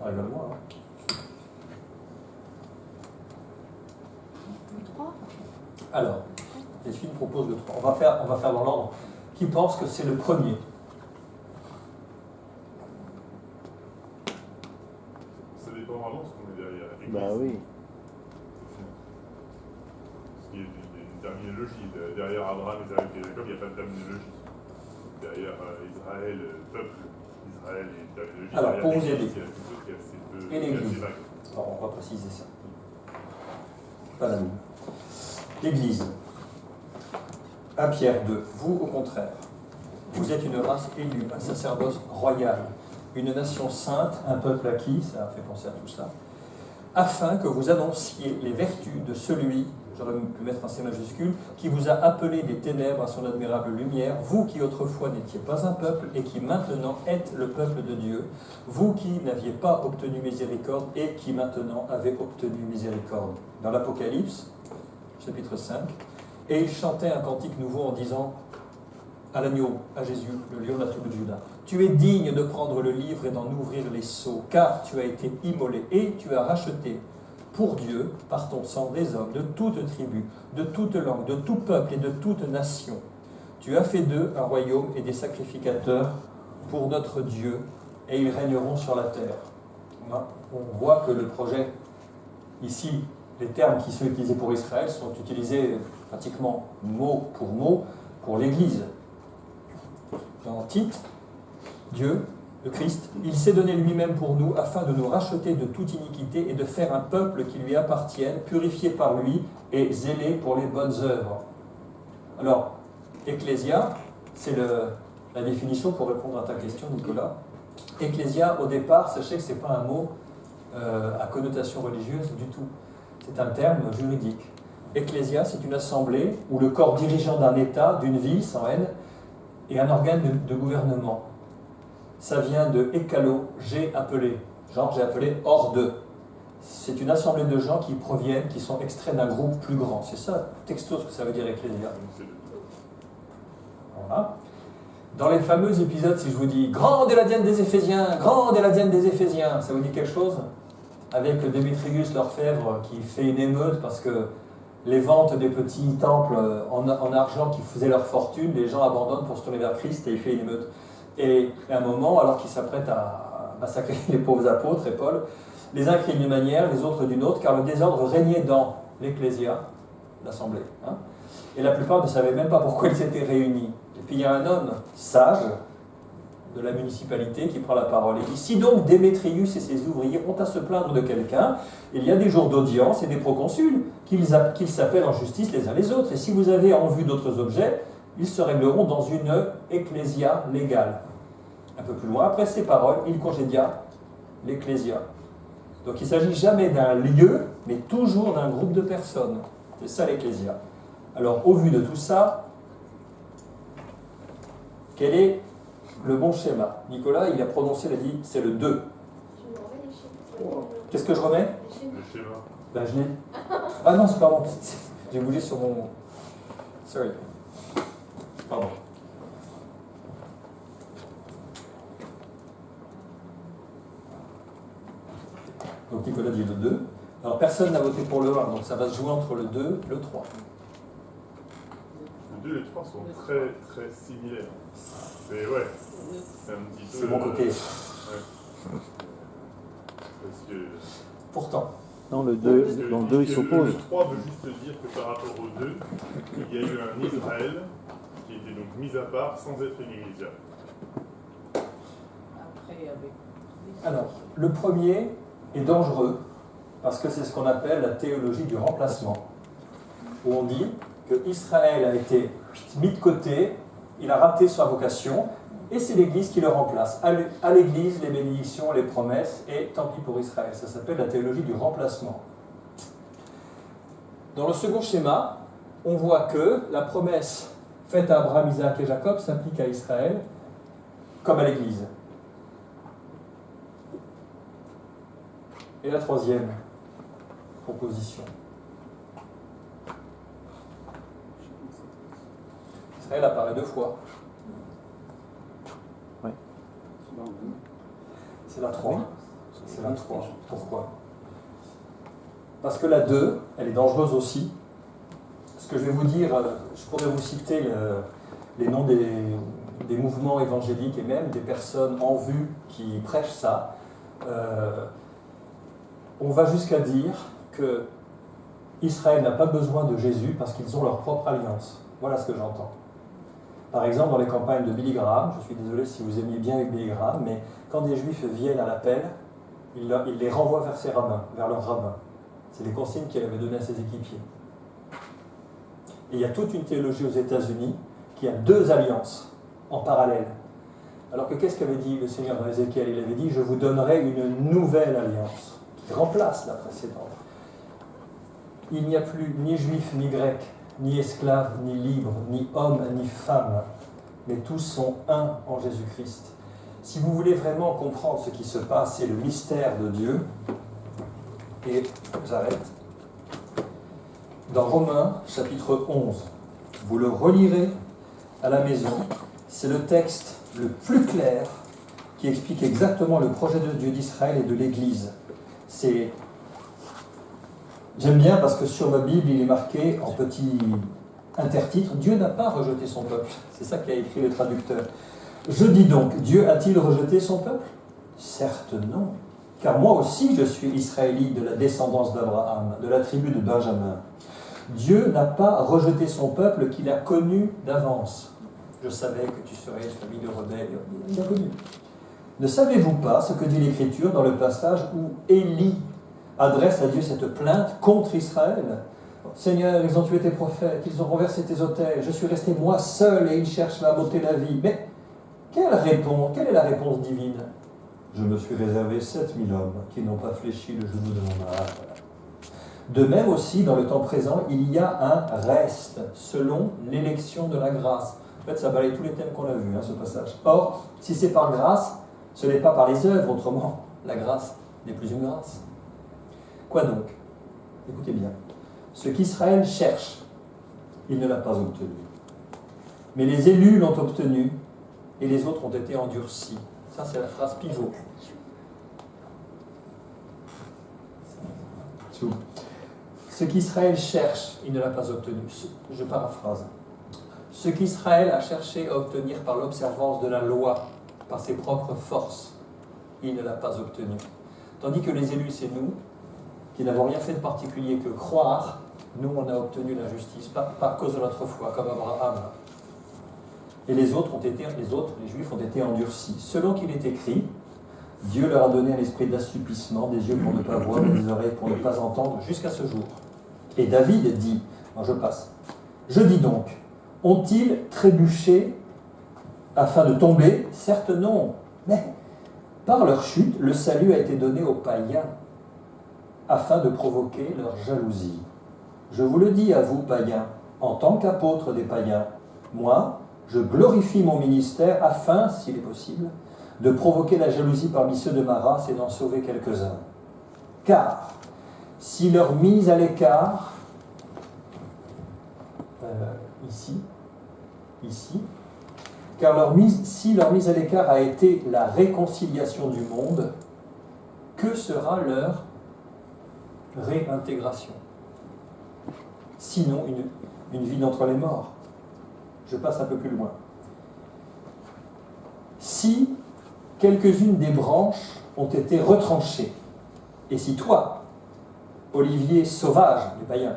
Rigole-moi, hein. Le 3. Alors, Delphine propose le 3. On va faire dans l'ordre. Qui pense que c'est le premier ? Ça dépend vraiment de ce qu'on est derrière. Bah oui. Parce qu'il y a une terminologie. Derrière Abraham, Isaac et Jacob, il n'y a pas de terminologie. Derrière Israël, peuple Israël et une terminologie. Alors, pour vous l'Église, aider. il y a quelque chose qui est assez peu, Et l'Église. qui est assez vague. Alors, on va préciser ça. Pas la même. L'Église. 1 Pierre 2. Vous, au contraire, vous êtes une race élue, un sacerdoce royal, une nation sainte, un peuple acquis, ça fait penser à tout ça, afin que vous annonciez les vertus de celui, j'aurais pu mettre un C majuscule, qui vous a appelé des ténèbres à son admirable lumière, vous qui autrefois n'étiez pas un peuple et qui maintenant êtes le peuple de Dieu, vous qui n'aviez pas obtenu miséricorde et qui maintenant avez obtenu miséricorde. Dans l'Apocalypse, chapitre 5, et il chantait un cantique nouveau en disant à l'agneau, à Jésus, le lion de la tribu de Juda, tu es digne de prendre le livre et d'en ouvrir les sceaux, car tu as été immolé et tu as racheté pour Dieu, par ton sang, des hommes de toute tribu, de toute langue, de tout peuple et de toute nation. Tu as fait d'eux un royaume et des sacrificateurs pour notre Dieu, et ils régneront sur la terre. On voit que le projet, ici, les termes qui sont utilisés pour Israël sont utilisés pratiquement mot pour l'Église. Dans Tite, Dieu, le Christ, il s'est donné lui-même pour nous afin de nous racheter de toute iniquité et de faire un peuple qui lui appartienne, purifié par lui et zélé pour les bonnes œuvres. Alors, ecclésia, c'est la définition pour répondre à ta question, Nicolas. Ecclésia, au départ, sachez que ce n'est pas un mot à connotation religieuse du tout. C'est un terme juridique. Ecclésia, c'est une assemblée ou le corps dirigeant d'un État, d'une ville, sans haine, et un organe de gouvernement. Ça vient de ekalo, j'ai appelé. Genre, j'ai appelé hors de. C'est une assemblée de gens qui proviennent, qui sont extraits d'un groupe plus grand. C'est ça, texto, ce que ça veut dire ecclésia. Voilà. Dans les fameux épisodes, si je vous dis « Grande est la diane des Éphésiens, grande est la diane des Éphésiens », ça vous dit quelque chose ? Avec Démétrius l'orfèvre qui fait une émeute parce que les ventes des petits temples en argent qui faisaient leur fortune, les gens abandonnent pour se tourner vers Christ et il fait une émeute. Et à un moment, alors qu'il s'apprête à massacrer les pauvres apôtres et Paul, les uns crient d'une manière, les autres d'une autre, car le désordre régnait dans l'ecclésia, l'assemblée. Et la plupart ne savaient même pas pourquoi ils s'étaient réunis. Et puis il y a un homme sage de la municipalité qui prend la parole et dit « Si donc Démétrius et ses ouvriers ont à se plaindre de quelqu'un, il y a des jours d'audience et des proconsuls, qu'ils s'appellent en justice les uns les autres. Et si vous avez en vue d'autres objets, ils se régleront dans une ecclésia légale. » Un peu plus loin, après ces paroles, il congédia l'ecclésia. Donc il ne s'agit jamais d'un lieu, mais toujours d'un groupe de personnes. C'est ça l'ecclésia. Alors, au vu de tout ça, quel est le bon schéma? Nicolas, il a prononcé, il a dit, c'est le 2. Qu'est-ce que je remets? Le schéma. Ben, je l'ai. Ah non, c'est pas bon. J'ai bougé sur mon... Sorry. Pardon. Donc Nicolas dit le 2. Alors personne n'a voté pour le 1, donc ça va se jouer entre le 2 et le 3. Le 2 et le 3 sont très très similaires. Mais ouais, c'est un petit peu. C'est mon côté. Ouais. Parce que. Pourtant. Non, le 2, dans le 2 il s'oppose. Le 3 veut juste dire que par rapport au 2, il y a eu un Israël qui était donc mis à part sans être inégligeable. Après, avec. Alors, le premier est dangereux parce que c'est ce qu'on appelle la théologie du remplacement, où on dit que Israël a été mis de côté, il a raté sa vocation, et c'est l'Église qui le remplace. À l'Église, les bénédictions, les promesses, et tant pis pour Israël. Ça s'appelle la théologie du remplacement. Dans le second schéma, on voit que la promesse faite à Abraham, Isaac et Jacob s'applique à Israël comme à l'Église. Et la troisième proposition. Israël apparaît 2 fois. Oui. C'est la 3. C'est la 3. Pourquoi? Parce que la 2, elle est dangereuse aussi. Ce que je vais vous dire, je pourrais vous citer les noms des mouvements évangéliques et même des personnes en vue qui prêchent ça. On va jusqu'à dire que Israël n'a pas besoin de Jésus parce qu'ils ont leur propre alliance. Voilà ce que j'entends. Par exemple, dans les campagnes de Billy Graham, je suis désolé si vous aimiez bien Billy Graham, mais quand des Juifs viennent à l'appel, il les renvoie vers ses rabbins, vers leurs rabbins. C'est les consignes qu'il avait données à ses équipiers. Et il y a toute une théologie aux États-Unis qui a 2 alliances en parallèle. Alors que qu'est-ce qu'avait dit le Seigneur dans Ézéchiel? Il avait dit « Je vous donnerai une nouvelle alliance » qui remplace la précédente. Il n'y a plus ni juif, ni grec, ni esclave, ni libre, ni homme, ni femme, mais tous sont un en Jésus-Christ. Si vous voulez vraiment comprendre ce qui se passe et le mystère de Dieu, et j'arrête, dans Romains, chapitre 11, vous le relirez à la maison, c'est le texte le plus clair qui explique exactement le projet de Dieu d'Israël et de l'Église. J'aime bien parce que sur ma Bible, il est marqué en petit intertitre « Dieu n'a pas rejeté son peuple ». C'est ça qu'a écrit le traducteur. Je dis donc, Dieu a-t-il rejeté son peuple? Certes non, car moi aussi je suis israélite de la descendance d'Abraham, de la tribu de Benjamin. Dieu n'a pas rejeté son peuple qu'il a connu d'avance. Je savais que tu serais une famille de rebelles. Il l'a connu. Ne savez-vous pas ce que dit l'Écriture dans le passage où Élie adresse à Dieu cette plainte contre Israël? Seigneur, ils ont tué tes prophètes, ils ont renversé tes autels, je suis resté moi seul et ils cherchent à m'ôter la vie. Mais quelle est la réponse divine? Je me suis réservé 7000 hommes qui n'ont pas fléchi le genou de mon âme. De même aussi, dans le temps présent, il y a un reste, selon l'élection de la grâce. En fait, ça balaye tous les thèmes qu'on a vus, ce passage. Or, si c'est par grâce, ce n'est pas par les œuvres, autrement, la grâce n'est plus une grâce. Quoi donc? Écoutez bien. Ce qu'Israël cherche, il ne l'a pas obtenu. Mais les élus l'ont obtenu, et les autres ont été endurcis. Ça, c'est la phrase pivot. Ce qu'Israël cherche, il ne l'a pas obtenu. Je paraphrase. Ce qu'Israël a cherché à obtenir par l'observance de la loi, par ses propres forces, il ne l'a pas obtenu. Tandis que les élus, c'est nous, qui n'avons rien fait de particulier que croire, nous, on a obtenu la justice, par cause de notre foi, comme Abraham. Et les Juifs, ont été endurcis. Selon qu'il est écrit, Dieu leur a donné un esprit d'assoupissement, des yeux pour ne pas voir, des oreilles pour ne pas entendre, jusqu'à ce jour. Et David dit, je passe, je dis donc, ont-ils trébuché afin de tomber? Certes non, mais par leur chute, le salut a été donné aux païens, afin de provoquer leur jalousie. Je vous le dis à vous, païens, en tant qu'apôtre des païens, moi, je glorifie mon ministère afin, s'il est possible, de provoquer la jalousie parmi ceux de ma race et d'en sauver quelques-uns. Car, si leur mise à l'écart, si leur mise à l'écart a été la réconciliation du monde, que sera leur réintégration. Sinon, une vie d'entre les morts. Je passe un peu plus loin. Si quelques-unes des branches ont été retranchées, et si toi, olivier sauvage du païen,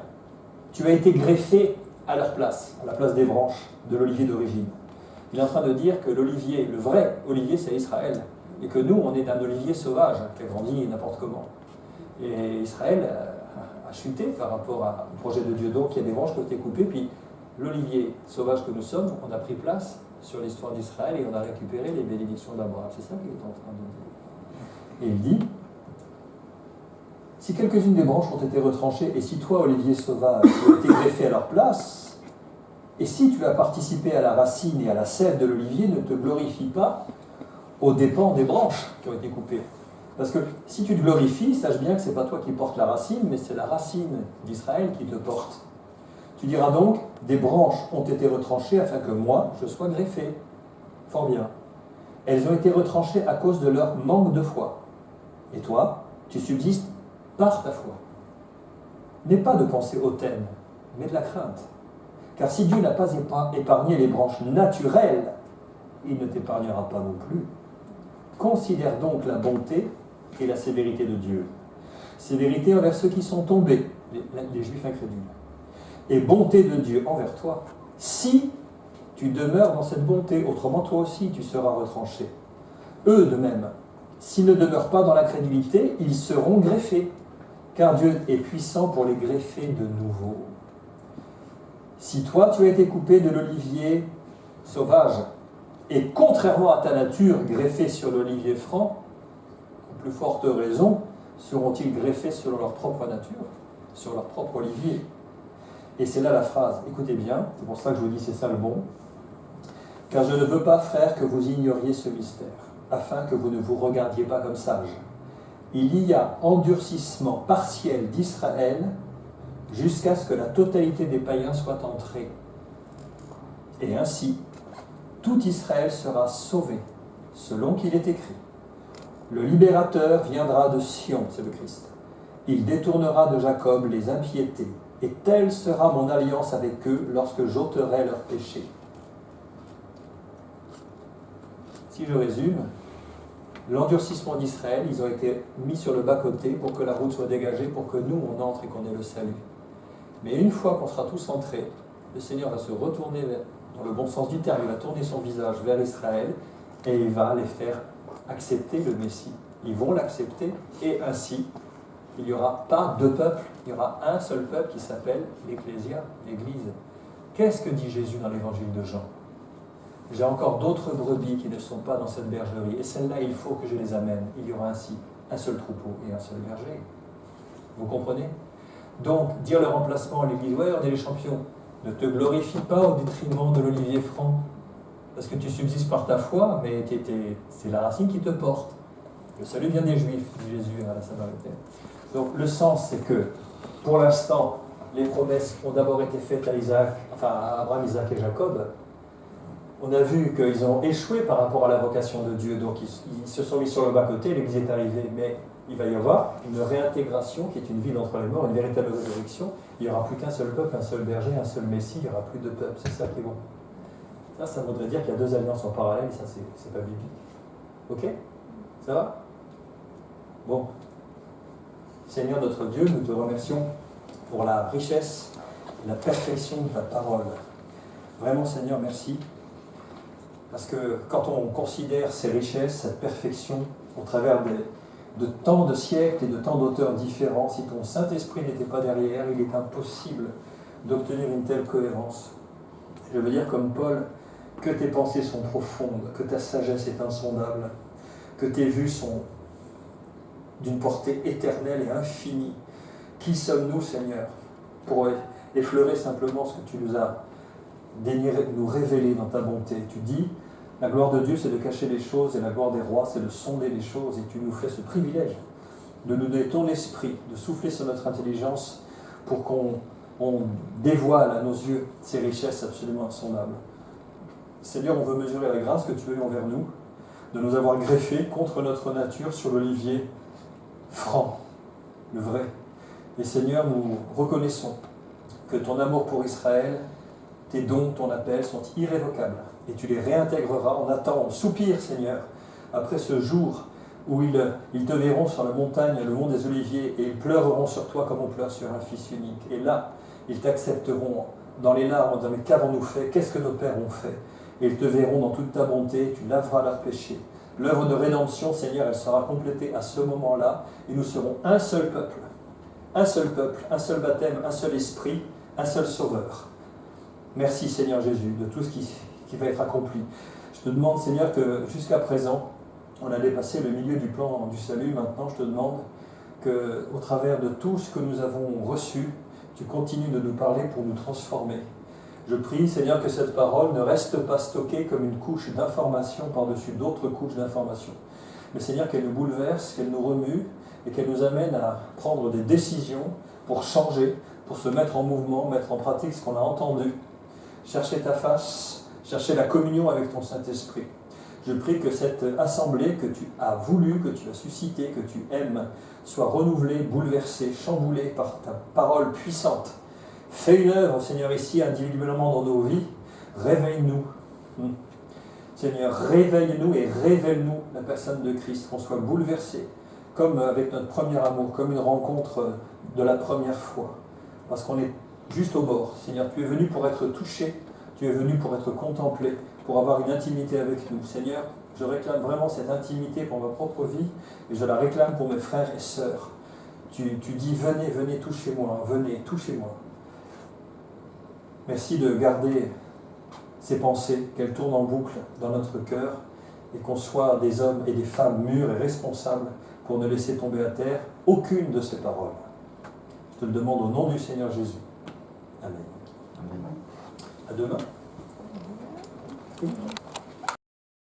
tu as été greffé à leur place, à la place des branches de l'olivier d'origine, il est en train de dire que l'olivier, le vrai olivier, c'est Israël, et que nous, on est un olivier sauvage qui a grandi n'importe comment. Et Israël a chuté par rapport au projet de Dieu. Donc il y a des branches qui ont été coupées, puis l'olivier sauvage que nous sommes, on a pris place sur l'histoire d'Israël et on a récupéré les bénédictions d'Abraham. C'est ça qu'il est en train de dire. Et il dit, si quelques-unes des branches ont été retranchées, et si toi, olivier sauvage, tu as été greffé à leur place, et si tu as participé à la racine et à la sève de l'olivier, ne te glorifie pas aux dépens des branches qui ont été coupées. Parce que si tu te glorifies, sache bien que ce n'est pas toi qui portes la racine, mais c'est la racine d'Israël qui te porte. Tu diras donc, des branches ont été retranchées afin que moi, je sois greffé. Fort bien. Elles ont été retranchées à cause de leur manque de foi. Et toi, tu subsistes par ta foi. N'aie pas de pensée hautaine, mais de la crainte. Car si Dieu n'a pas épargné les branches naturelles, il ne t'épargnera pas non plus. Considère donc la bonté et la sévérité de Dieu. Sévérité envers ceux qui sont tombés, les Juifs incrédules. Et bonté de Dieu envers toi, si tu demeures dans cette bonté, autrement toi aussi tu seras retranché. Eux de même, s'ils ne demeurent pas dans l'incrédulité, ils seront greffés, car Dieu est puissant pour les greffer de nouveau. Si toi tu as été coupé de l'olivier sauvage, et contrairement à ta nature, greffé sur l'olivier franc, à plus forte raison, seront-ils greffés selon leur propre nature, sur leur propre olivier. Et c'est là la phrase, écoutez bien, c'est pour ça que je vous dis c'est ça le bon. Car je ne veux pas, frères, que vous ignoriez ce mystère, afin que vous ne vous regardiez pas comme sages. Il y a endurcissement partiel d'Israël jusqu'à ce que la totalité des païens soit entrée. Et ainsi, tout Israël sera sauvé, selon qu'il est écrit. Le libérateur viendra de Sion, c'est le Christ. Il détournera de Jacob les impiétés, et telle sera mon alliance avec eux lorsque j'ôterai leurs péchés. Si je résume, l'endurcissement d'Israël, ils ont été mis sur le bas-côté pour que la route soit dégagée, pour que nous, on entre et qu'on ait le salut. Mais une fois qu'on sera tous entrés, le Seigneur va se retourner dans le bon sens du terme, il va tourner son visage vers Israël et il va les faire accepter le Messie. Ils vont l'accepter et ainsi, il n'y aura pas deux peuples, il y aura un seul peuple qui s'appelle l'Ecclésia, l'Église. Qu'est-ce que dit Jésus dans l'évangile de Jean? J'ai encore d'autres brebis qui ne sont pas dans cette bergerie et celles-là, il faut que je les amène. Il y aura ainsi un seul troupeau et un seul berger. Vous comprenez? Donc, dire le remplacement à l'Église, ouais, on est les champions. Ne te glorifie pas au détriment de l'olivier franc, parce que tu subsistes par ta foi, mais c'est la racine qui te porte. Le salut vient des Juifs, dit Jésus à la Samaritaine. Donc le sens, c'est que, pour l'instant, les promesses ont d'abord été faites à Abraham, Isaac et Jacob. On a vu qu'ils ont échoué par rapport à la vocation de Dieu, donc ils se sont mis sur le bas-côté, l'Église est arrivée, mais il va y avoir une réintégration qui est une vie d'entre les morts, une véritable résurrection. Il n'y aura plus qu'un seul peuple, un seul berger, un seul Messie, il n'y aura plus de peuple. C'est ça qui est bon. Ça voudrait dire qu'il y a deux alliances en parallèle, et ça, c'est pas biblique. Ok? Ça va? Bon. Seigneur notre Dieu, nous te remercions pour la richesse, la perfection de ta parole. Vraiment, Seigneur, merci. Parce que quand on considère ces richesses, cette perfection, au travers de tant de siècles et de tant d'auteurs différents, si ton Saint-Esprit n'était pas derrière, il est impossible d'obtenir une telle cohérence. Je veux dire comme Paul, que tes pensées sont profondes, que ta sagesse est insondable, que tes vues sont d'une portée éternelle et infinie. Qui sommes-nous, Seigneur, pour effleurer simplement ce que tu nous as daigné nous révéler dans ta bonté? Tu dis, la gloire de Dieu, c'est de cacher les choses, et la gloire des rois, c'est de sonder les choses, et tu nous fais ce privilège de nous donner ton esprit, de souffler sur notre intelligence pour qu'on dévoile à nos yeux ces richesses absolument insondables. Seigneur, on veut mesurer la grâce que tu as eue envers nous, de nous avoir greffés contre notre nature sur l'olivier franc, le vrai. Et Seigneur, nous reconnaissons que ton amour pour Israël, tes dons, ton appel sont irrévocables. Et tu les réintégreras. On attend, on soupire, Seigneur, après ce jour où ils te verront sur la montagne, le mont des Oliviers, et ils pleureront sur toi comme on pleure sur un fils unique. Et là, ils t'accepteront dans les larmes en disant, mais qu'avons-nous fait? Qu'est-ce que nos pères ont fait? Et ils te verront dans toute ta bonté, tu laveras leurs péchés. L'œuvre de rédemption, Seigneur, elle sera complétée à ce moment-là, et nous serons un seul peuple, un seul baptême, un seul esprit, un seul sauveur. Merci, Seigneur Jésus, de tout ce qui va être accompli. Je te demande, Seigneur, que jusqu'à présent, on a dépassé le milieu du plan du salut. Maintenant, je te demande qu'au travers de tout ce que nous avons reçu, tu continues de nous parler pour nous transformer. Je prie, Seigneur, que cette parole ne reste pas stockée comme une couche d'information par-dessus d'autres couches d'information. Mais Seigneur, qu'elle nous bouleverse, qu'elle nous remue et qu'elle nous amène à prendre des décisions pour changer, pour se mettre en mouvement, mettre en pratique ce qu'on a entendu. Chercher ta face, chercher la communion avec ton Saint-Esprit. Je prie que cette assemblée que tu as voulu, que tu as suscitée, que tu aimes, soit renouvelée, bouleversée, chamboulée par ta parole puissante. Fais une œuvre, Seigneur, ici, individuellement dans nos vies. Réveille-nous. Seigneur, réveille-nous et révèle-nous la personne de Christ, qu'on soit bouleversé, comme avec notre premier amour, comme une rencontre de la première fois. Parce qu'on est juste au bord. Seigneur, tu es venu pour être touché, tu es venu pour être contemplé, pour avoir une intimité avec nous. Seigneur, je réclame vraiment cette intimité pour ma propre vie et je la réclame pour mes frères et sœurs. Tu dis, venez, venez, touchez-moi, venez, touchez-moi. Merci de garder ces pensées, qu'elles tournent en boucle dans notre cœur et qu'on soit des hommes et des femmes mûrs et responsables pour ne laisser tomber à terre aucune de ces paroles. Je te le demande au nom du Seigneur Jésus. Amen. Amen. À demain.